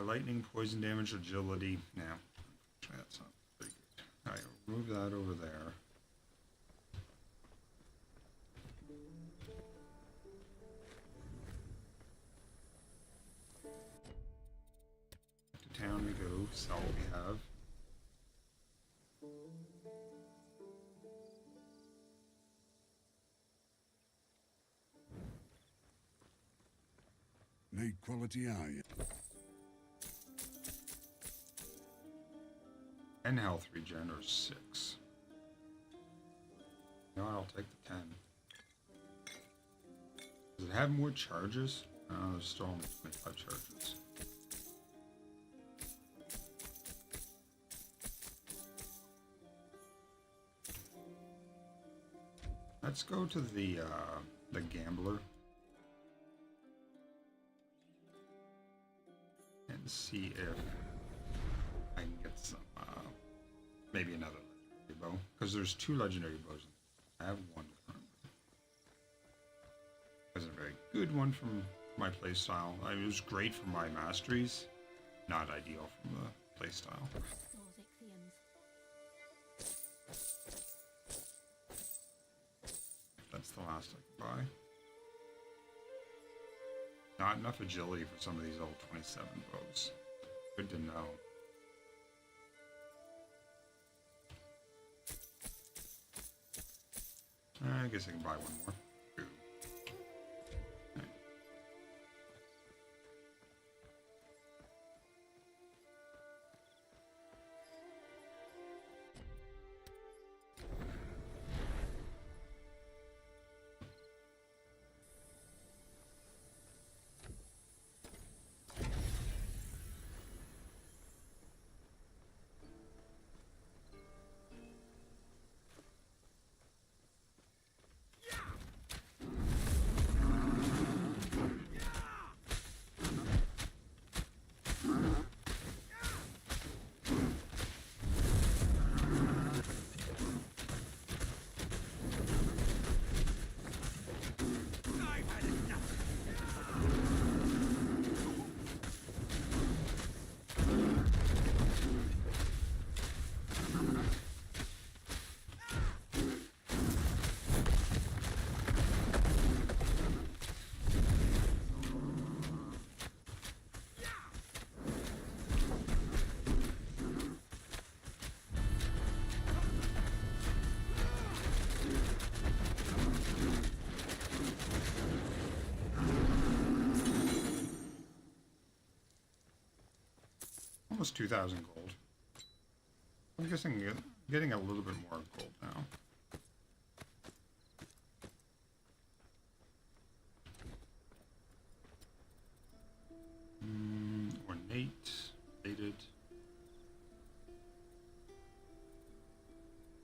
Lightning, poison damage, agility. Now, that's not pretty good. Alright, remove that over there. Back to town we go, sell what we have. Need quality iron. And health regen or 6. No, I'll take the 10. Does it have more charges? Oh, there's still only 25 charges. Let's go to the gambler and see if I can get some, maybe another legendary bow, because there's 2 legendary bows. I have 1 currently. It was a very good one from my playstyle. It was great for my masteries, not ideal from the playstyle. Those Ichthyans. That's the last I can buy. Not enough agility for some of these old 27 bows. Good to know. I guess I can buy one more. Ooh. Okay. almost 2,000 gold. I'm guessing getting a little bit more gold now. Ornate, dated.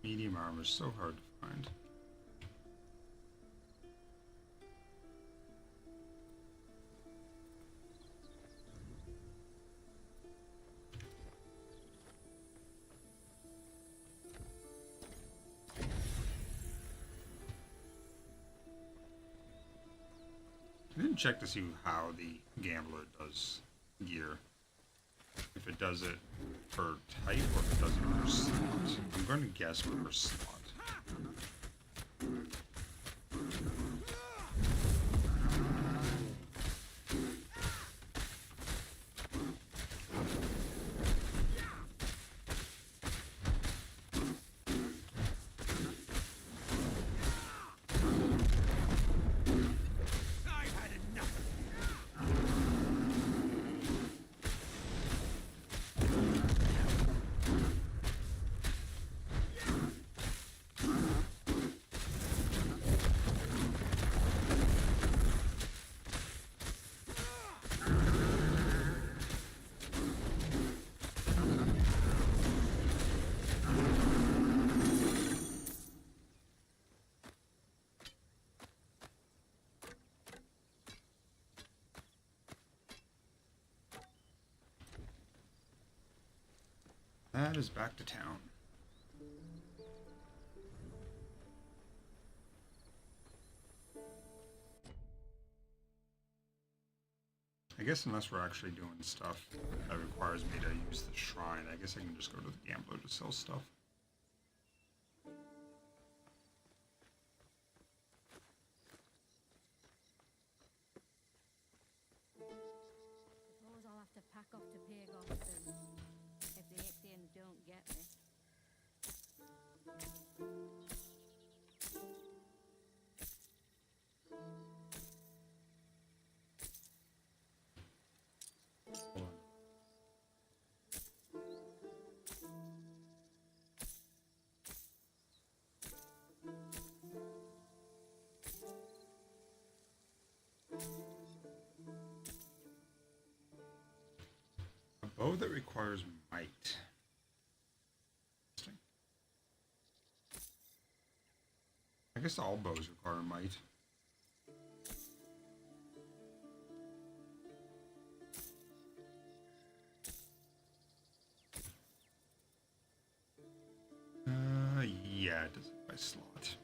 Medium armor is so hard to find. I didn't check to see how the gambler does gear. If it does it per type or if it does it per slot. I'm going to guess per slot. That is back to town. I guess unless we're actually doing stuff that requires me to use the shrine, I guess I can just go to the gambler to sell stuff. Suppose I'll have to pack off to Pagos soon, if the Ichthians don't get me. Hold on. A bow that requires might. Interesting. I guess all bows require might. Yeah, it does it by slot.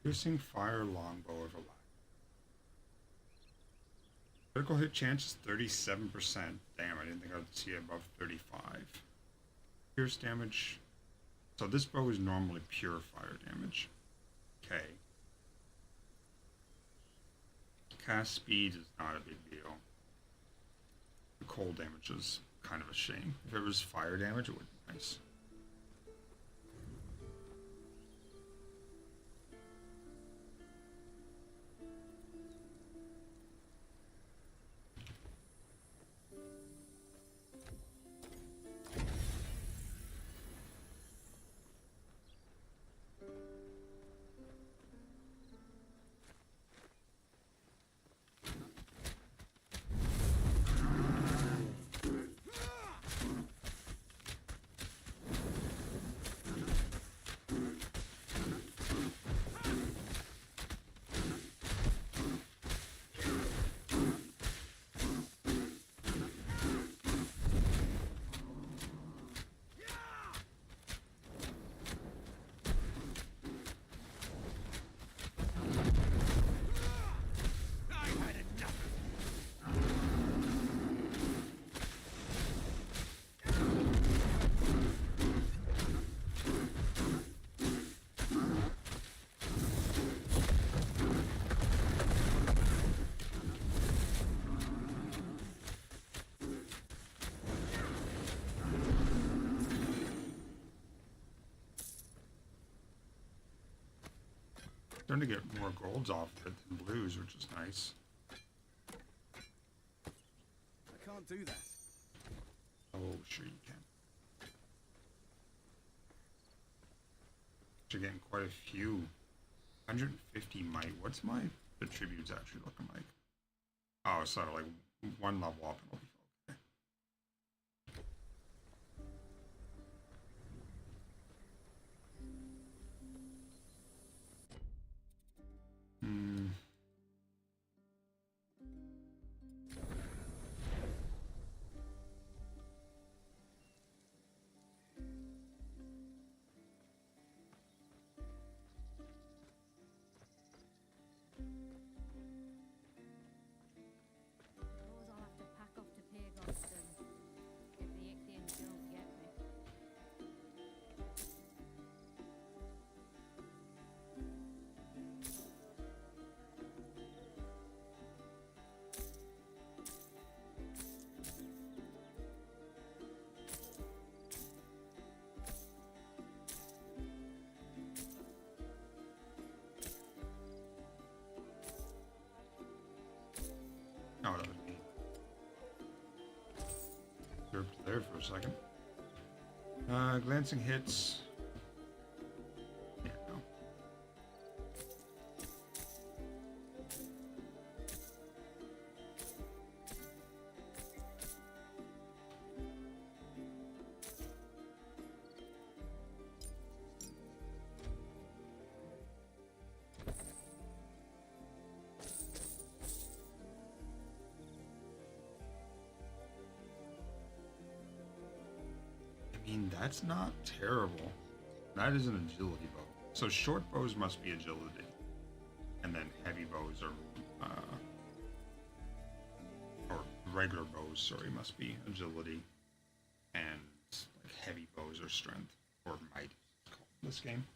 Piercing fire longbow of a Critical hit chance is 37%. Damn, I didn't think I'd see it above 35. Pierce damage. So this bow is normally pure fire damage. Okay. Cast speed is not a big deal. The cold damage is kind of a shame. If it was fire damage, it would be nice. Starting to get more golds off it than blues, which is nice. I can't do that. Oh, sure you can. You're getting quite a few. 150 might. What's my attributes actually looking like? Oh, so like one level up and it'll be okay. Suppose I'll have to pack off to Pagos soon. If the Ichthians don't get me. Oh, that was me. Derped there for a second. Glancing hits. Yeah, no. I mean, that's not terrible. That is an agility bow. So short bows must be agility. And then heavy bows are, or regular bows, sorry, must be agility. And like heavy bows are strength, or might, it's called in this game.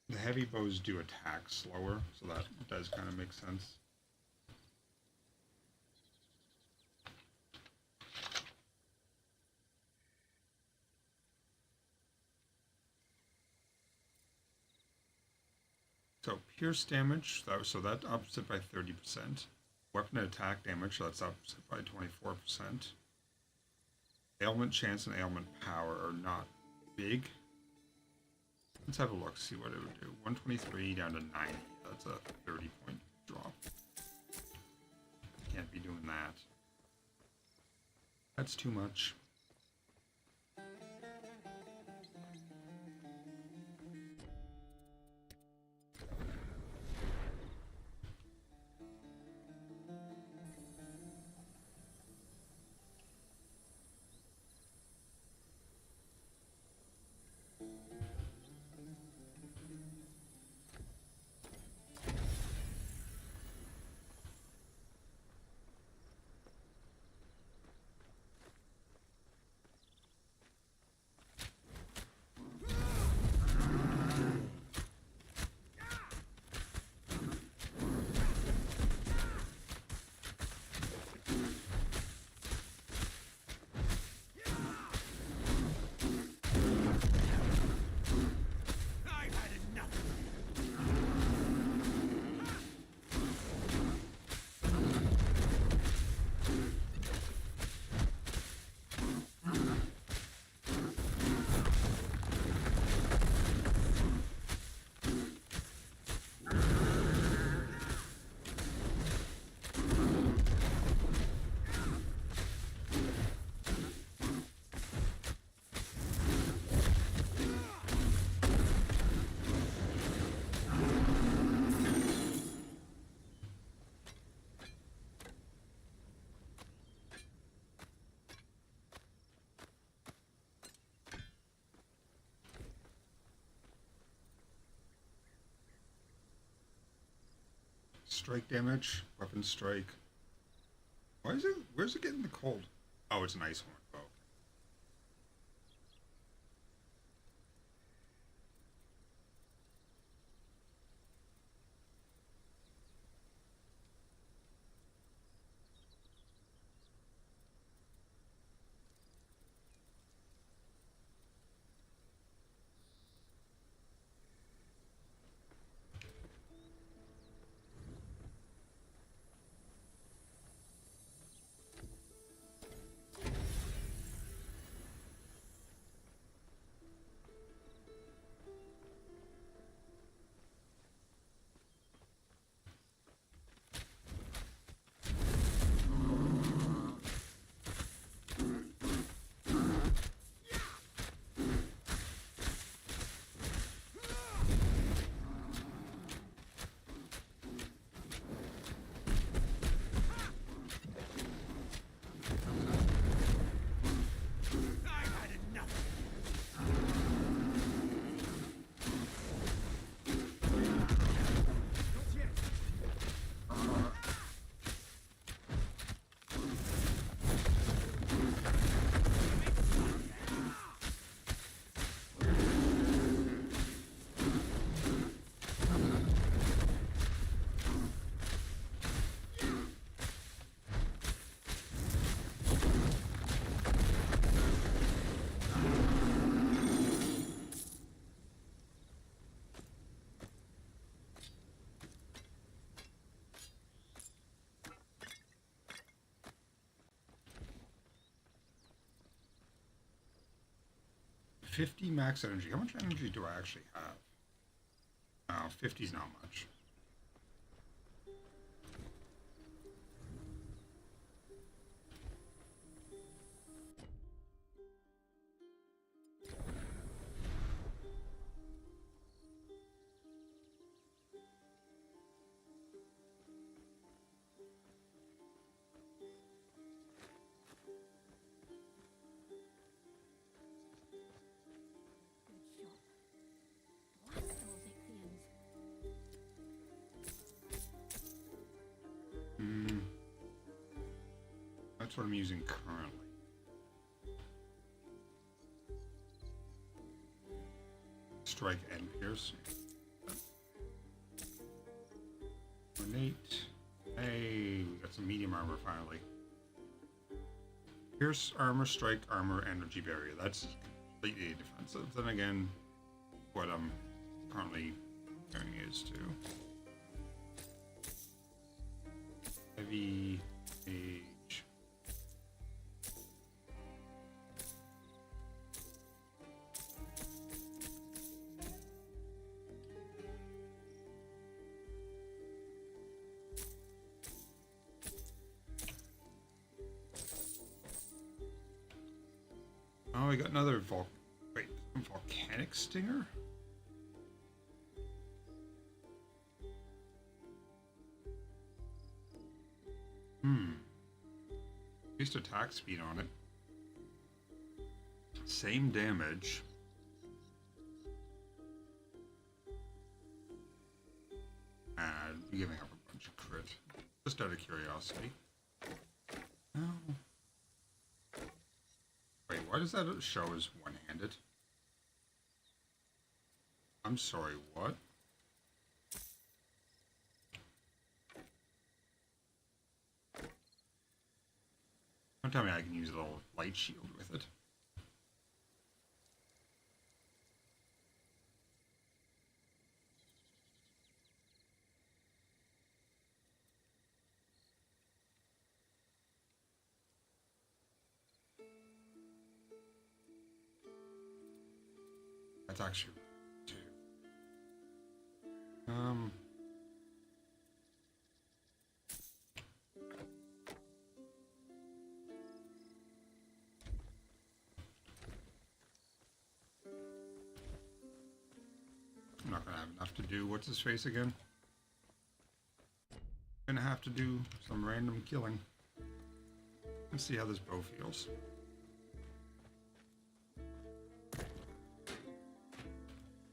The heavy bows do attack slower, so that does kind of make sense. So pierce damage, so that ups it by 30%. Weapon and attack damage, so that's ups it by 24%. Ailment chance and ailment power are not big. Let's have a look, see what it would do. 123 down to 90. That's a 30-point drop. Can't be doing that. That's too much. strike damage, weapon strike. Why is it? Where's it getting the cold? Oh, it's an ice horn bow. $50 max energy. How much energy do I actually have? Oh, 50's not much. Good shot. Blast those Ichthians. That's what I'm using currently. Strike and pierce. Ornate. Hey, we got some medium armor finally. Pierce, armor, strike, armor, energy barrier. That's completely defensive. Then again, what I'm currently doing is to heavy age. Oh, we got another volcanic stinger? Increased attack speed on it. Same damage. And giving up a bunch of crit. Just out of curiosity. Oh. Wait, why does that show as one-handed? I'm sorry, what? Don't tell me I can use a little light shield with it. That's actually too. I'm not gonna have enough to do. What's his face again? Gonna have to do some random killing. Let's see how this bow feels.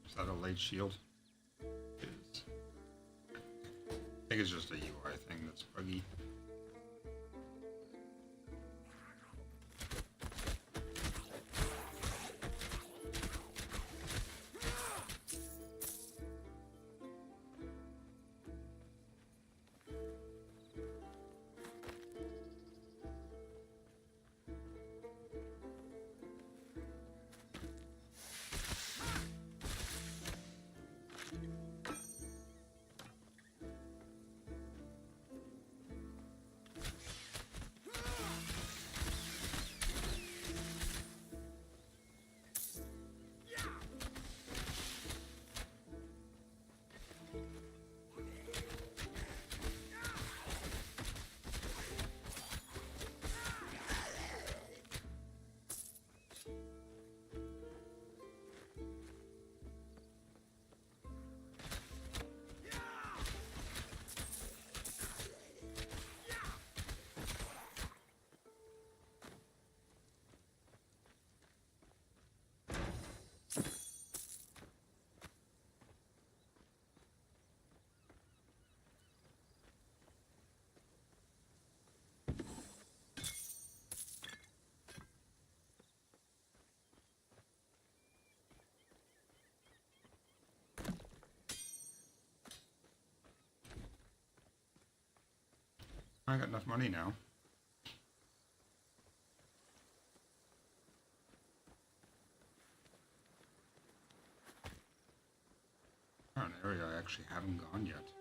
Is that a light shield? It is. think it's just a UI thing that's buggy. I got enough money now. Oh, an area I actually haven't gone yet.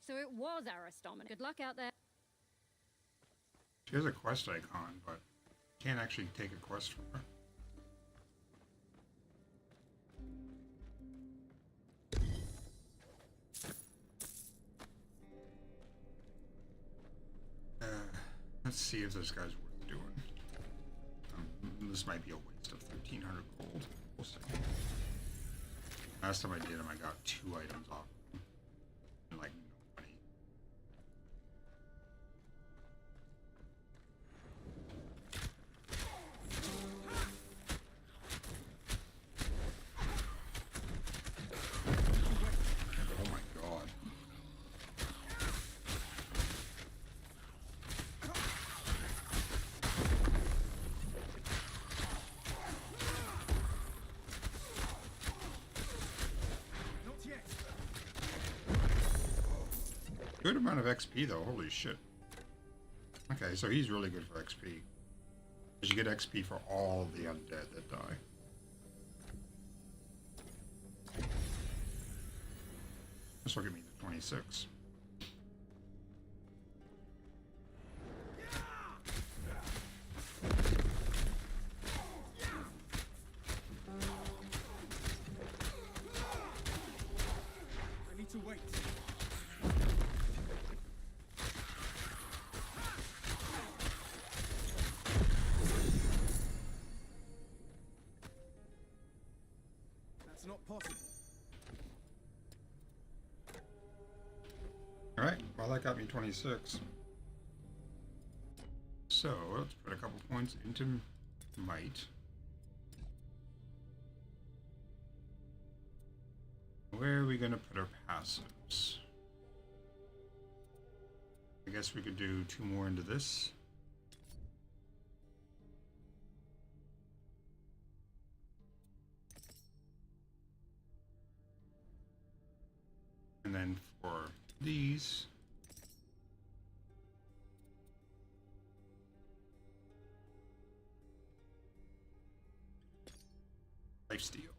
So it was Aristomach. Good luck out there. She has a quest icon, but can't actually take a quest from her. Let's see if this guy's worth doing. This might be a waste of 1,300 gold. We'll see. Last time I did him, I got 2 items off. And like no money. Oh my god. Not yet. good amount of XP though, holy shit. Okay, so he's really good for XP. Because you get XP for all the undead that die. This will give me the 26. I need to wait. That's not possible. Alright, well that got me 26. So, let's put a couple points into might. Where are we gonna put our passives? I guess we could do 2 more into this. And then for these, lifesteal.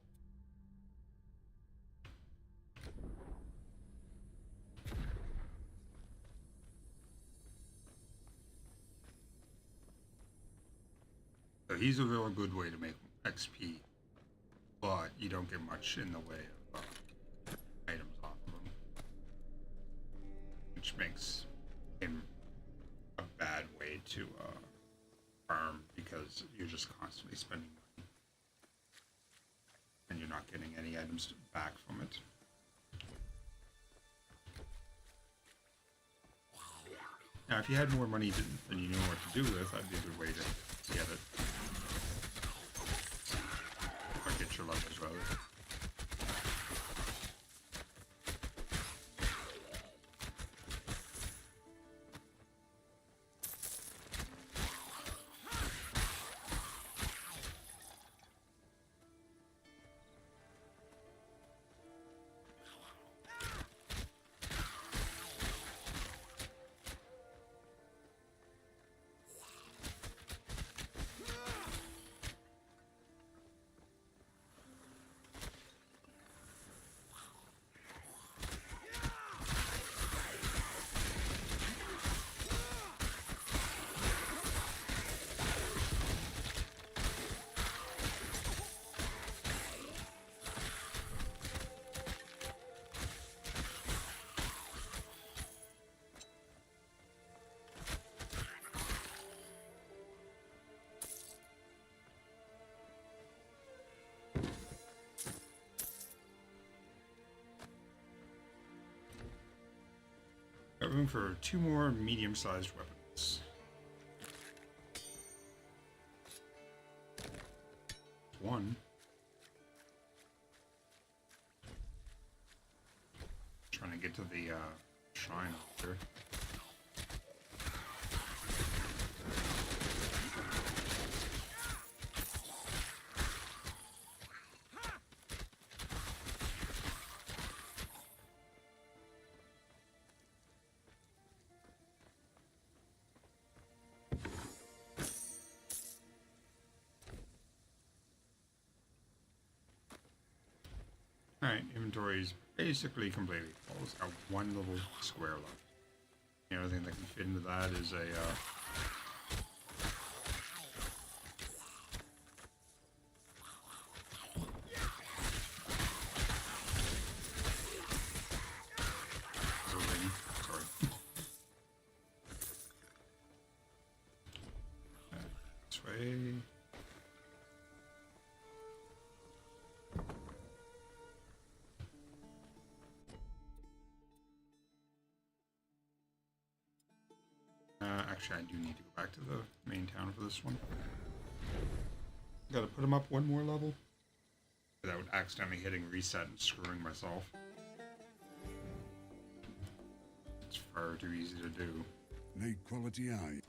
So he's a real good way to make XP, but you don't get much in the way of items off of him, which makes him a bad way to farm because you're just constantly spending money and you're not getting any items back from it. Now, if you had more money than you knew what to do with, that'd be a good way to get it. Or get your levels, rather. Got room for 2 more medium-sized weapons. One. Trying to get to the shrine over there. Alright, inventory is basically completely full. It's got 1 little square left. The only thing that can fit into that is a building. Sorry. This way. Actually, I do need to go back to the main town for this one. Gotta put him up 1 more level without accidentally hitting reset and screwing myself. It's far too easy to do. Need quality eye.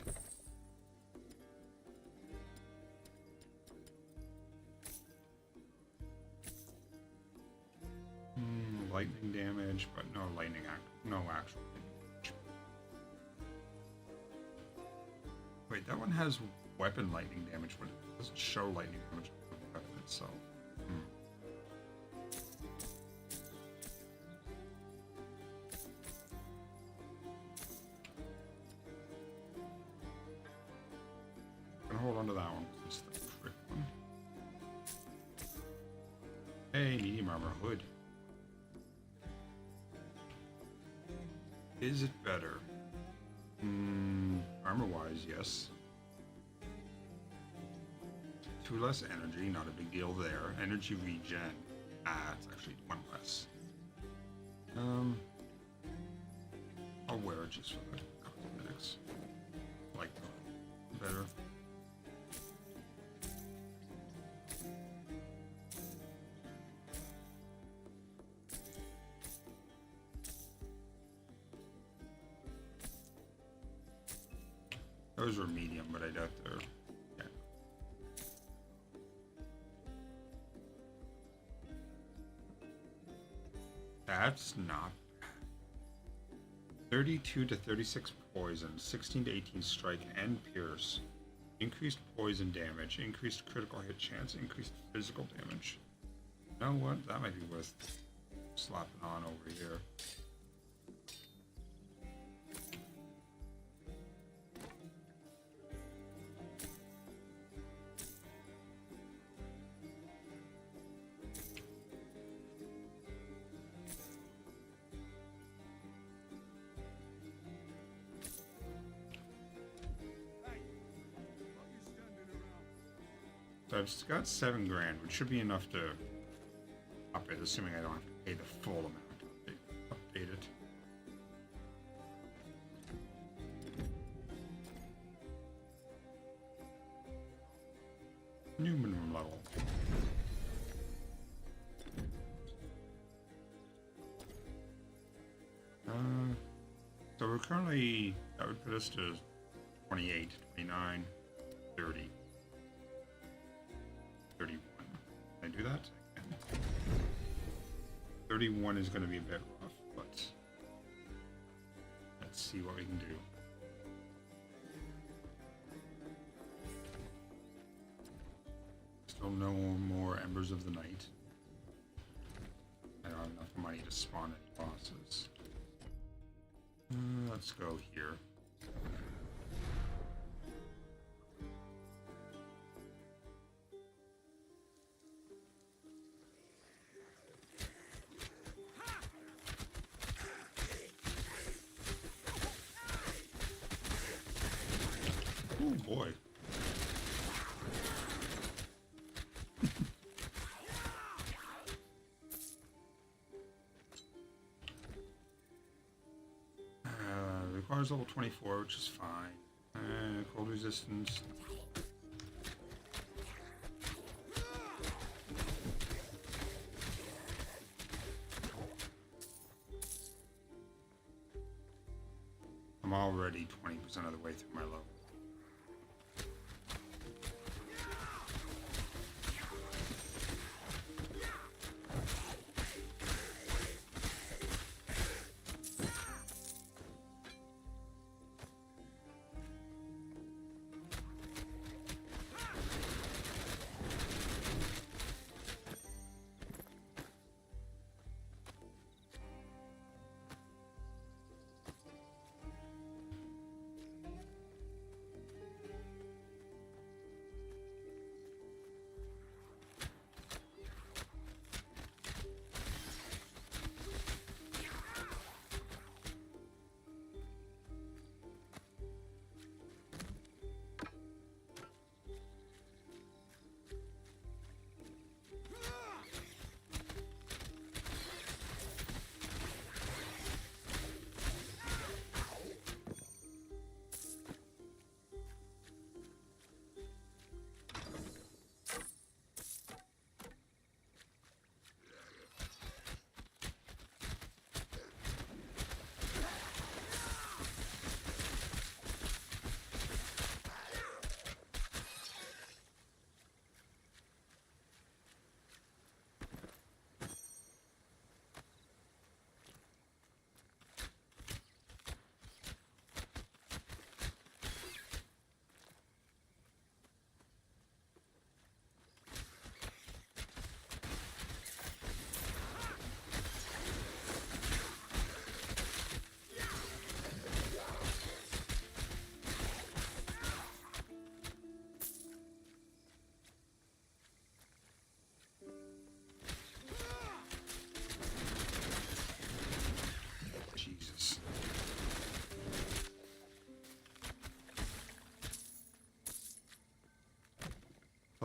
Lightning damage, but no lightning no actual damage. Wait, that one has weapon lightning damage, but it doesn't show lightning damage on the weapon itself. Gonna hold on to that one because it's the trick one. Hey, medium armor hood. Is it better? Armor-wise, yes. 2 less energy, not a big deal there. Energy regen. It's actually 1 less. I'll wear it just for the cosmetics. Like better. Those were medium, but I doubt they're. Yeah. That's not bad. 32 to 36 poison, 16 to 18 strike and pierce, increased poison damage, increased critical hit chance, increased physical damage. You know what? That might be worth slapping on over here. So I've got 7 grand, which should be enough to up it, assuming I don't have to pay the full amount to update it. New minimum level. So we're currently, that would put us to 28, 29, 30. 31. Can I do that? I can. 31 is going to be a bit rough, but let's see what we can do. Still no more Embers of the Night. I don't have enough money to spawn any bosses. Let's go here. Oh boy. Requires level 24, which is fine. Cold resistance. I'm already 20% of the way through my level.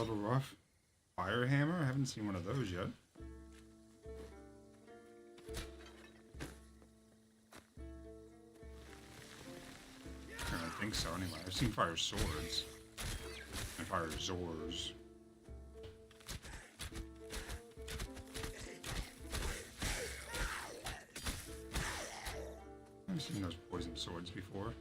A little rough. Fire hammer? I haven't seen one of those yet. I don't think so anyway. I've seen fire swords. And fire zors. I've seen those poison swords before.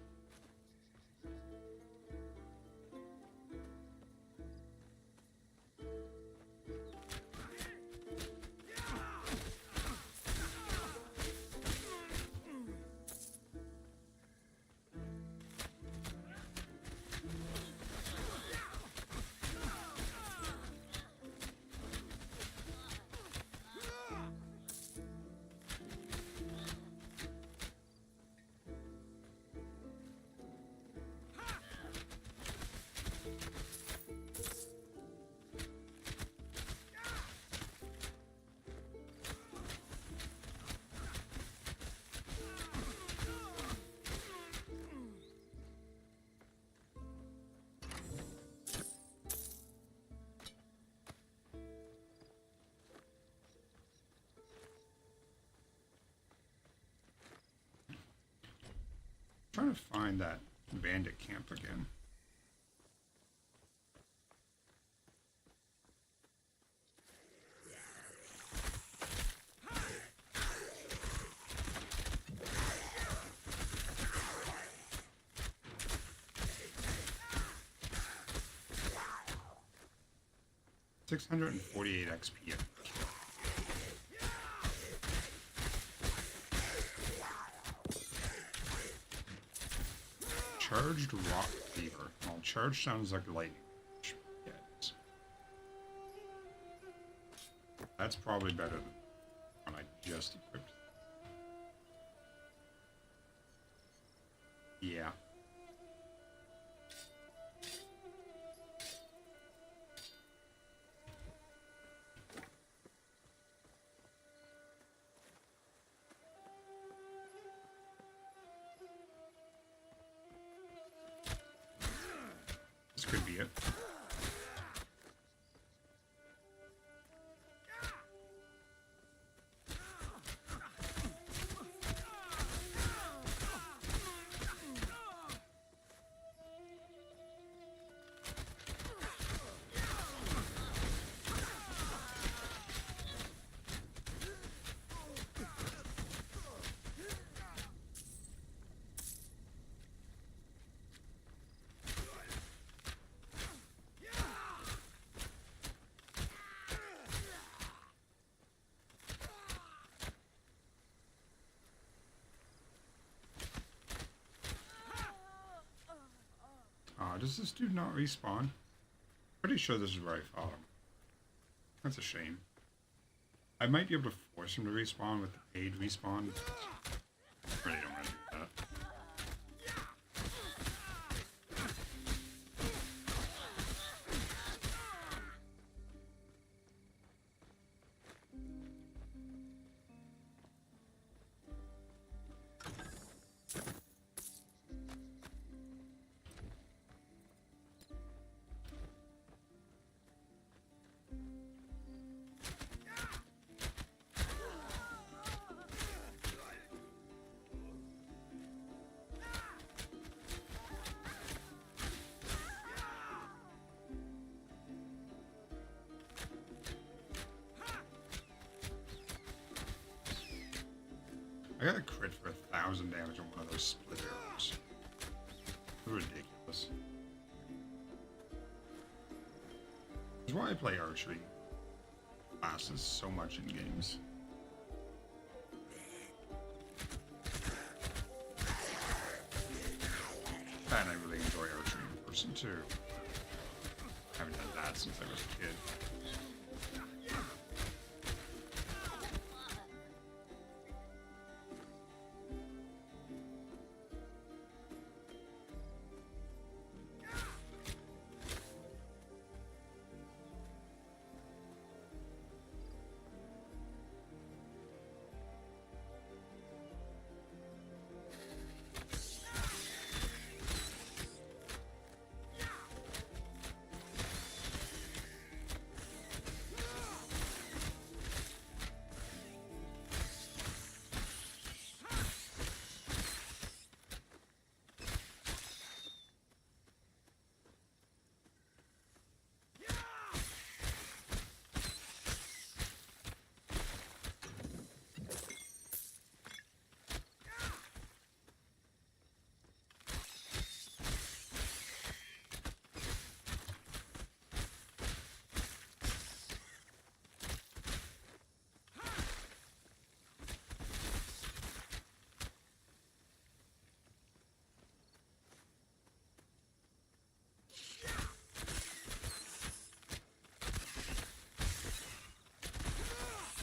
Trying to find that bandit camp again. $648 XP. Charged rock cleaver. Well, charged sounds like lightning. Yes. That's probably better than the one I just equipped. Yeah. This could be it. Does this dude not respawn? Pretty sure this is where I fought him. That's a shame. I might be able to force him to respawn with the paid respawn. Really don't want to do that. I got a crit for 1,000 damage on one of those split arrows. Ridiculous. That's why I play archery classes so much in games. And I really enjoy archery in person too. I haven't done that since I was a kid.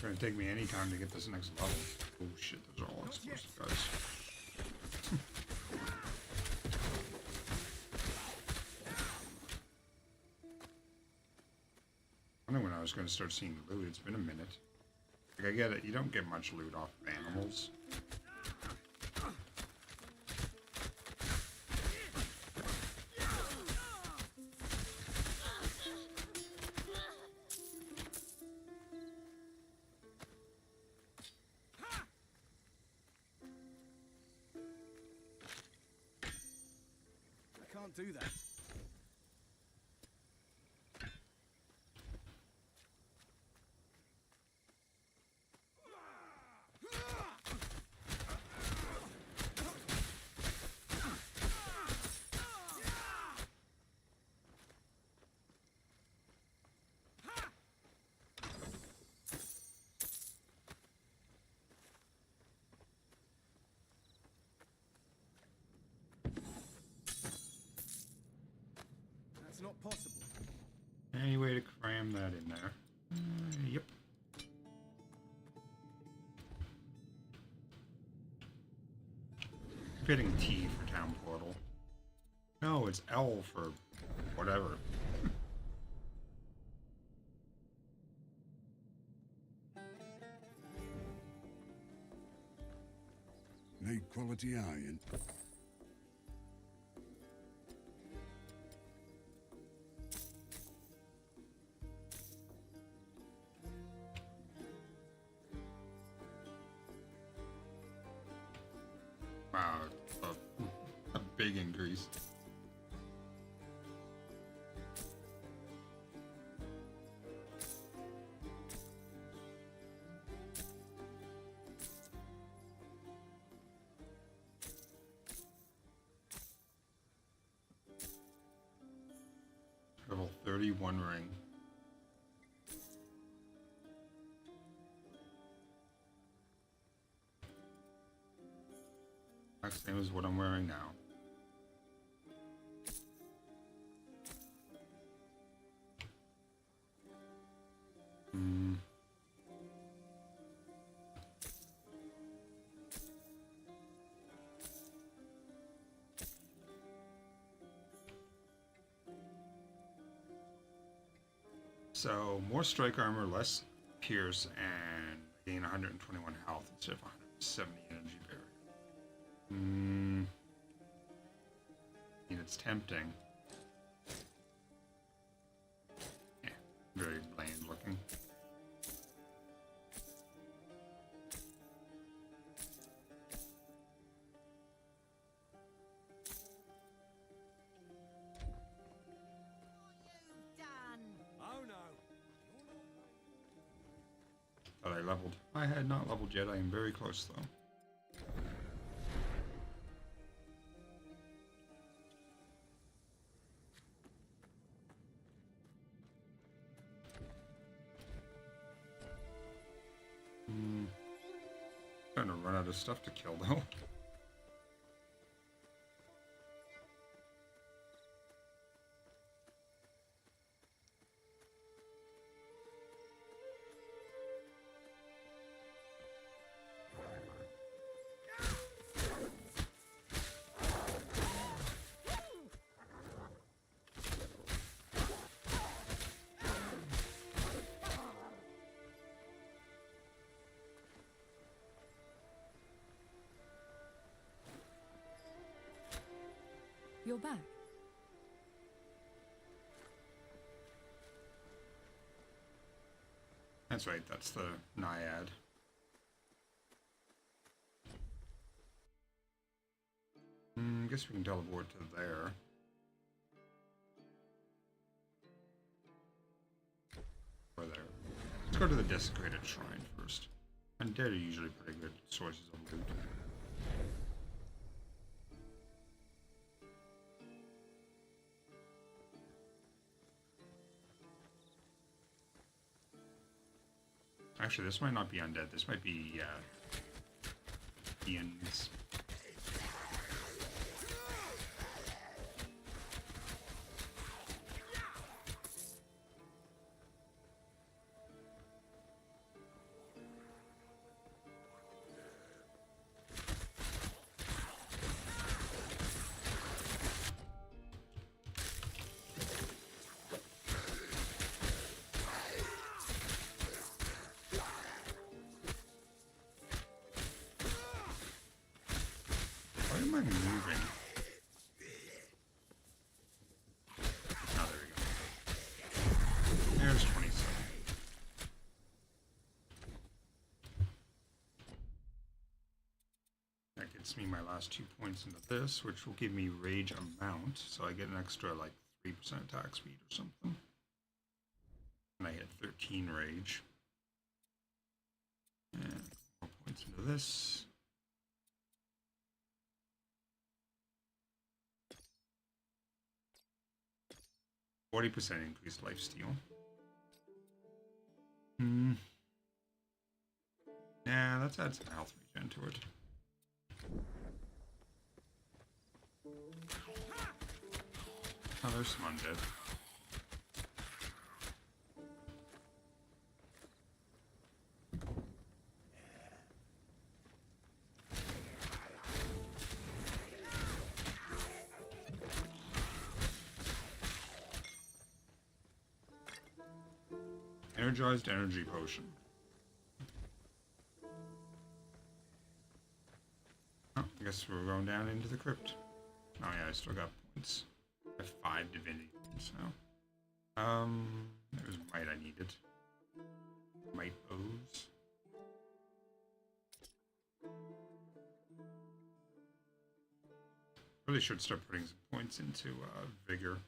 gonna take me any time to get this next level. Oh shit, those are all explosive guys. I don't know when I was gonna start seeing loot. It's been a minute. Like, I get it, you don't get much loot off of animals. I can't do that. That's not possible. Any way to cram that in there? Yep. Hitting T for town portal. No, it's L for whatever. Need quality iron. Wow, a big increase. Level 31 ring. Same as what I'm wearing now. So, more strike armor, less pierce, and gain 121 health instead of 170 energy barrier. I mean, it's tempting. Yeah, very bland looking. Oh no. But I leveled. I had not leveled yet. I am very close though. Starting to run out of stuff to kill though. You're back. That's right, that's the Naiad. Guess we can teleport to there. Or there. Let's go to the Desecrated Shrine first. Undead are usually pretty good sources of loot. Actually, this might not be undead. This might be, Ian's. moving? Oh, there we go. There's 27. That gets me my last 2 points into this, which will give me rage amount, so I get an extra like 3% attack speed or something. And I hit 13 rage. And more points into this. %40 increased lifesteal. Nah, let's add some health regen to it. Oh, there's some undead. Energized energy potion. Oh, I guess we're going down into the crypt. Oh yeah, I still got points. I have 5 divinity points now. There was might I needed. Might bows. Really should start putting some points into vigor.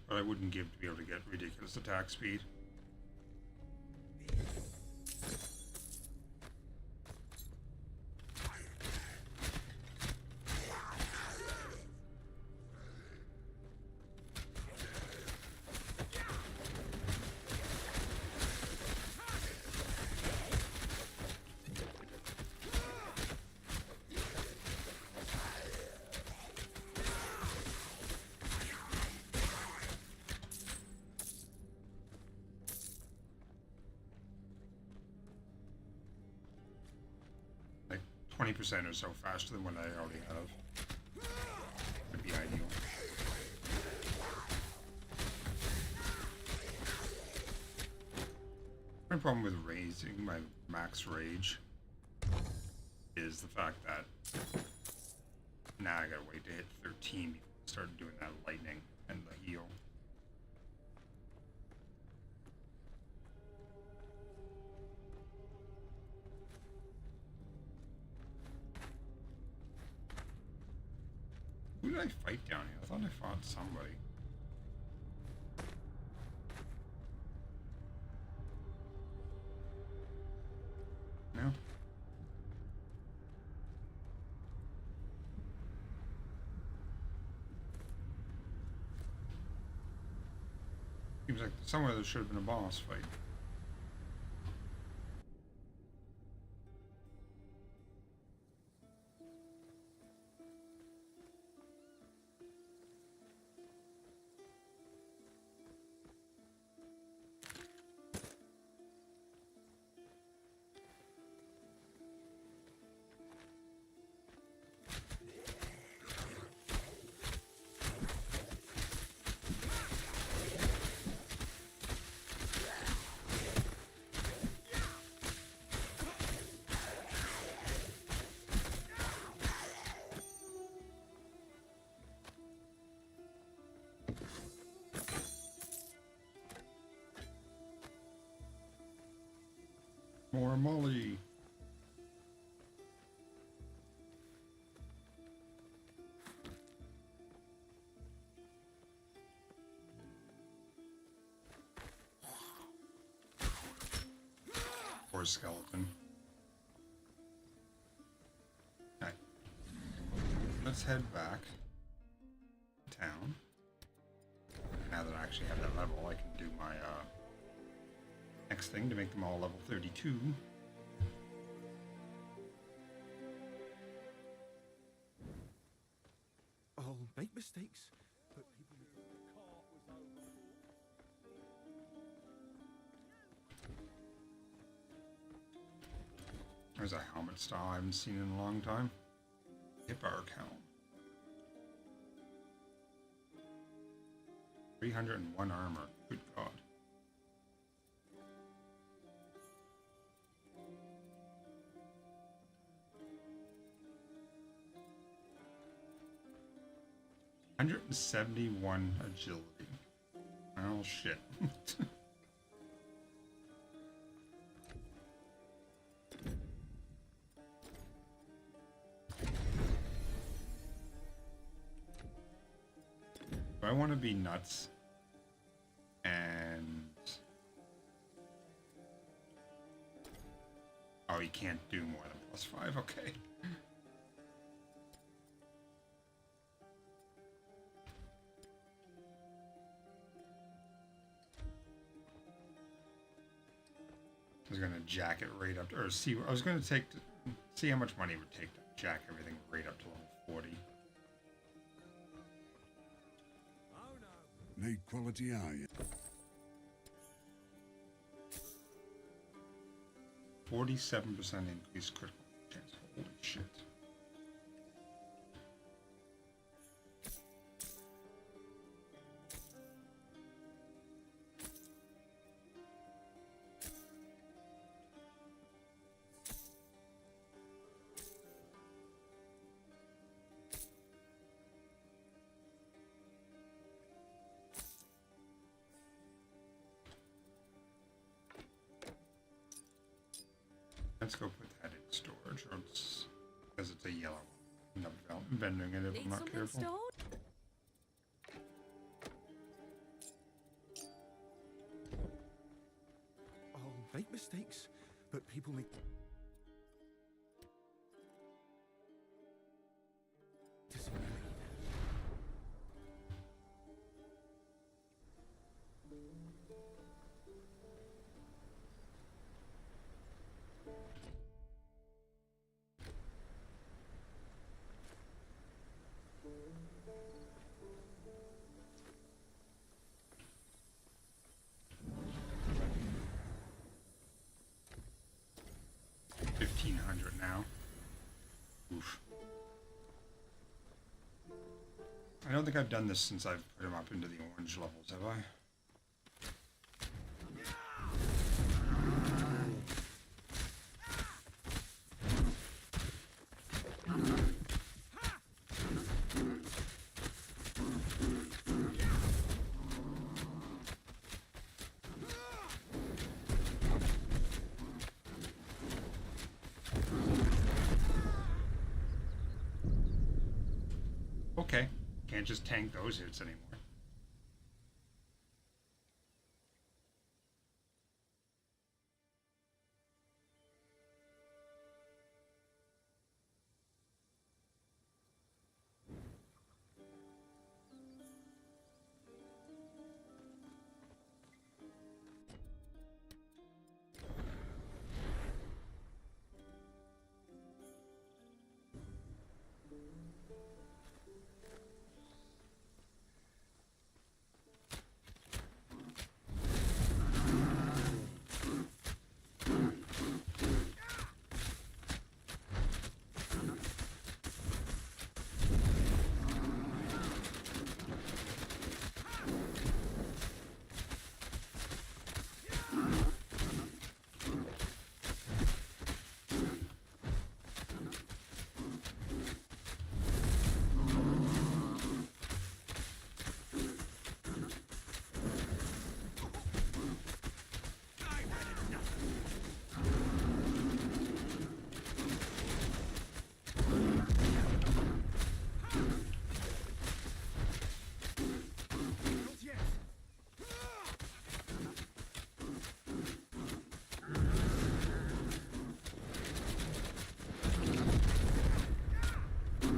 But I wouldn't give to be able to get ridiculous attack speed. Like 20% or so faster than what I already have. Would be ideal. My problem with raising my max rage is the fact that now I gotta wait to hit 13 before I start doing that lightning and the heal. Who did I fight down here? I thought I fought somebody. No? Seems like somewhere there should have been a boss fight. More Molly. Poor skeleton. let's head back to town. Now that I actually have that level, I can do my next thing to make them all level 32. I'll make mistakes, but people need The cart was overboard. There's a helmet style I haven't seen in a long time. Hipparch helm. 301 armor. Good God. $171 agility. Oh shit. I want to be nuts and oh, you can't do more than +5. Okay. I was gonna jack it right up to, or see. I was gonna see how much money it would take to jack everything right up to level 40. Oh no. Need quality iron. 47% increased critical chance. Holy shit. Let's go put that in storage, or it's because it's a yellow. End up bending it if I'm Need not something careful. stored? I'll make mistakes, but people need to see me lead. $1,500 now. Oof. I don't think I've done this since I've put him up into the orange levels, have I? Okay, can't just tank those hits anymore.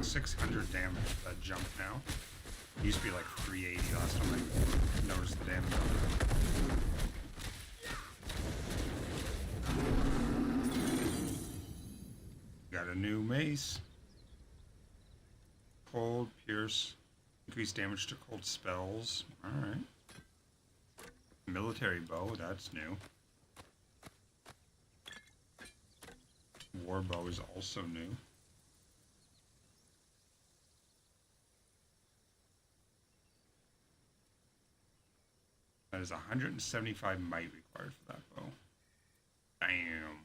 600 damage with that jump now. It used to be like 380 last time I noticed the damage on it. Got a new mace. Cold, pierce, increase damage to cold spells. Alright. Military bow, that's new. War bow is also new. That is 175 might required for that bow. Damn.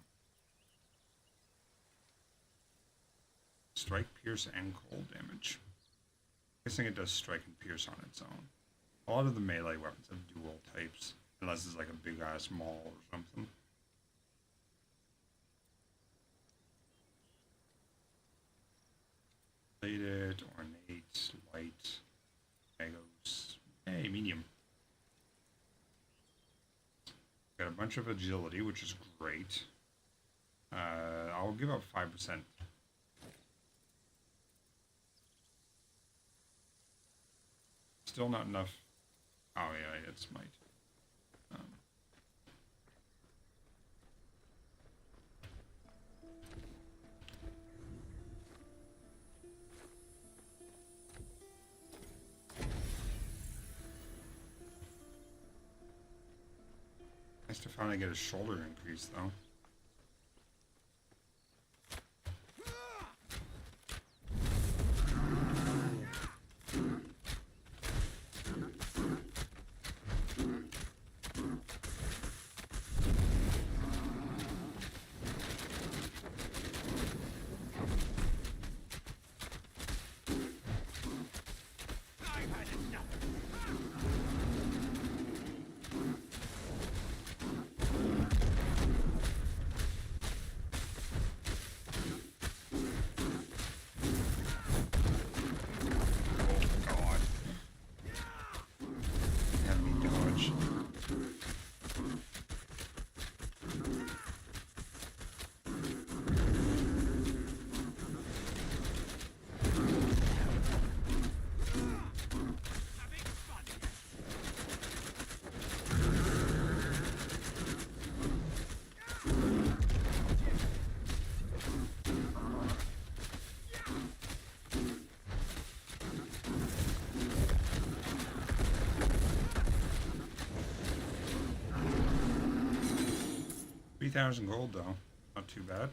Strike, pierce, and cold damage. Guessing it does strike and pierce on its own. A lot of the melee weapons have dual types, unless it's like a big ass maul or something. Plated, ornate, light, magos. Hey, medium. Got a bunch of agility, which is great. I'll give up 5%. Still not enough. Oh yeah, it's might. Nice to finally get a shoulder increase though. $3,000 gold though, not too bad.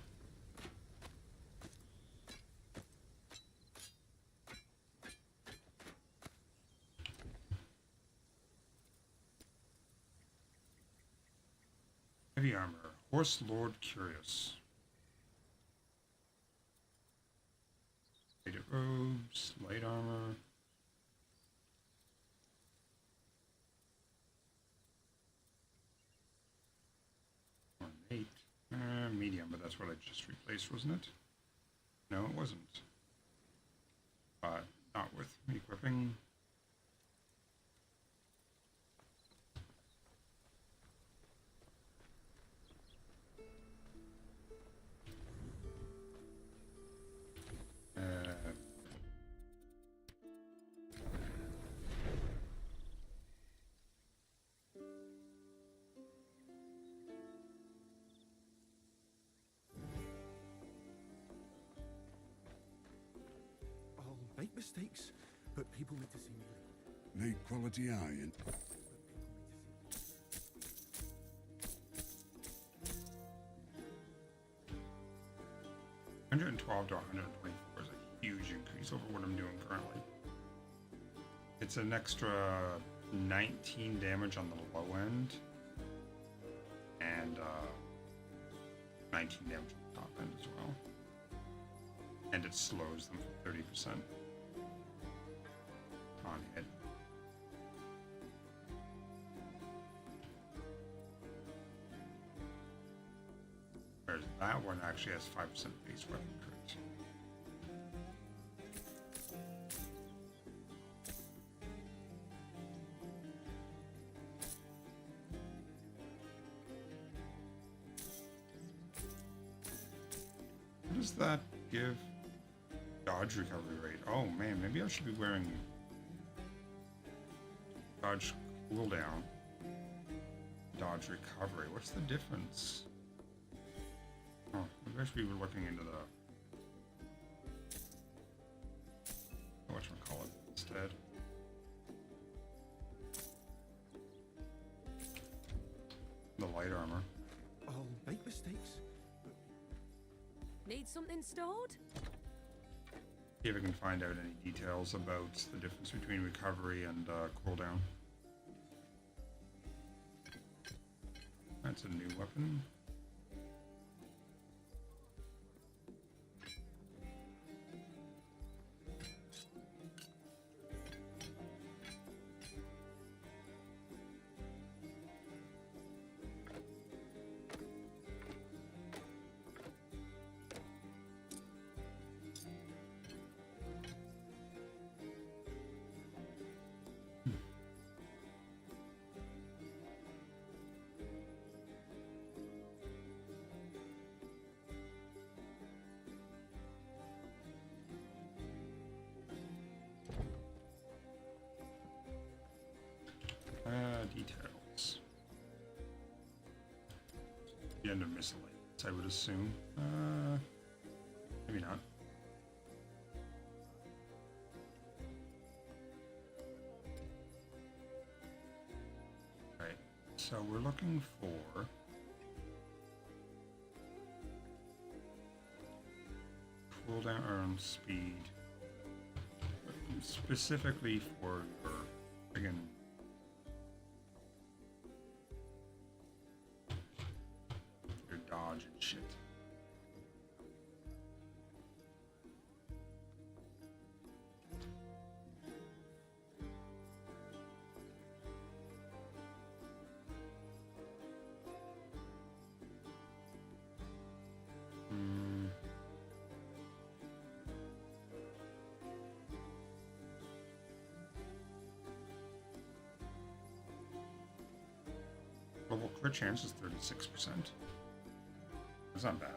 Heavy armor, Horse Lord Curious. Faded robes, light armor. Ornate. Medium, but that's what I just replaced, wasn't it? No, it wasn't. Not with equipping. I'll make mistakes, but people need to see me lead. Make quality iron. 112 to 124 is a huge increase over what I'm doing currently. It's an extra 19 damage on the low end, and 19 damage on the top end as well. And it slows them for 30% on hit. Whereas that one actually has 5% base weapon crit. What does that give? Dodge recovery rate. Oh man, maybe I should be wearing dodge cooldown, dodge recovery. What's the difference? Oh, maybe I should be looking into the whatchamacallit instead. The light armor. I'll make mistakes, but Need something stored? See if I can find out any details about the difference between recovery and cooldown. That's a new weapon. Details. The end of miscellaneous, I would assume. Maybe not. Right. So we're looking for cooldown speed, specifically for your friggin' dodge and shit. Global crit chance is 36%. That's not bad.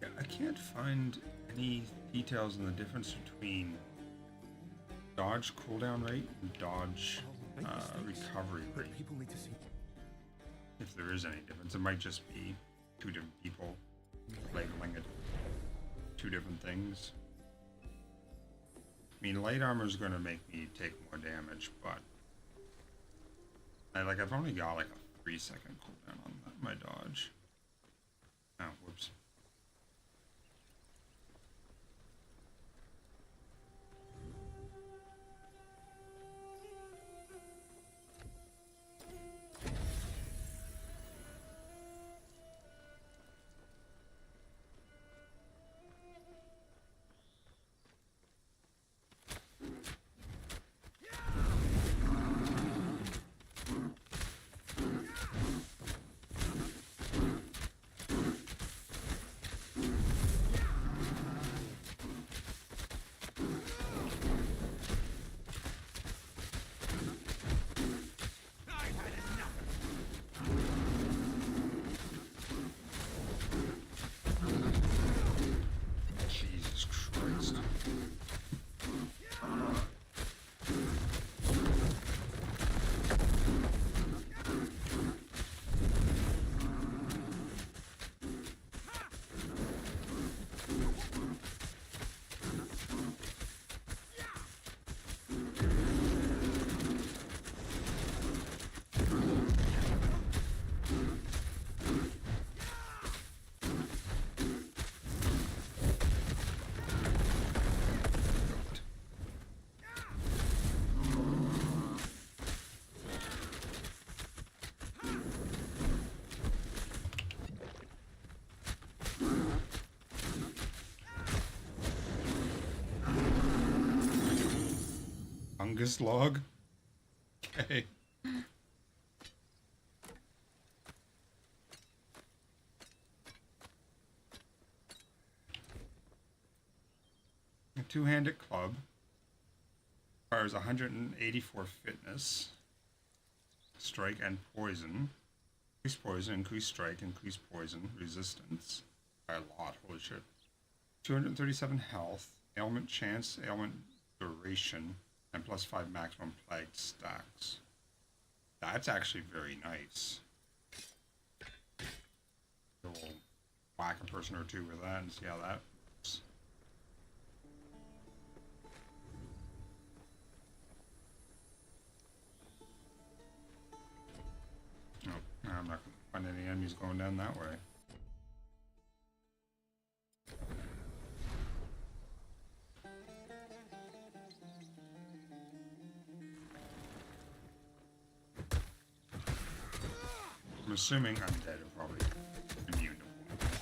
Yeah, I can't find any details on the difference between dodge cooldown rate and dodge I'll make mistakes, recovery but rate. people need to see. If there is any difference, it might just be two different people labeling it two different things. I mean, light armor is going to make me take more damage, but I've only got like a 3-second cooldown on my dodge. Oh, whoops. Jesus Christ. Fungus log? Okay. two-handed club. Requires 184 fitness. Strike and poison. Increase poison, increase strike, increase poison, resistance. By a lot, holy shit. 237 health, ailment chance, ailment duration, and plus 5 maximum plague stacks. That's actually very nice. So we'll whack a person or two with that and see how that works. Oh, no, I'm not going to find any enemies going down that way. I'm assuming undead are probably immune to poison.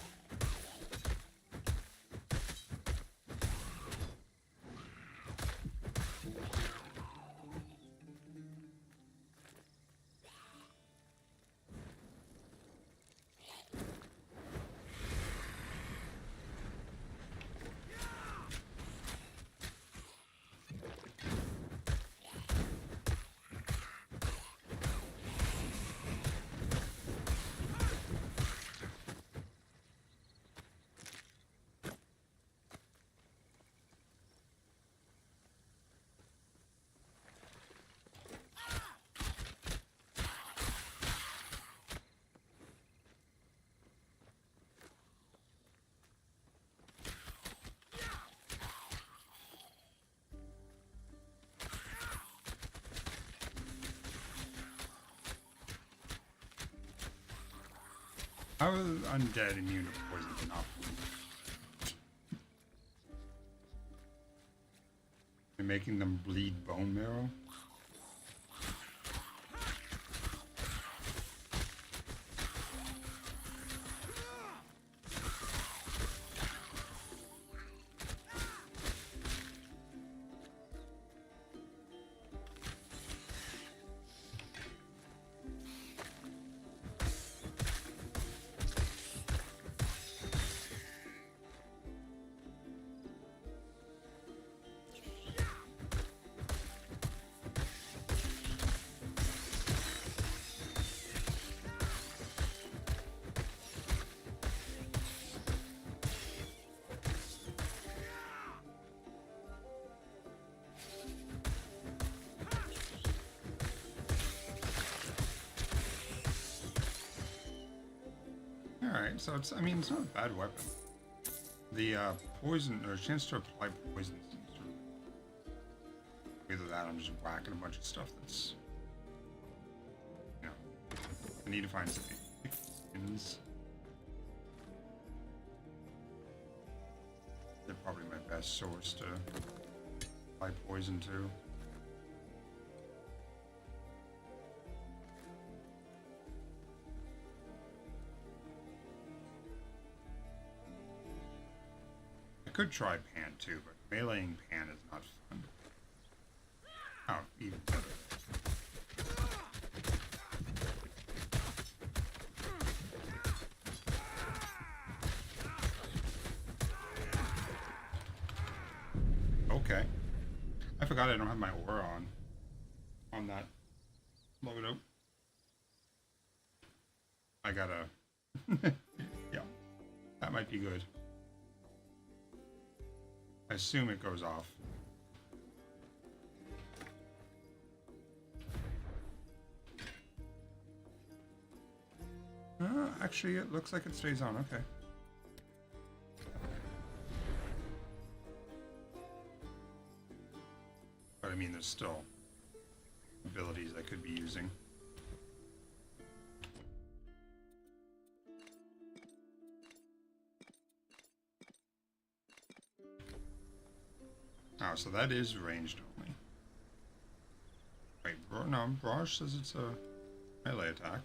How are undead immune to poison not? You're making them bleed bone marrow? Alright, so it's, I mean, it's not a bad weapon. The poison, or chance to apply poison seems to really... Either that, I'm just whacking a bunch of stuff that's... You know, I need to find skins. They're probably my best source to apply poison to. I could try Pan too, but meleeing Pan is not fun. Oh, even better. Okay. I forgot I don't have my aura on that loadout. I gotta... yeah, that might be good. I assume it goes off. Actually, it looks like it stays on. Okay. But I mean, there's still abilities I could be using. Oh, so that is ranged only. Wait, no, Barrage says it's a melee attack.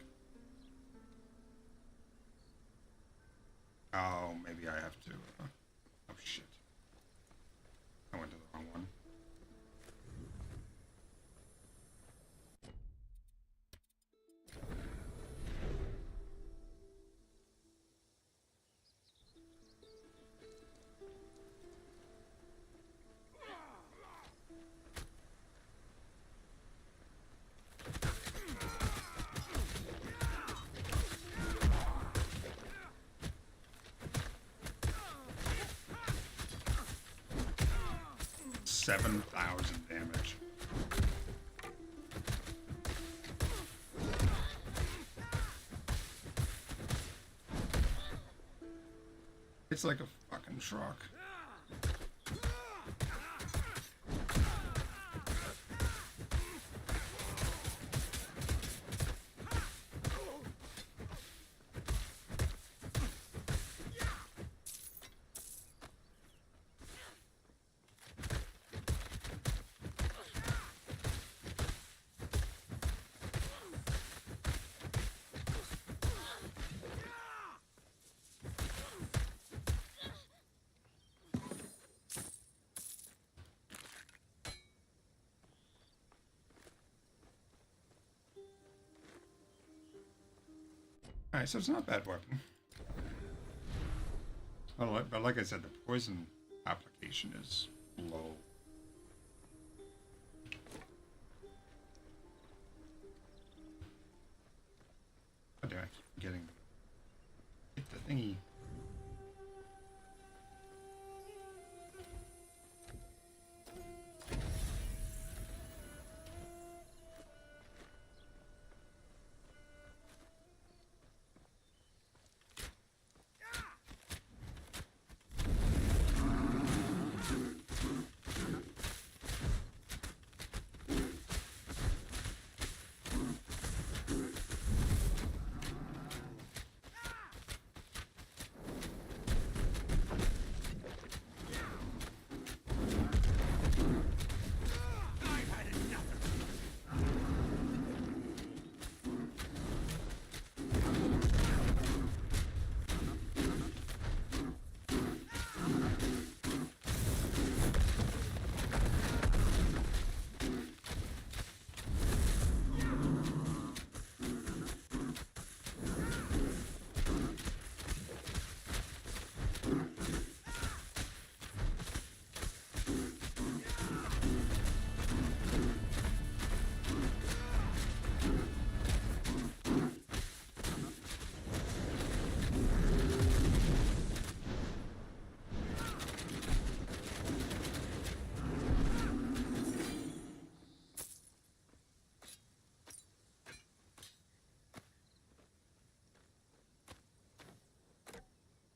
Oh, maybe I have to... oh, shit. I went to the wrong one. 7,000 damage. It's like a fucking truck. Alright, so it's not a bad weapon. But like I said, the poison application is low. How do I keep forgetting? Hit the thingy.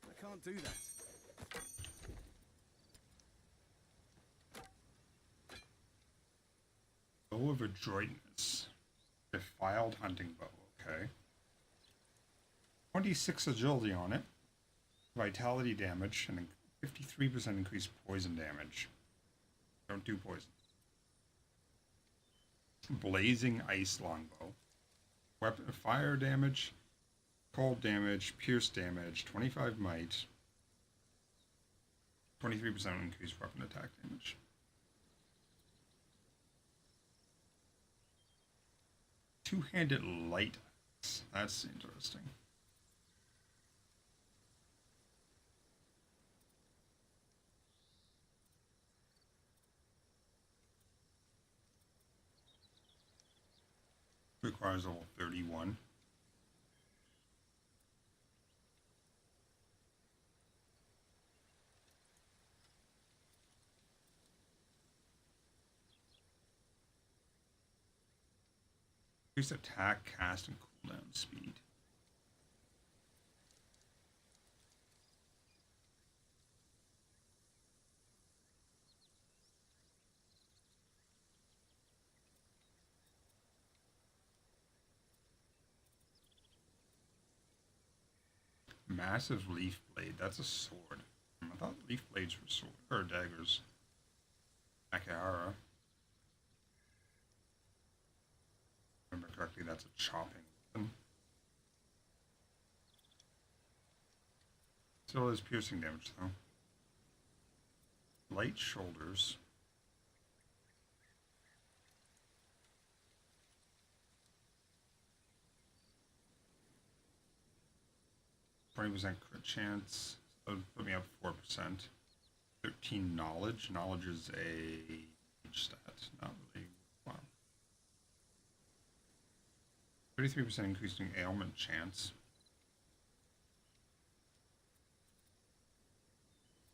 I can't do that. Bow of Adroitness. Defiled hunting bow, okay. 26 agility on it. Vitality damage and 53% increased poison damage. Don't do poison. Blazing Ice Longbow. Weapon fire damage, cold damage, pierce damage, 25 might, 23% increased weapon attack damage. Two-handed light axe. That's interesting. Requires level 31. Increase attack, cast, and cooldown speed. Massive leaf blade. That's a sword. I thought leaf blades were sword or daggers. Akihara. Remember correctly, that's a chopping weapon. Still has piercing damage though. Light shoulders. %, crit chance. So put me up 4%. 13 knowledge. Knowledge is a stat. Not really. Wow. 33% increasing ailment chance.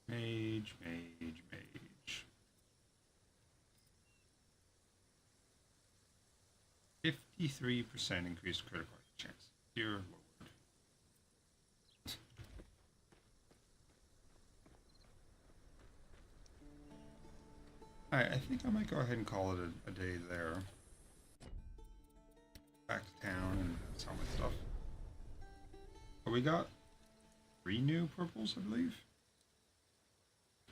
Mage. 53% increased critical hit chance. Dear Lord. Alright, I think I might go ahead and call it a day there. Back to town and sell my stuff. But we got 3 new purples, I believe.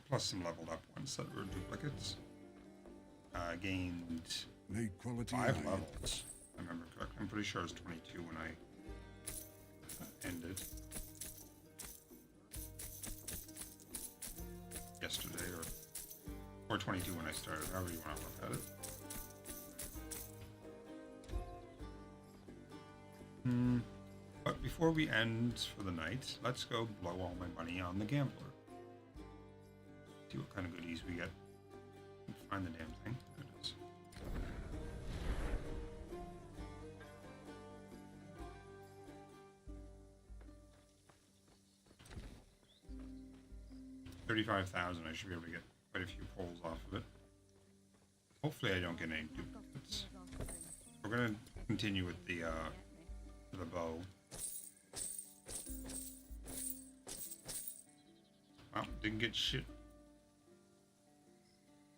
Plus some leveled up ones that were duplicates. Gained Made quality 5 iron. levels, if I remember correctly. I'm pretty sure it was 22 when I ended. Yesterday, or 22 when I started, however you want to look at it. But before we end for the night, let's go blow all my money on the gambler. See what kind of goodies we get. Find the damn thing. There it is. $35,000. I should be able to get quite a few pulls off of it. Hopefully, I don't get any duplicates. We're gonna continue with the bow. Well, didn't get shit.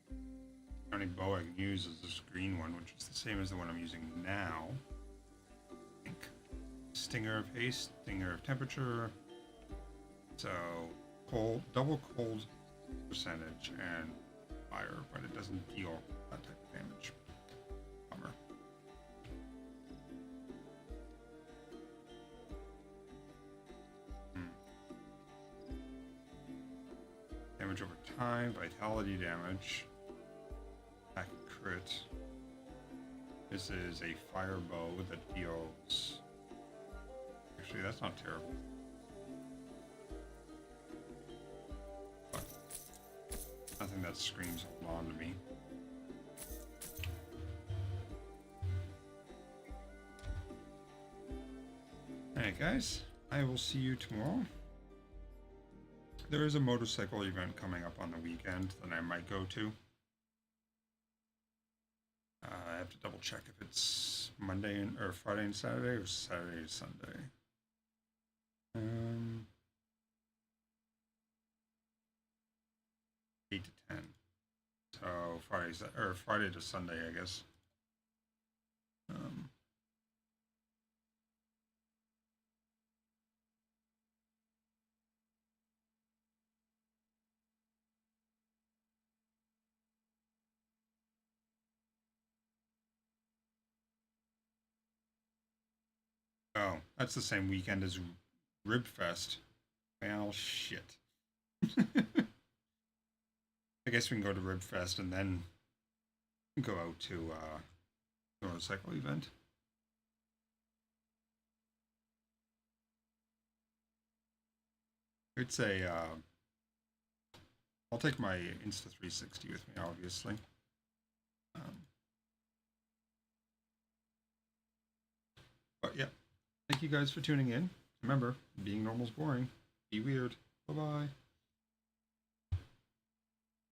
The only bow I can use is this green one, which is the same as the one I'm using now. I think. Stinger of haste, stinger of temperature. So, cold, double cold percentage and fire, but it doesn't deal that type of damage. Bummer. Damage over time, vitality damage. Attack crit. This is a fire bow that deals. Actually, that's not terrible. But nothing that screams hold on to me. Alright, guys. I will see you tomorrow. There is a motorcycle event coming up on the weekend that I might go to. I have to double check if it's Monday or Friday and Saturday or Saturday and Sunday. 8 to 10. So Friday to Sunday, I guess. Oh, that's the same weekend as Ribfest. Well, shit. I guess we can go to Ribfest and then go out to the motorcycle event. It's a I'll take my Insta360 with me, obviously. But yeah, thank you guys for tuning in. Remember, being normal's boring. Be weird. Bye-bye.